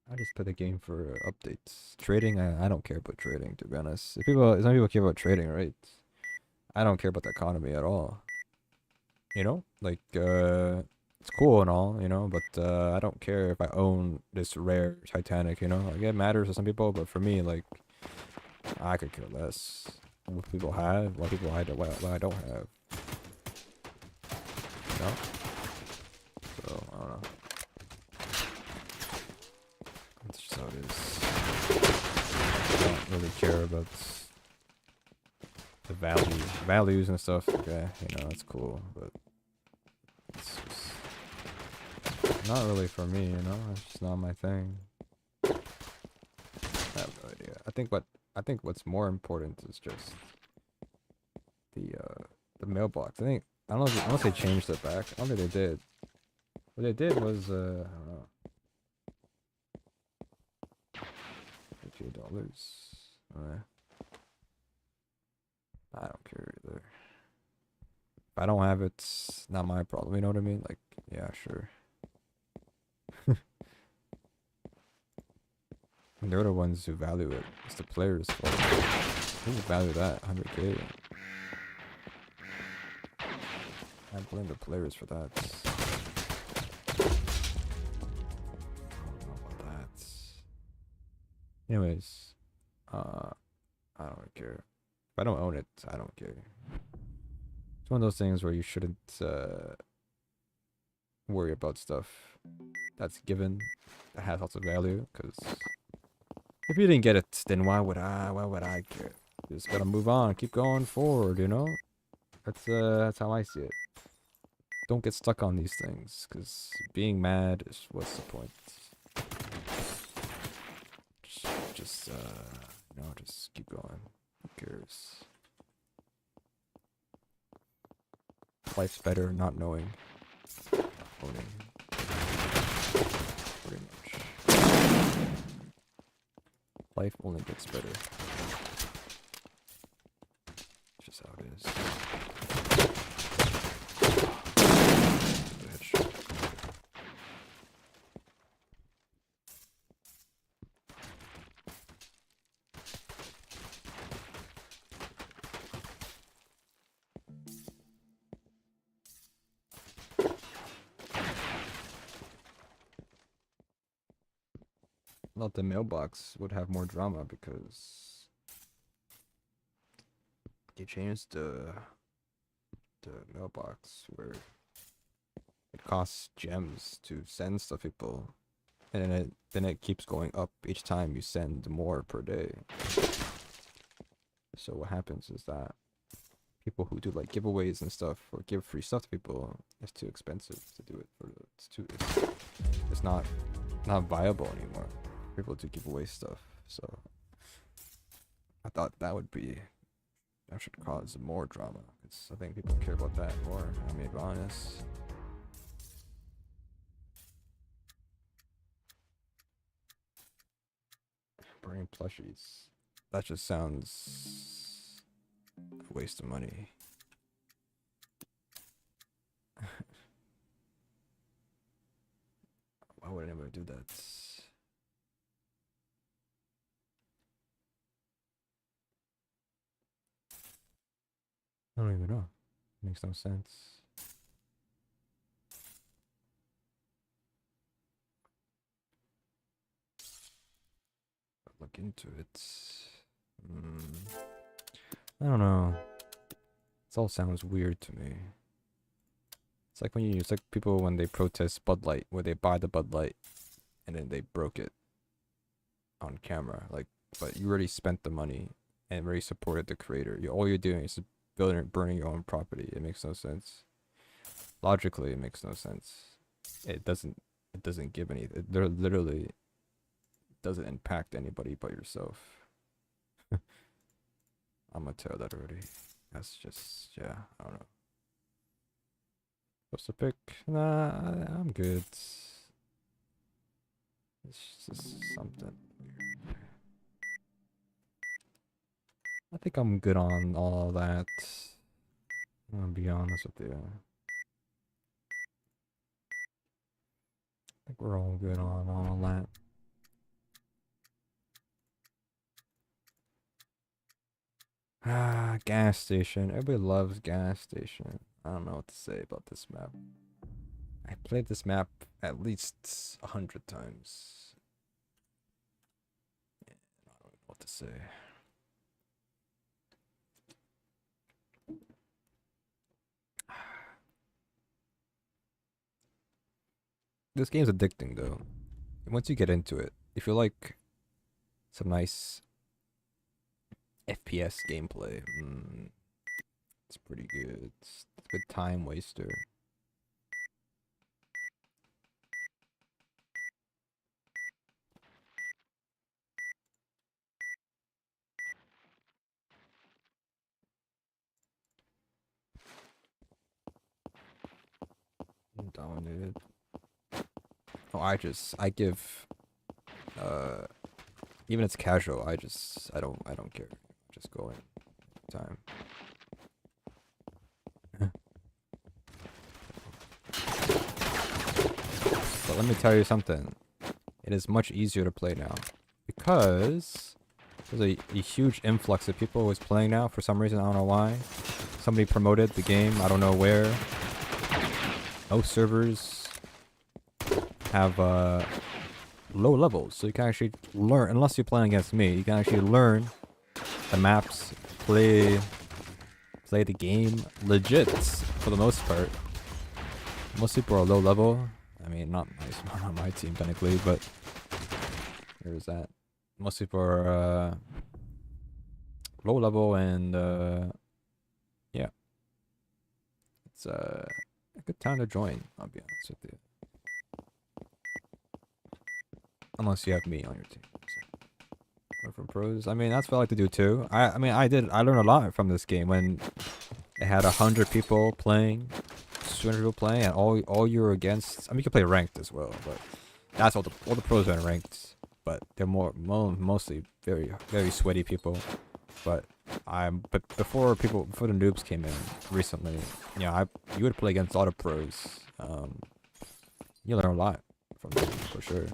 I just play the game for updates. Trading, I don't care about trading, to be honest. Some people care about trading, right? I don't care about the economy at all. You know? Like, it's cool and all, you know, but I don't care if I own this rare Titanic, you know? Like, it matters to some people, but for me, like, I could care less. What people have, what people what I don't have. You know? So I don't know. That's just how it is. I don't really care about the values and stuff. Okay, you know, that's cool, but it's just not really for me, you know? It's just not my thing. I have no idea. I think what's more important is just the mailbox. I don't know if they changed it back. I don't think they did. What they did was I don't know. $58. Alright. I don't care either. If I don't have it, it's not my problem, you know what I mean? Like, yeah, sure. And they're the ones who value it. It's the players' fault. Who value that? 100K. I blame the players for that. I don't know about that. Anyways, I don't care. If I don't own it, I don't care. It's one of those things where you shouldn't worry about stuff that's given, that has lots of value, because if you didn't get it, then why would I care? You just gotta move on, keep going forward, you know? That's how I see it. Don't get stuck on these things, because being mad is what's the point? Just you know, just keep going. Who cares? Life's better not knowing. Owning. Pretty much. Life only gets better. It's just how it is. Bitch. Not the mailbox would have more drama because they changed the mailbox where it costs gems to send stuff to people, and then it keeps going up each time you send more per day. So what happens is that people who do like giveaways and stuff or give free stuff to people, it's too expensive to do it for it's not viable anymore. People to give away stuff, so I thought that should cause more drama, because I think people care about that more. I mean, be honest. Burning plushies. That just sounds a waste of money. Why would anyone do that? I don't even know. Makes no sense. Look into it. I don't know. This all sounds weird to me. It's like it's like people when they protest Bud Light, where they buy the Bud Light and then they broke it on camera. Like, but you already spent the money and already supported the creator. All you're doing is burning your own property. It makes no sense. Logically, it makes no sense. It doesn't give any. There literally doesn't impact anybody but yourself. I'm gonna tell that already. That's just, yeah, I don't know. Supposed to pick? Nah, I'm good. It's just something weird. I think I'm good on all that. I'm gonna be honest with you. I think we're all good on all that. Ah, gas station. Everybody loves gas station. I don't know what to say about this map. I played this map at least 100 times. I don't know what to say. This game's addicting though. Once you get into it, if you like some nice FPS gameplay, it's pretty good. It's a good time waster. Dominated. Oh, I give, even it's casual. I don't care. Just go in time. But let me tell you something. It is much easier to play now because there's a huge influx of people who's playing now for some reason. I don't know why. Somebody promoted the game. I don't know where. Most servers have low levels, so you can actually learn. Unless you're playing against me, you can actually learn the maps, play the game legit for the most part. Most people are low level. I mean, not on my team technically, but there's that. Most people are low level, and yeah, it's a good time to join. I'll be honest with you, unless you have me on your team. So. Or from pros. I mean, that's what I like to do too. I mean, I learned a lot from this game when it had 100 people playing. 200 people playing, and all you're against. I mean, you can play ranked as well, but that's all the pros are ranked. But they're mostly very sweaty people. But before the noobs came in recently, you would play against all the pros. You learn a lot from them for sure.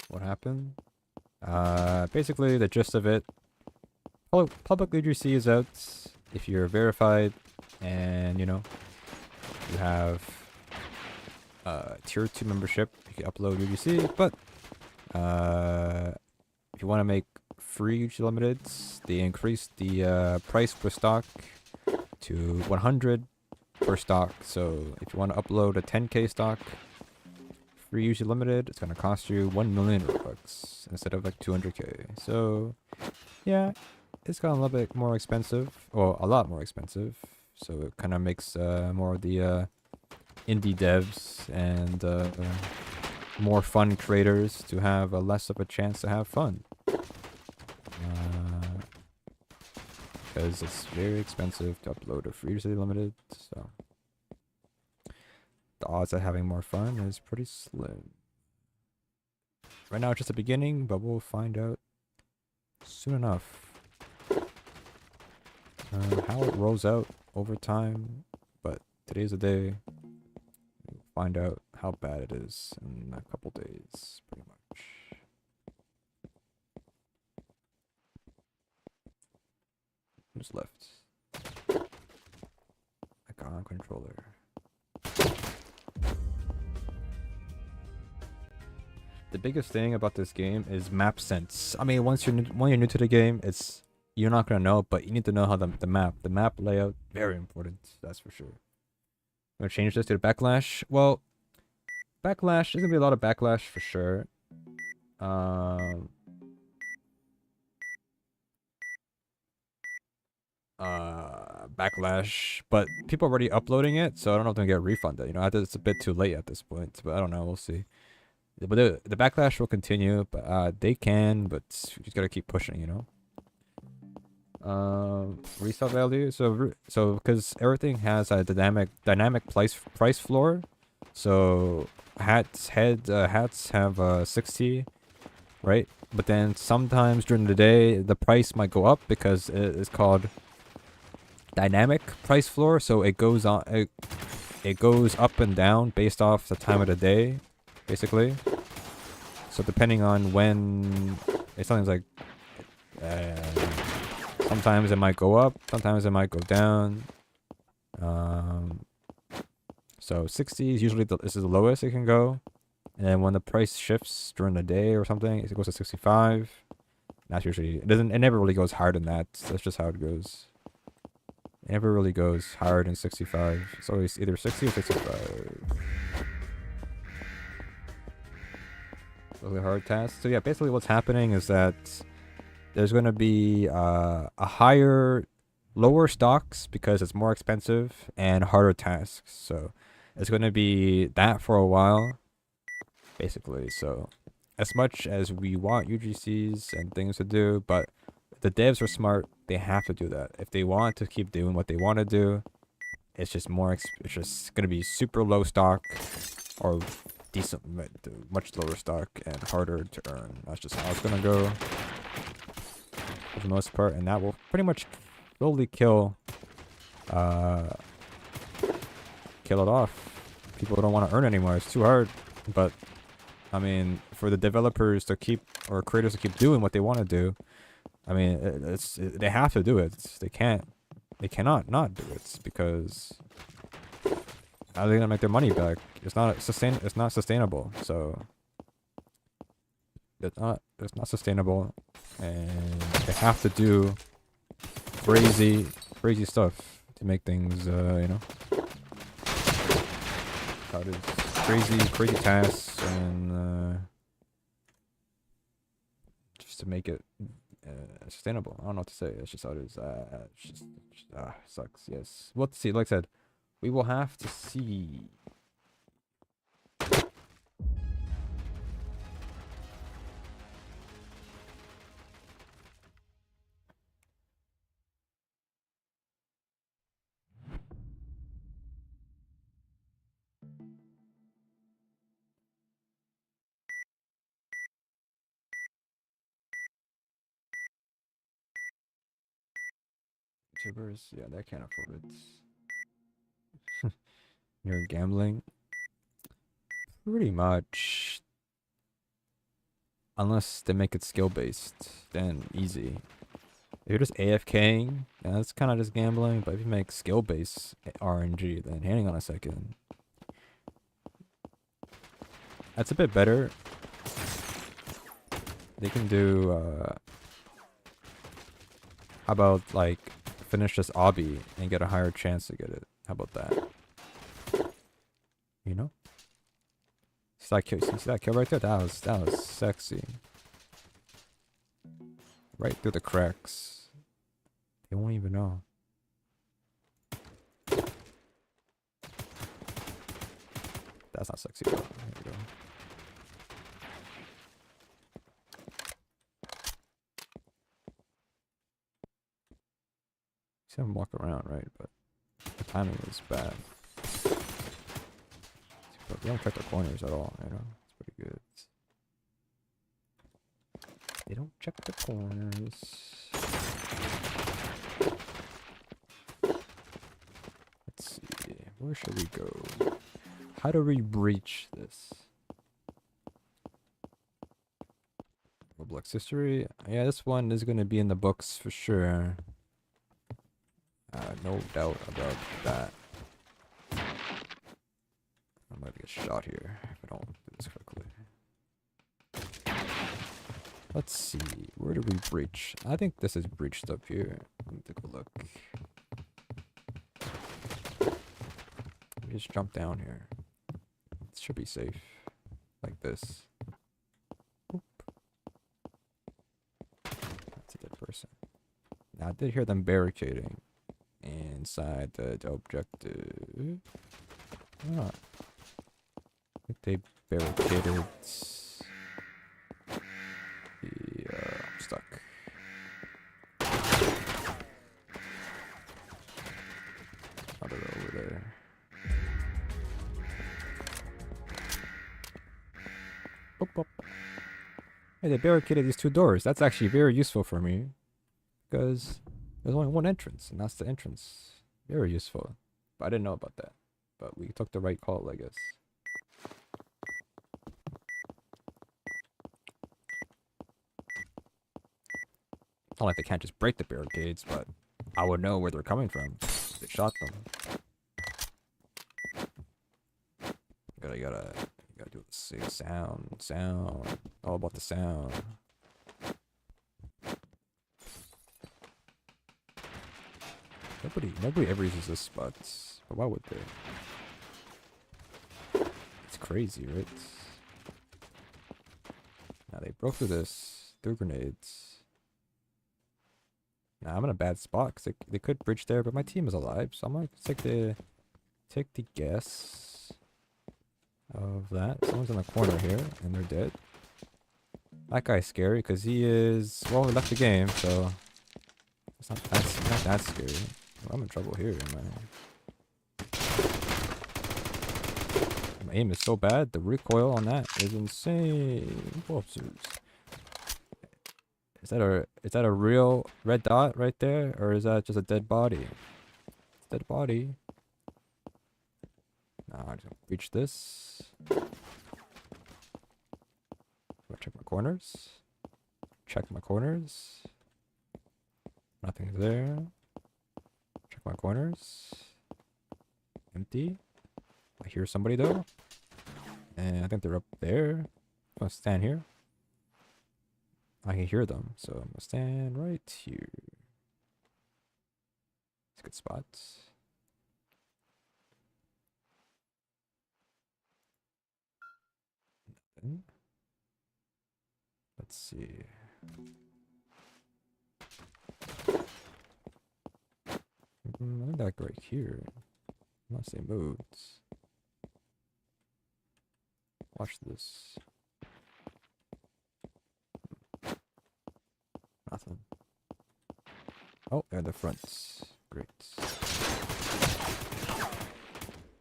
What happened? Basically the gist of it. Public UGC is out if you're verified and you have tier 2 membership. You can upload UGC, but if you want to make free UGC limiteds, they increased the price per stock to 100 per stock. So if you want to upload a 10k stock free UGC limited, it's gonna cost you 1 million Robux instead of like 200k. So yeah. It's gotten a little bit more expensive, or a lot more expensive, so it kind of makes more of the indie devs and more fun creators to have less of a chance to have fun. Because it's very expensive to upload a free city limited, so the odds of having more fun is pretty slim. Right now it's just the beginning, but we'll find out soon enough. How it rolls out over time, but today's the day. We'll find out how bad it is in a couple days, pretty much. Who's left? Icon controller. The biggest thing about this game is map sense. I mean, when you're new to the game, you're not gonna know, but you need to know how the map layout, very important. That's for sure. I'm gonna change this to the backlash. Well, backlash, there's gonna be a lot of backlash for sure. Backlash, but people are already uploading it, so I don't know if they're gonna get refunded. It's a bit too late at this point, but I don't know. We'll see. But the backlash will continue, but they can, but you just gotta keep pushing. Resale value. So because everything has a dynamic price floor. So hats have 60, right? But then sometimes during the day the price might go up because it is called dynamic price floor. So it goes up and down based off the time of the day, basically. So depending on when it's something like sometimes it might go up, sometimes it might go down. So 60 is usually this is the lowest it can go. And then when the price shifts during the day or something, it goes to 65. That's usually it never really goes higher than that. That's just how it goes. It never really goes higher than 65. It's always either 60 or 65. Really hard task. So yeah, basically what's happening is that there's going to be lower stocks because it's more expensive and harder tasks. So it's going to be that for a while, basically. So as much as we want UGCs and things to do, but the devs are smart. They have to do that. If they want to keep doing what they want to do, it's just it's just going to be super low stock or decent, much lower stock and harder to earn. That's just how it's going to go for the most part. And that will pretty much slowly kill it off. People don't want to earn anymore. It's too hard. But I mean, for the developers to keep, or creators to keep doing what they want to do, I mean, they have to do it. They cannot not do it, because how are they gonna make their money back? It's not sustainable. So it's not sustainable, and they have to do crazy stuff to make things, you know, how it is. Crazy tasks, and just to make it sustainable. I don't know what to say. It's just how it is. Sucks. Yes. We'll see. Like I said, we will have to see. YouTubers, yeah, they can't afford it. You're gambling? Pretty much. Unless they make it skill based, then easy. If you're just AFKing, that's kind of just gambling. But if you make skill based RNG, then hang on a second. That's a bit better. They can do, how about, like, finish this obby and get a higher chance to get it? How about that? You know? See that kill right there? That was sexy. Right through the cracks. They won't even know. That's not sexy, though. There we go. See him walk around, right? But the timing was bad. But they don't check the corners at all, you know? It's pretty good. They don't check the corners. Let's see. Where should we go? How do we breach this? Roblox history? Yeah, this one is going to be in the books for sure. No doubt about that. I'm gonna get shot here if I don't do this quickly. Let's see. Where do we breach? I think this is breached up here. Let me take a look. Let me just jump down here. It should be safe. Like this. Oop. That's a dead person. Now I did hear them barricading inside the objective. Ah. I think they barricaded the, I'm stuck. Other over there. Boop, boop. Hey, they barricaded these two doors. That's actually very useful for me, because there's only one entrance, and that's the entrance. Very useful. But I didn't know about that. But we took the right call, I guess. It's not like they can't just break the barricades, but I would know where they're coming from. They shot them. You gotta do the sound. All about the sound. Nobody ever uses this spot. But why would they? It's crazy, right? Now they broke through this. Through grenades. Now I'm in a bad spot because they could bridge there, but my team is alive, so I'm gonna take the guess of that. Someone's in the corner here, and they're dead. That guy's scary because he is, well, he left the game, so it's not that scary. Well, I'm in trouble here, man. My aim is so bad. The recoil on that is insane. Whoopsies. Is that a real red dot right there, or is that just a dead body? It's a dead body. Now I just reach this. Check my corners. Check my corners. Nothing's there. Check my corners. Empty. I hear somebody though. And I think they're up there. I'm gonna stand here. I can hear them, so I'm gonna stand right here. It's a good spot. Nothing. Let's see. I think like right here. Unless they moved. Watch this. Nothing. Oh, they're the fronts. Great.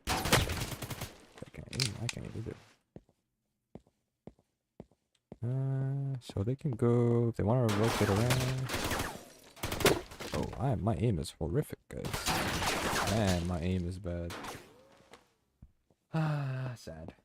I can't either. So they can go if they want to rotate around. Oh, my aim is horrific, guys. Man, my aim is bad. Ah, sad.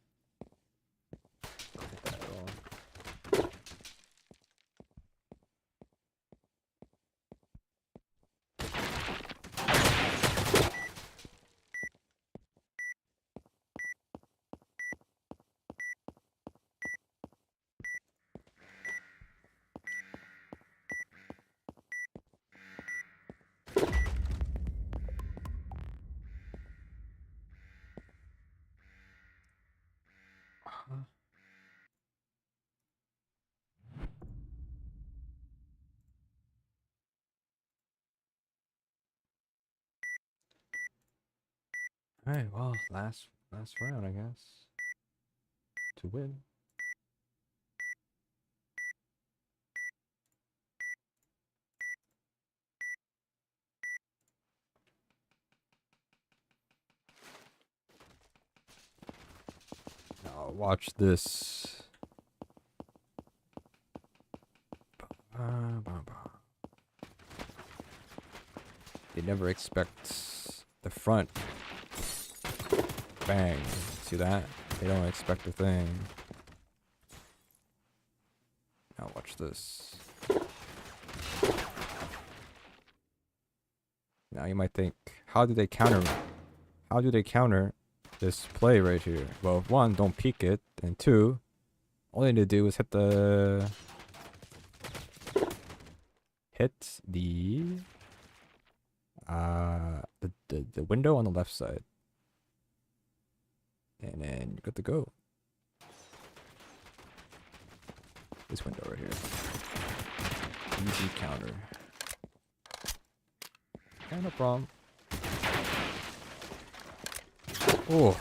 Alright, well, last round, I guess. To win. Now watch this. They never expect the front. Bang. See that? They don't expect a thing. Now watch this. Now you might think, how do they counter this play right here? Well, one, don't peek it, and two, all they need to do is hit the window on the left side. And then you're good to go. This window right here. Easy counter. Yeah, no problem. Oh.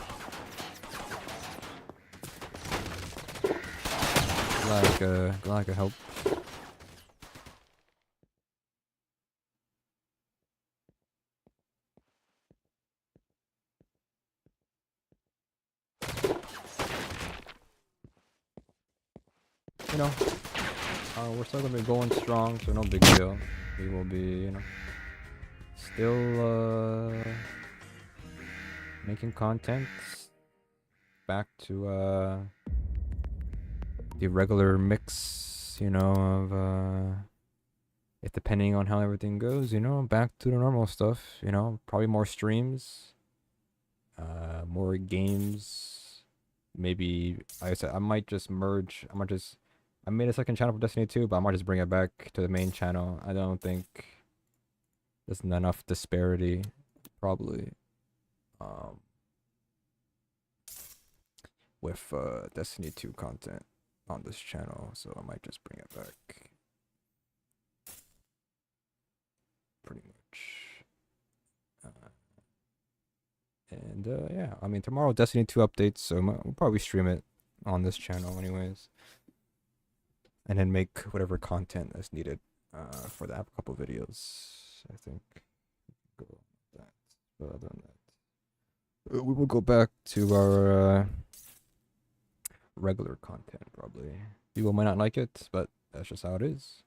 Glad I could help. You know, we're still gonna be going strong, so no big deal. We will be, you know, still making content. Back to the regular mix, you know, of if depending on how everything goes, you know, back to the normal stuff, you know, probably more streams, more games. Maybe like I said, I might just merge. I made a second channel for Destiny 2, but I might just bring it back to the main channel. I don't think There's not enough disparity, probably, with Destiny 2 content on this channel, so I might just bring it back. Pretty much. Yeah, I mean, tomorrow Destiny 2 updates, so we'll probably stream it on this channel anyways. And then make whatever content is needed for that. A couple videos, I think. Go with that. But other than that, we will go back to our regular content probably. People might not like it, but that's just how it is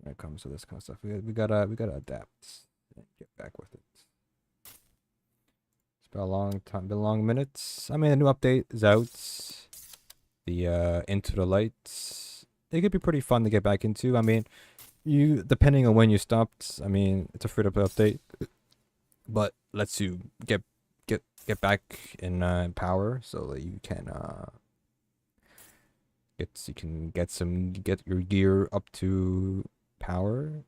when it comes to this kind of stuff. We gotta adapt and get back with it. It's been a long time, been long minutes. I mean, a new update is out. The Into the Light. It could be pretty fun to get back into. I mean, you depending on when you stopped. I mean, it's a free-to-play update, but lets you get back in power so that you can get your gear up to power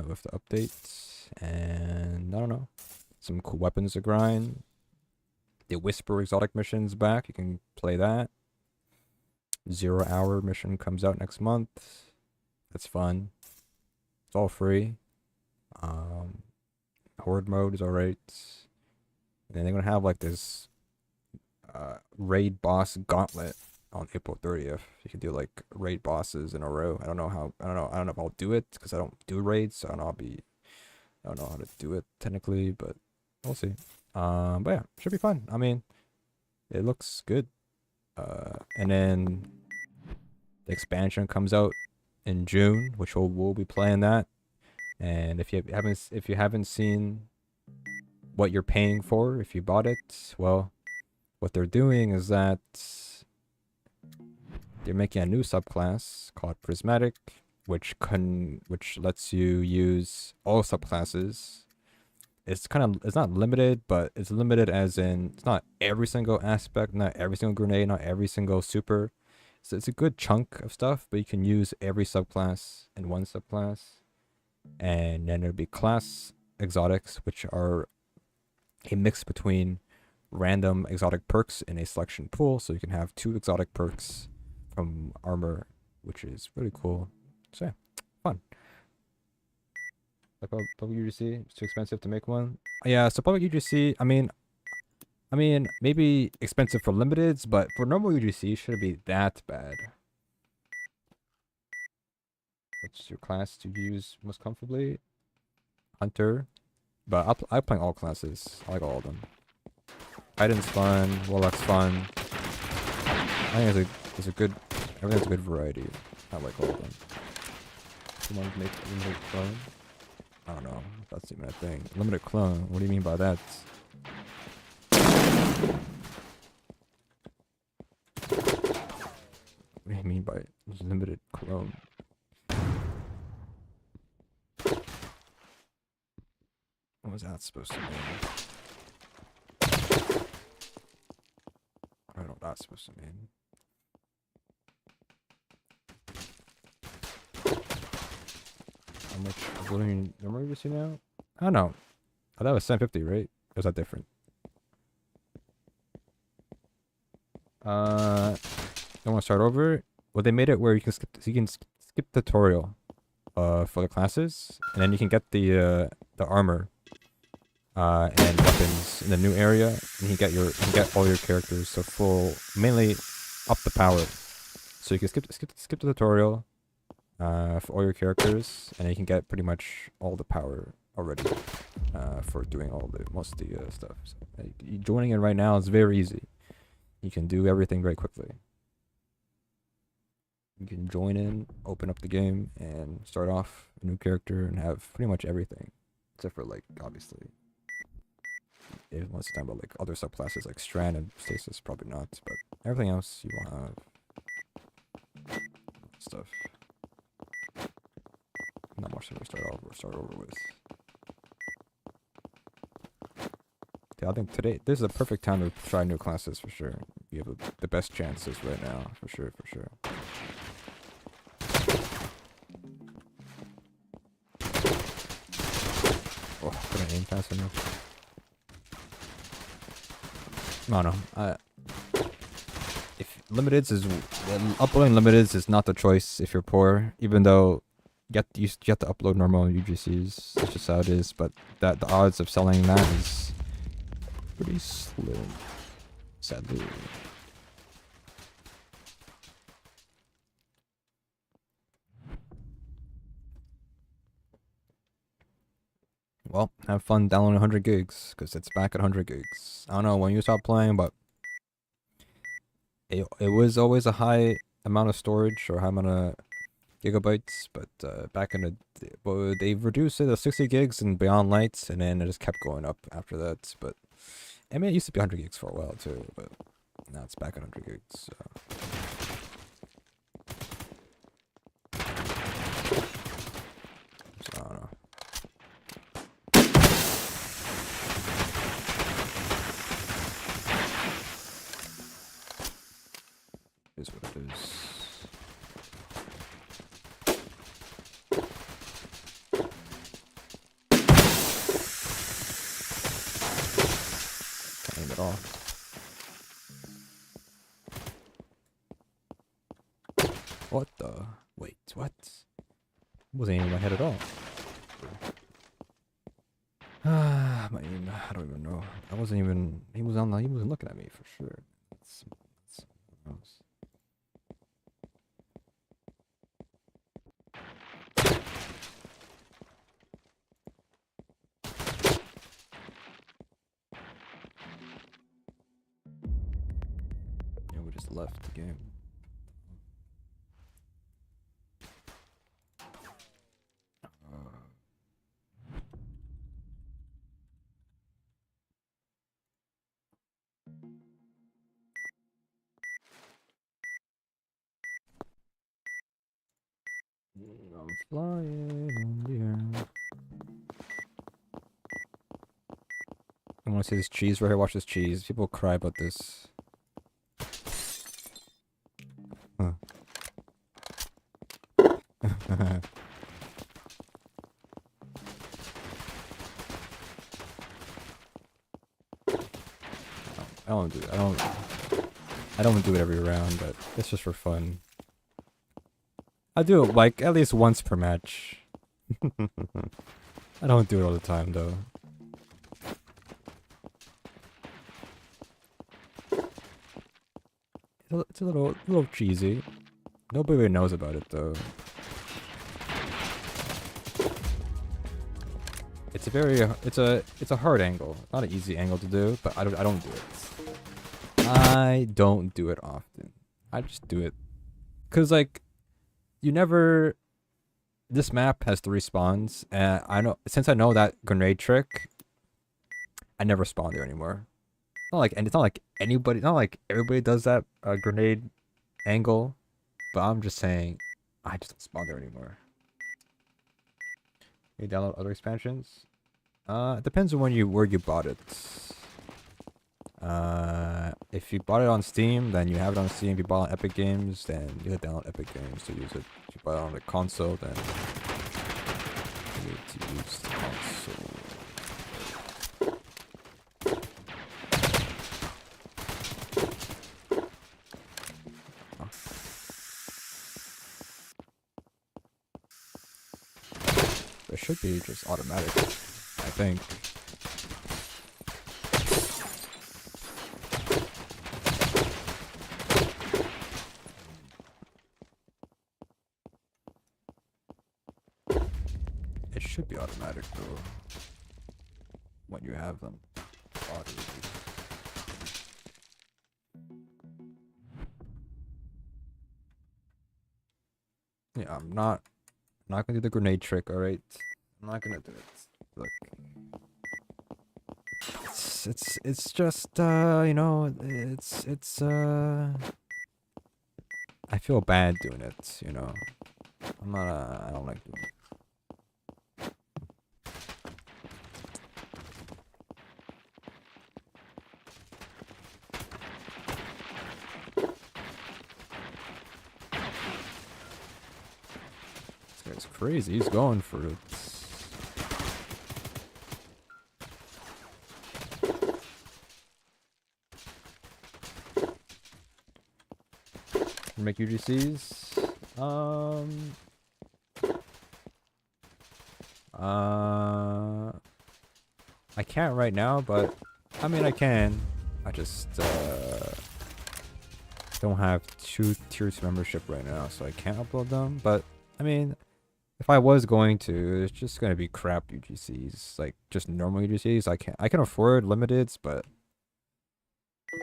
with the updates, and I don't know, some cool weapons to grind. The Whisper exotic mission's back. You can play that. 0 hour mission comes out next month. That's fun. It's all free. Horde mode is alright. And they're gonna have like this raid boss gauntlet on April 30th. You can do like raid bosses in a row. I don't know if I'll do it because I don't do raids, so I don't know how to do it technically, but we'll see. But yeah, should be fun. I mean, it looks good. And then the expansion comes out in June, which we'll be playing that. And if you haven't seen what you're paying for if you bought it, well, what they're doing is that they're making a new subclass called Prismatic, which lets you use all subclasses. It's not limited, but it's limited as in it's not every single aspect, not every single grenade, not every single super. So it's a good chunk of stuff, but you can use every subclass in one subclass. And then there'll be class exotics, which are a mix between random exotic perks in a selection pool. So you can have 2 exotic perks from armor, which is really cool. So yeah, fun. Like public UGC, it's too expensive to make one. Yeah, so public UGC, I mean, maybe expensive for limiteds, but for normal UGC, it shouldn't be that bad. What's your class to use most comfortably? Hunter. But I'm playing all classes. I like all of them. Titan's fun. Warlock's fun. I think it's a good... Everything's a good variety. I like all of them. Someone make limited clone? I don't know. That's even a thing. Limited clone? What do you mean by that? What do you mean by limited clone? What was that supposed to mean? I don't know what that's supposed to mean. How much volume number you see now? I don't know. I thought it was 750, right? Or is that different? Don't want to start over. Well, they made it where you can skip tutorial for the classes, and then you can get the armor and weapons in the new area, and you can get all your characters so full, mainly up the power. So you can skip the tutorial for all your characters, and you can get pretty much all the power already for doing most of the stuff. So, joining in right now is very easy. You can do everything very quickly. You can join in, open up the game, and start off a new character and have pretty much everything, except for like obviously. If it wants to talk about like other subclasses like Strand and Stasis, probably not, but everything else you will have stuff. Not much to start over with. Yeah, I think today this is a perfect time to try new classes for sure. You have the best chances right now, for sure. can't aim fast enough. I don't know. If limiteds is uploading limiteds is not the choice if you're poor, even though you have to upload normal UGCs. That's just how it is. But the odds of selling that is pretty slim, sadly. Well, have fun downloading 100 gigs, because it's back at 100 gigs. I don't know when you stop playing, but it was always a high amount of storage or high amount of gigabytes, but back in the well, they've reduced it to 60 gigs and Beyond Lights, and then it just kept going up after that. But I mean, it used to be 100 gigs for a while too, but now it's back at 100 gigs. So. I don't know. Is what it is. Can't aim at all. What the? Wait, what? Wasn't aiming my head at all. My aim, I don't even know. I wasn't even. He wasn't looking at me for sure. That's gross. Yeah, we just left the game. I'm flying in the air. I want to see this cheese right here. Watch this cheese. People cry about this. Huh. I don't do it. I don't do it every round, but it's just for fun. I do it like at least once per match. I don't do it all the time though. It's a little cheesy. Nobody really knows about it though. It's a hard angle, not an easy angle to do, but I don't do it. I don't do it often. I just do it, cause like, this map has 3 spawns, and since I know that grenade trick, I never spawn there anymore. It's not like everybody does that grenade angle, but I'm just saying, I just don't spawn there anymore. You download other expansions? It depends on where you bought it. If you bought it on Steam, then you have it on Steam. If you bought it on Epic Games, then you have to download Epic Games to use it. If you bought it on the console, then you need to use the console. Oh. It should be just automatic, I think. It should be automatic though, when you have them. Yeah, I'm not gonna do the grenade trick, alright? I'm not gonna do it. Look. It's just you know, I feel bad doing it, you know. I don't like doing it. This guy's crazy, he's going for it. make UGCs? I can't right now, but I mean I can. I just don't have tier 2 membership right now, so I can't upload them. But I mean, if I was going to, it's just gonna be crap UGCs, like just normal UGCs. I can afford limiteds, but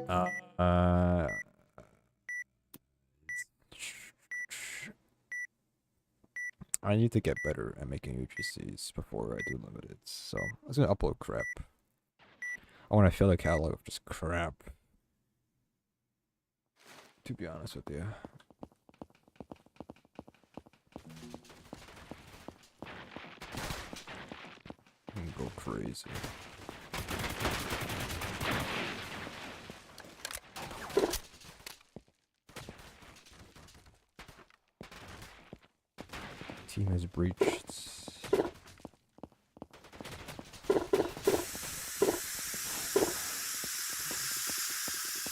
uh I need to get better at making UGCs before I do limiteds. So I was gonna upload crap. I want to fill the catalog of just crap. To be honest with you. And go crazy. Team has breached.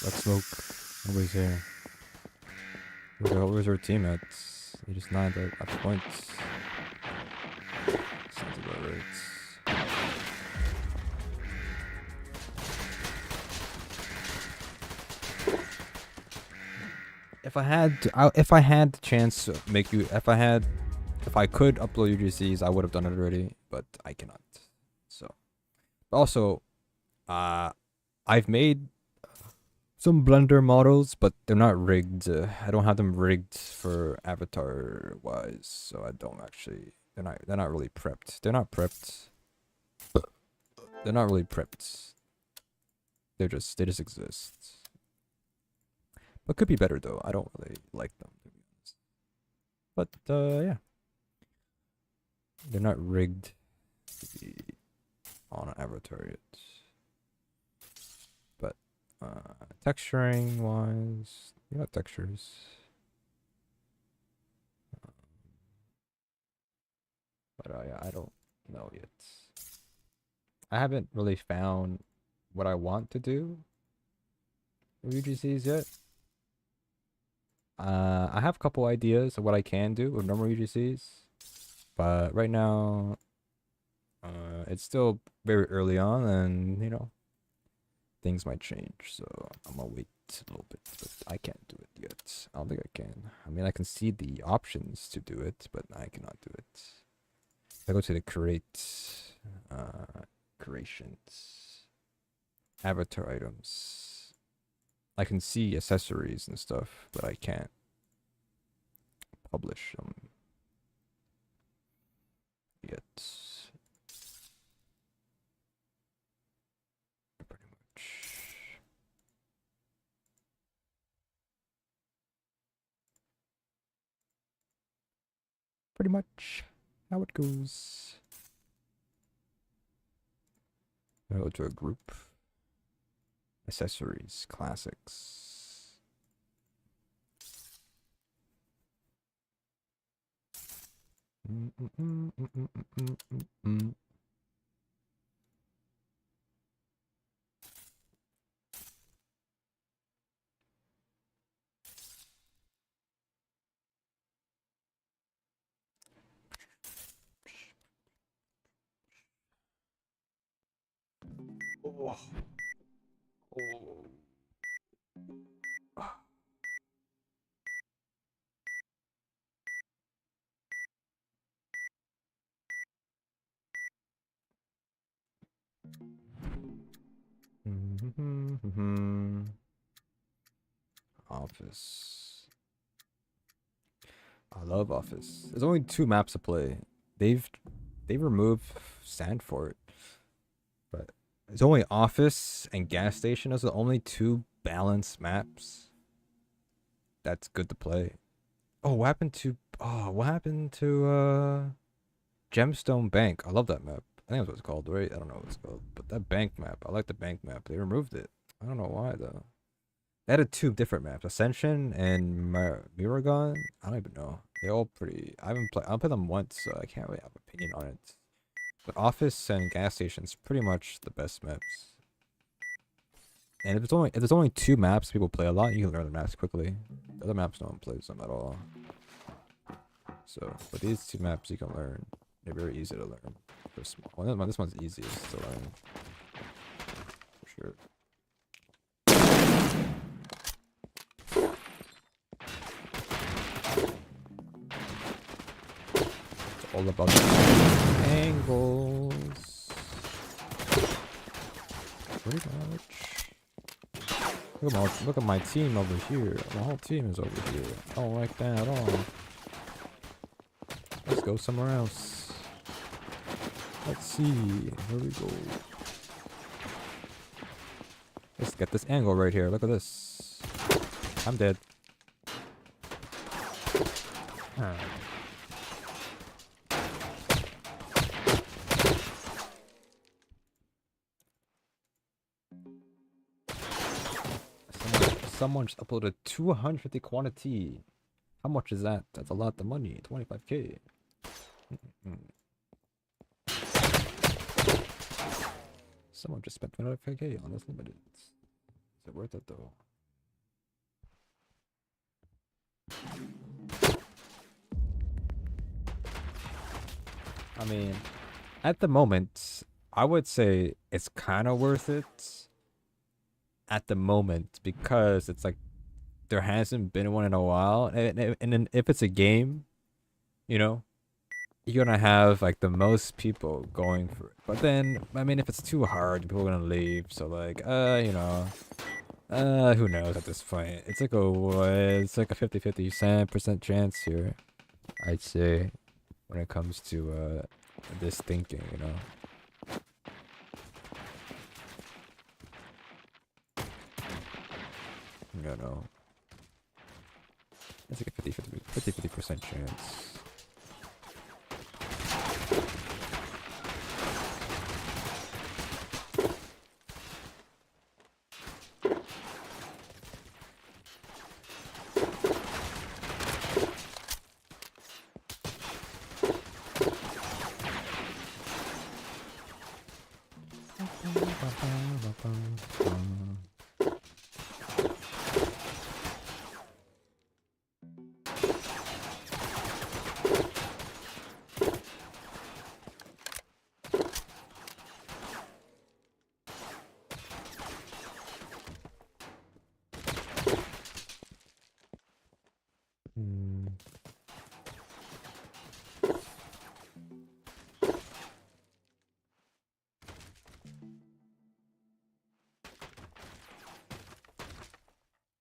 Let's smoke. Nobody's here. Where's our team at? He just not at the points. Sounds about right. If I had the chance to make you, if I could upload UGCs, I would have done it already, but I cannot. So, also, I've made some Blender models, but they're not rigged. I don't have them rigged for avatar wise, so I don't actually. They're not really prepped. They're not prepped. They're not really prepped. They just exist. But could be better though. I don't really like them, to be honest. But yeah, they're not rigged to be on an avatar yet. But texturing wise, you got textures. But yeah, I don't know yet. I haven't really found what I want to do with UGCs yet. I have a couple ideas of what I can do with normal UGCs, but right now, it's still very early on, and you know, things might change. So I'm gonna wait a little bit, but I can't do it yet. I don't think I can. I mean, I can see the options to do it, but I cannot do it. If I go to the creations, avatar items, I can see accessories and stuff, but I can't publish them yet. Pretty much. Pretty much how it goes. I'll go to a group. Accessories, classics. Oh. Oh. Office. I love Office. There's only 2 maps to play. They've removed sand for it, but it's only Office and Gas Station. Those are the only 2 balanced maps that's good to play. Oh, what happened to Gemstone Bank? I love that map. I think that's what it's called, right? I don't know what it's called, but that bank map, I like the bank map. They removed it. I don't know why though. They added 2 different maps, Ascension and Miragon. I don't even know. They're all pretty. I haven't played. I'll play them once, so I can't really have an opinion on it. But Office and Gas Station's pretty much the best maps. And if there's only 2 maps people play a lot, you can learn the maps quickly. The other maps no one plays them at all. So, but these 2 maps you can learn. They're very easy to learn. They're small. Well, this one's easiest to learn. For sure. It's all about the angles. Pretty much. Look at my team over here. My whole team is over here. I don't like that at all. Let's go somewhere else. Let's see. Here we go. Let's get this angle right here. Look at this. I'm dead. Huh. Someone just uploaded 250 quantity. How much is that? That's a lot of money. 25k. Someone just spent 25k on this limited. Is it worth it though? I mean, at the moment, I would say it's kind of worth it. At the moment, because it's like there hasn't been one in a while, and then if it's a game, you know, you're gonna have like the most people going for it. But then, I mean, if it's too hard, people are gonna leave. So like, you know, who knows at this point? It's like a 50-50% chance here, I'd say, when it comes to this thinking, you know. You know, it's like a 50-50% chance.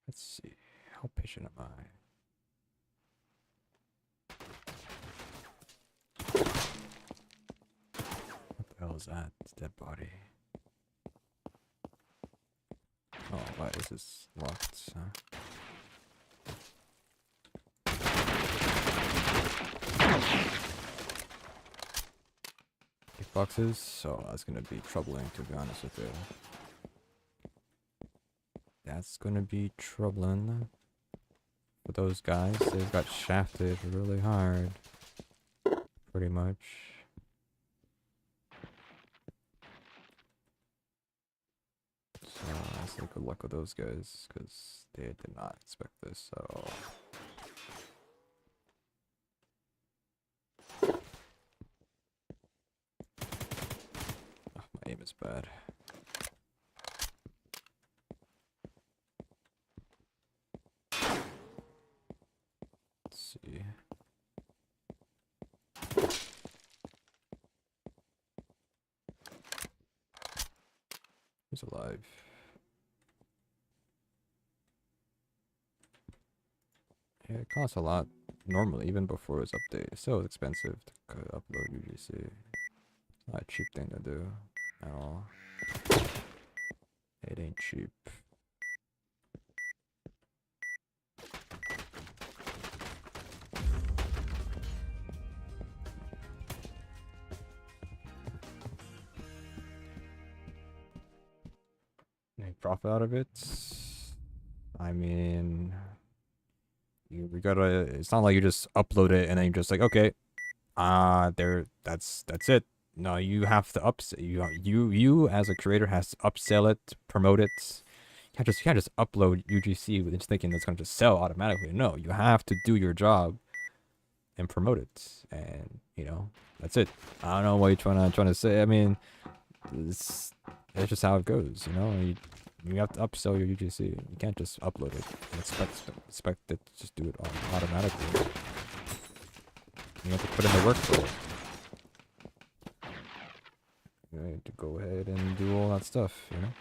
Let's see. How patient am I? What the hell is that? It's a dead body. Oh, why is this locked? Boxes, so that's gonna be troubling, to be honest with you. That's gonna be troubling for those guys. They've got shafted really hard, pretty much. So I say good luck with those guys, because they did not expect this at all. My aim is bad. Let's see. Who's alive? Yeah, it costs a lot normally, even before its update. It's so expensive to upload UGC. It's not a cheap thing to do at all. It ain't cheap. Any profit out of it? I mean, we gotta. It's not like you just upload it and then you're just like, okay, that's it. No, you have to upsell. You as a creator has to upsell it, promote it. You can't just upload UGC with just thinking it's gonna just sell automatically. No, you have to do your job and promote it, and you know that's it. I don't know what you're trying to say. I mean, it's just how it goes. You know, you have to upsell your UGC. You can't just upload it and expect it to just do it automatically. You have to put in the work for it. You need to go ahead and do all that stuff. You know.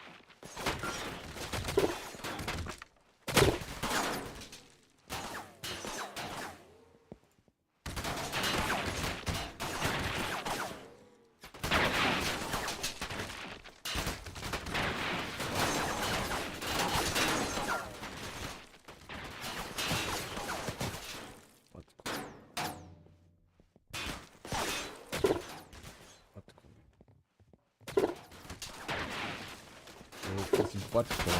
What coin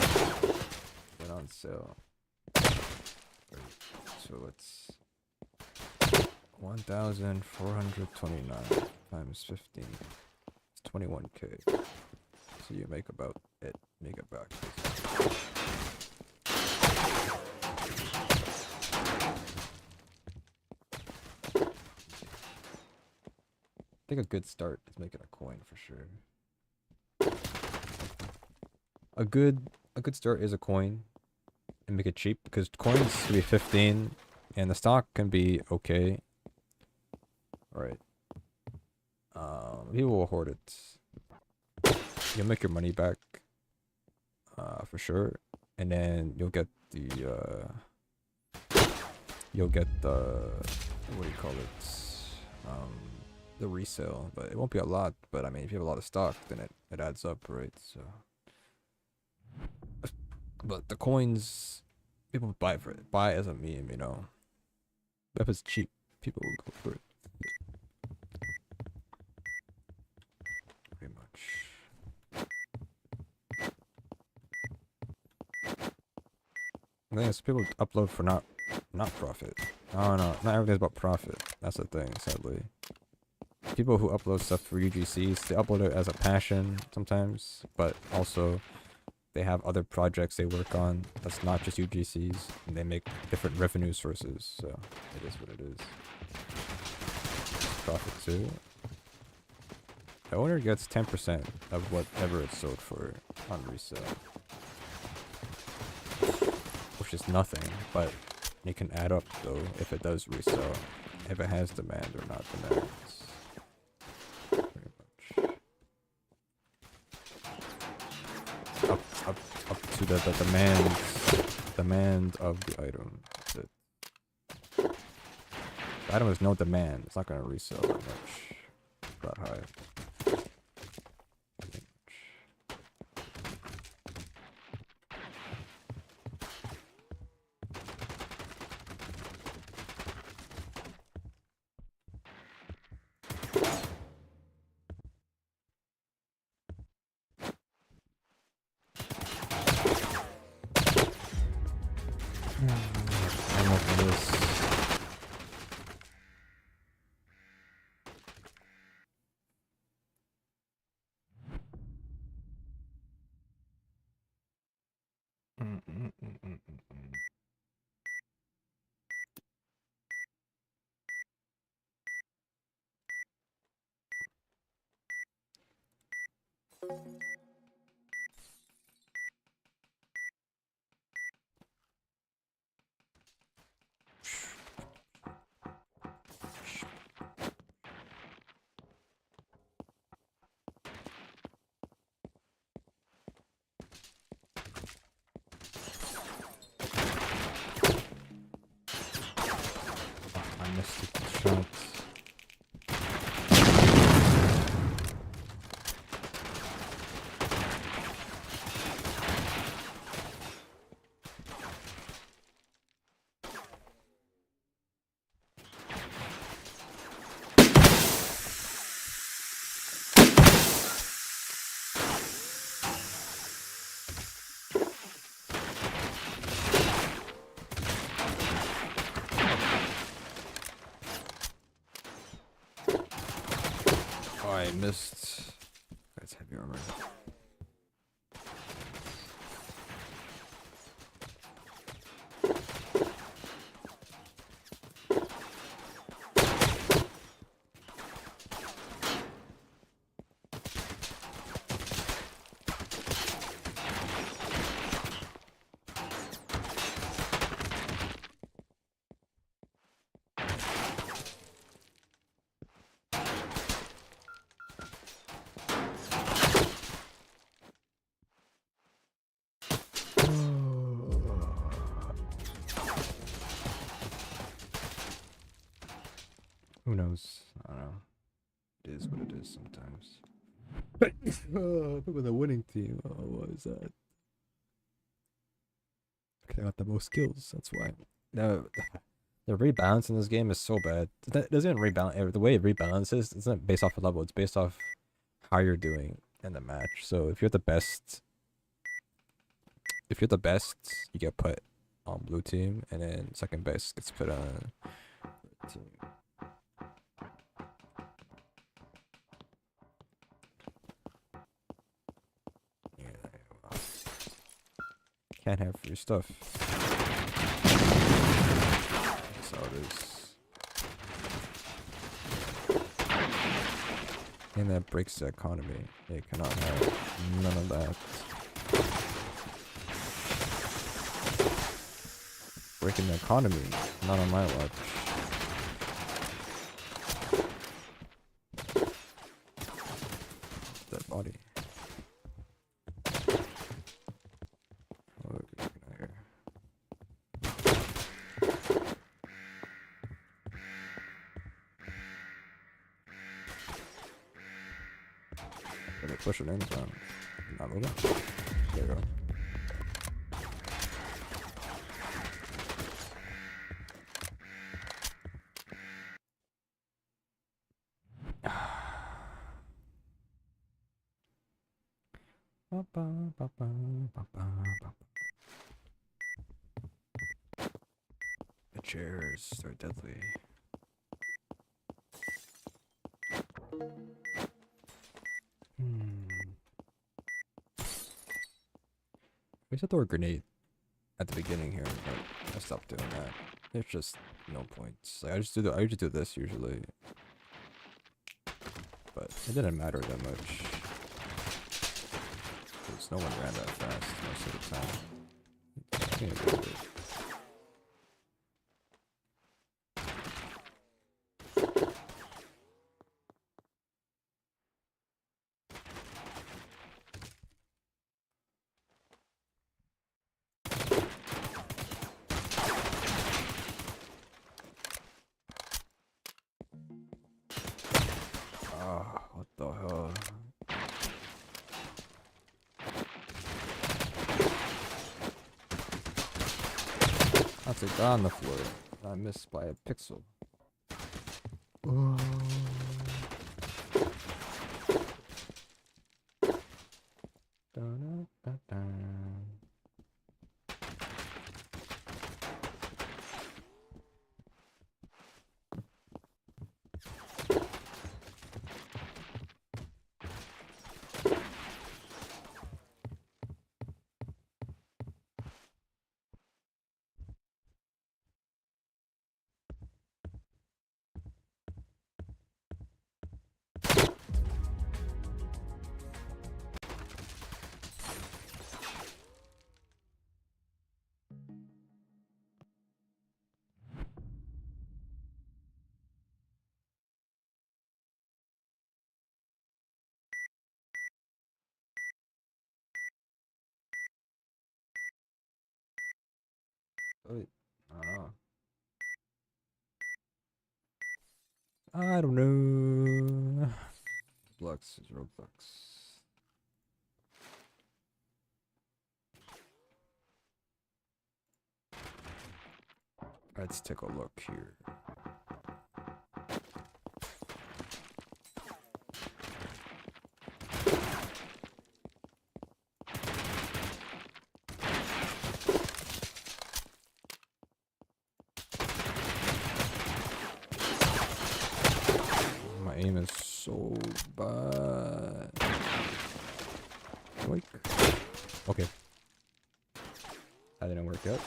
went on sale? So it's 1,429 times 15. It's 21k. So you make about it. Make it back. I think a good start is making a coin for sure. A good start is a coin and make it cheap because coins can be 15 and the stock can be okay. Alright. People will hoard it. You'll make your money back for sure. And then you'll get the what do you call it? The resale, but it won't be a lot, but I mean if you have a lot of stock then it adds up, right? So but the coins, people buy for it. Buy as a meme, you know. If it's cheap, people will go for it. Pretty much. I think it's people upload for not profit. Oh no, not everything's about profit. That's the thing, sadly. People who upload stuff for UGCs, they upload it as a passion sometimes, but also they have other projects they work on that's not just UGCs, and they make different revenue sources, so it is what it is. Profit too. The owner gets 10% of whatever it's sold for on resale. Which is nothing, but it can add up though if it does resell, if it has demand or not demand. Up to the demand of the item. If the item has no demand, it's not gonna resell that much. That high. I missed. That's heavy armor. Who knows? I don't know. It is what it is sometimes. With a winning team. Oh, what is that? I got the most skills. That's why. No, the rebalance in this game is so bad. It doesn't even rebalance. The way it rebalances, it's not based off a level. It's based off how you're doing in the match. So if you're the best, you get put on blue team, and then second best gets put on red team. Yeah, can't have free stuff. That's how it is. And that breaks the economy. They cannot have none of that. Breaking the economy, not on my watch. That body. What are we looking at here? Let me push it in, so I'm not moving. There you go. The chairs are deadly. We should throw a grenade at the beginning here, but I stopped doing that. There's just no points. Like, I usually do this usually, but it didn't matter that much. Because no one ran that fast most of the time. What the hell? That's a guy on the floor. I missed by a pixel. Oh. Wait, I don't know. Roblox is Roblox. Let's take a look here. My aim is so bad. Like, okay. That didn't work out.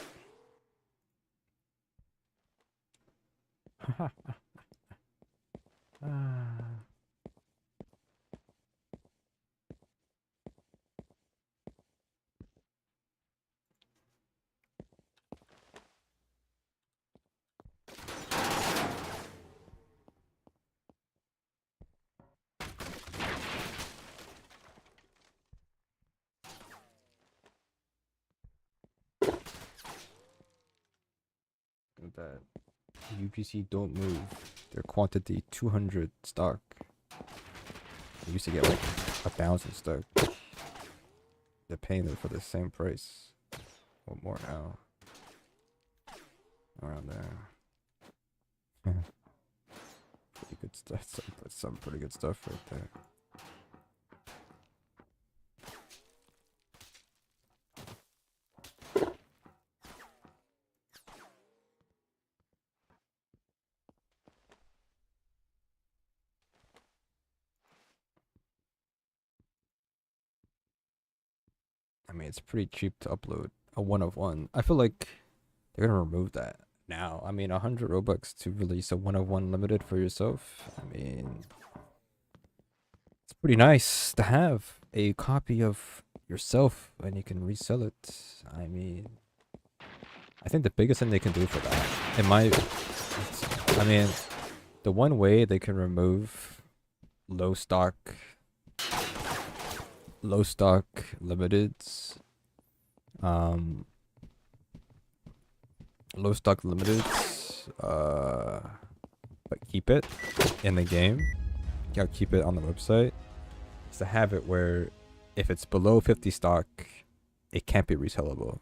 That UGC don't move. their quantity 200 stock. They used to get like 1,000 stock. They're paying them for the same price. Or more now. Around there. Pretty good stuff. Some pretty good stuff right there. I mean, it's pretty cheap to upload a 1 of 1. I feel like they're gonna remove that now. I mean, 100 Robux to release a 1 of 1 limited for yourself. I mean, it's pretty nice to have a copy of yourself and you can resell it. I mean, I think the biggest thing they can do for that, I mean, the one way they can remove low stock limiteds, low stock limiteds, but keep it in the game. You gotta keep it on the website. Is to have it where if it's below 50 stock, it can't be resellable.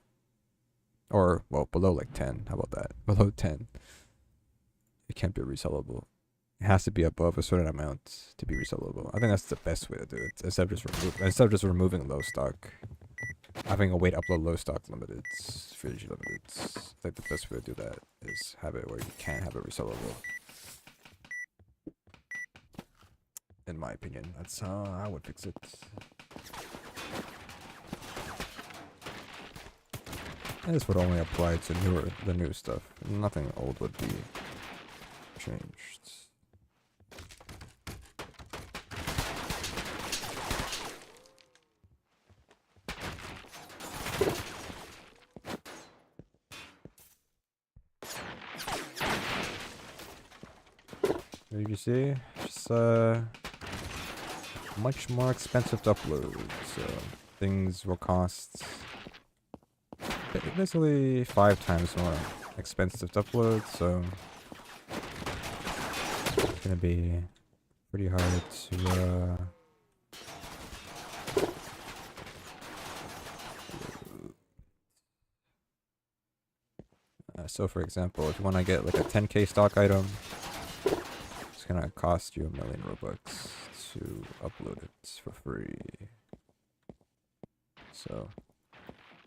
Or, well, below like 10. How about that? Below 10. It can't be resellable. It has to be above a certain amount to be resellable. I think that's the best way to do it. Instead of just removing low stock. Having a way to upload low stock limiteds, free limiteds. I think the best way to do that is have it where you can't have it resellable. In my opinion, that's how I would fix it. And this would only apply to the new stuff. Nothing old would be changed. What did you see? Just much more expensive to upload. So things will cost basically 5 times more expensive to upload. So it's gonna be pretty hard to so for example, if you want to get like a 10k stock item, it's gonna cost you 1,000,000 Robux to upload it for free. So,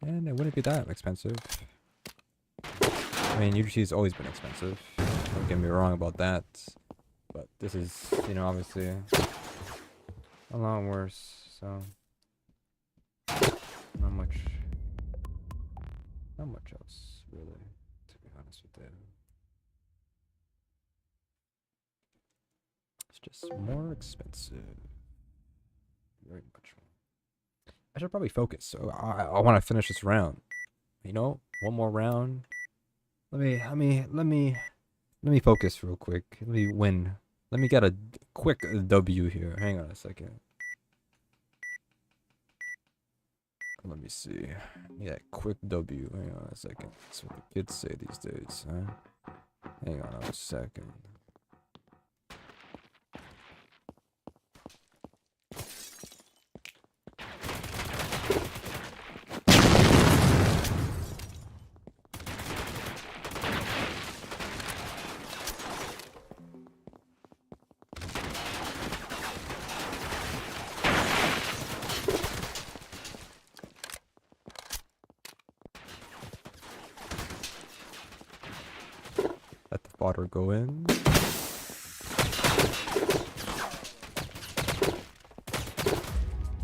and it wouldn't be that expensive. I mean, UGC's always been expensive. Don't get me wrong about that. But this is, you know, obviously a lot worse. So, not much else really, to be honest with you. It's just more expensive. Very much more. I should probably focus. So I want to finish this round. You know, one more round. Let me focus real quick. Let me win. Let me get a quick W here. Hang on a second. Let me see. Yeah, quick W. Hang on a second. That's what the kids say these days, huh? Hang on a second. Let the fodder go in.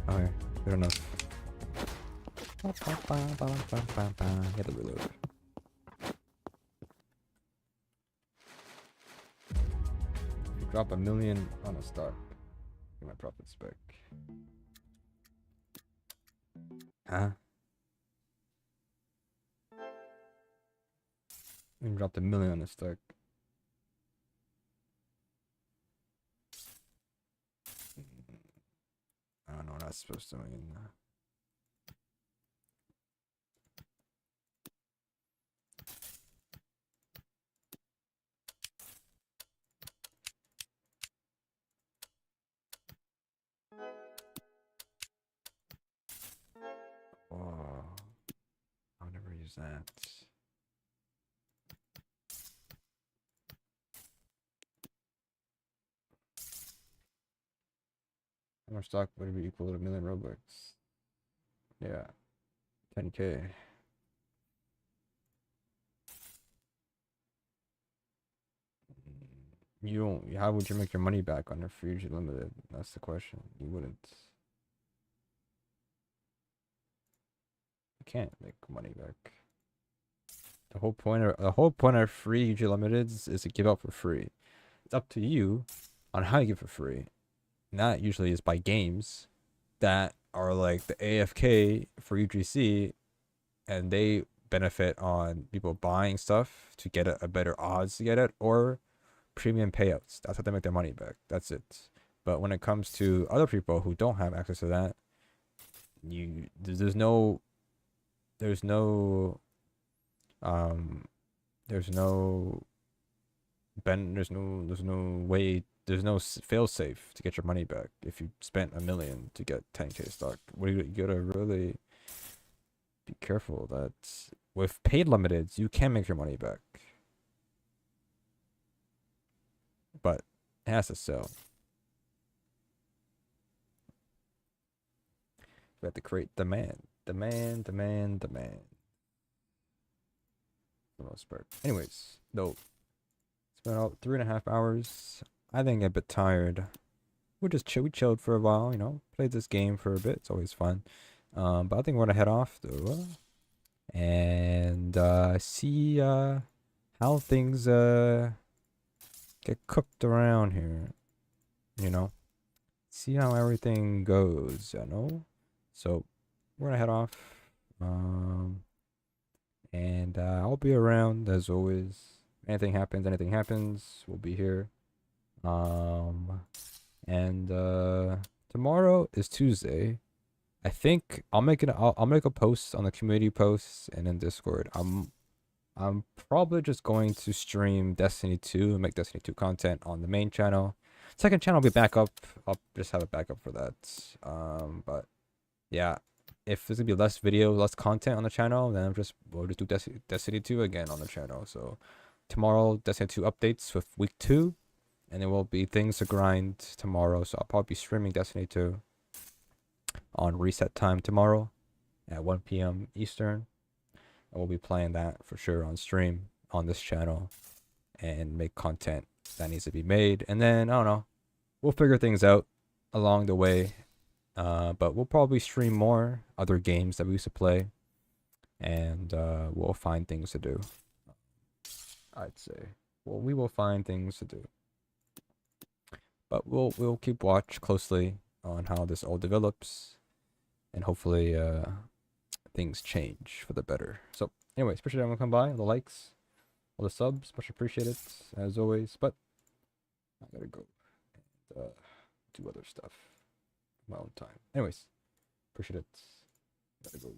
Okay, good enough. Get the reload. If you drop 1,000,000 on a stock, get my profits back. Huh? You dropped 1,000,000 on a stock. I don't know what that's supposed to mean. Where's that? How much stock would be equal to 1 million Robux? Yeah, 10K. You don't. How would you make your money back on a Fuji Limited? That's the question. You wouldn't. You can't make money back. The whole point of free UG Limiteds is to give out for free. It's up to you on how you give for free. And that usually is by games that are like the AFK for UGC, and they benefit on people buying stuff to get a better odds to get it, or premium payouts. That's how they make their money back. That's it. But when it comes to other people who don't have access to that, there's no um there's no way, there's no fail safe to get your money back if you spent 1 million to get 10K stock. You gotta really be careful that with paid limiteds you can make your money back, but it has to sell. We have to create demand. For the most part. Anyways, though, it's been about 3.5 hours. I think I'm a bit tired. We chilled for a while, you know, played this game for a bit. It's always fun. But I think we're gonna head off though, and see how things get cooked around here. You know, see how everything goes. You know, so we're gonna head off. And I'll be around as always. Anything happens, we'll be here. And tomorrow is Tuesday. I think I'll make a post on the community posts and in Discord. I'm probably just going to stream Destiny 2 and make Destiny 2 content on the main channel. Second channel will be back up. I'll just have a backup for that. But yeah, if there's gonna be less video, less content on the channel, then we'll just do Destiny 2 again on the channel. So tomorrow, Destiny 2 updates with week 2, and there will be things to grind tomorrow. So I'll probably be streaming Destiny 2 on reset time tomorrow at 1 p.m. Eastern. And we'll be playing that for sure on stream on this channel and make content that needs to be made. And then I don't know, we'll figure things out along the way. But we'll probably stream more other games that we used to play, and we'll find things to do. I'd say, well, we will find things to do, but we'll keep watch closely on how this all develops, and hopefully things change for the better. So, anyways, appreciate everyone come by, all the likes, all the subs, much appreciated as always. But I gotta go and do other stuff. My own time. Anyways, appreciate it. Gotta go.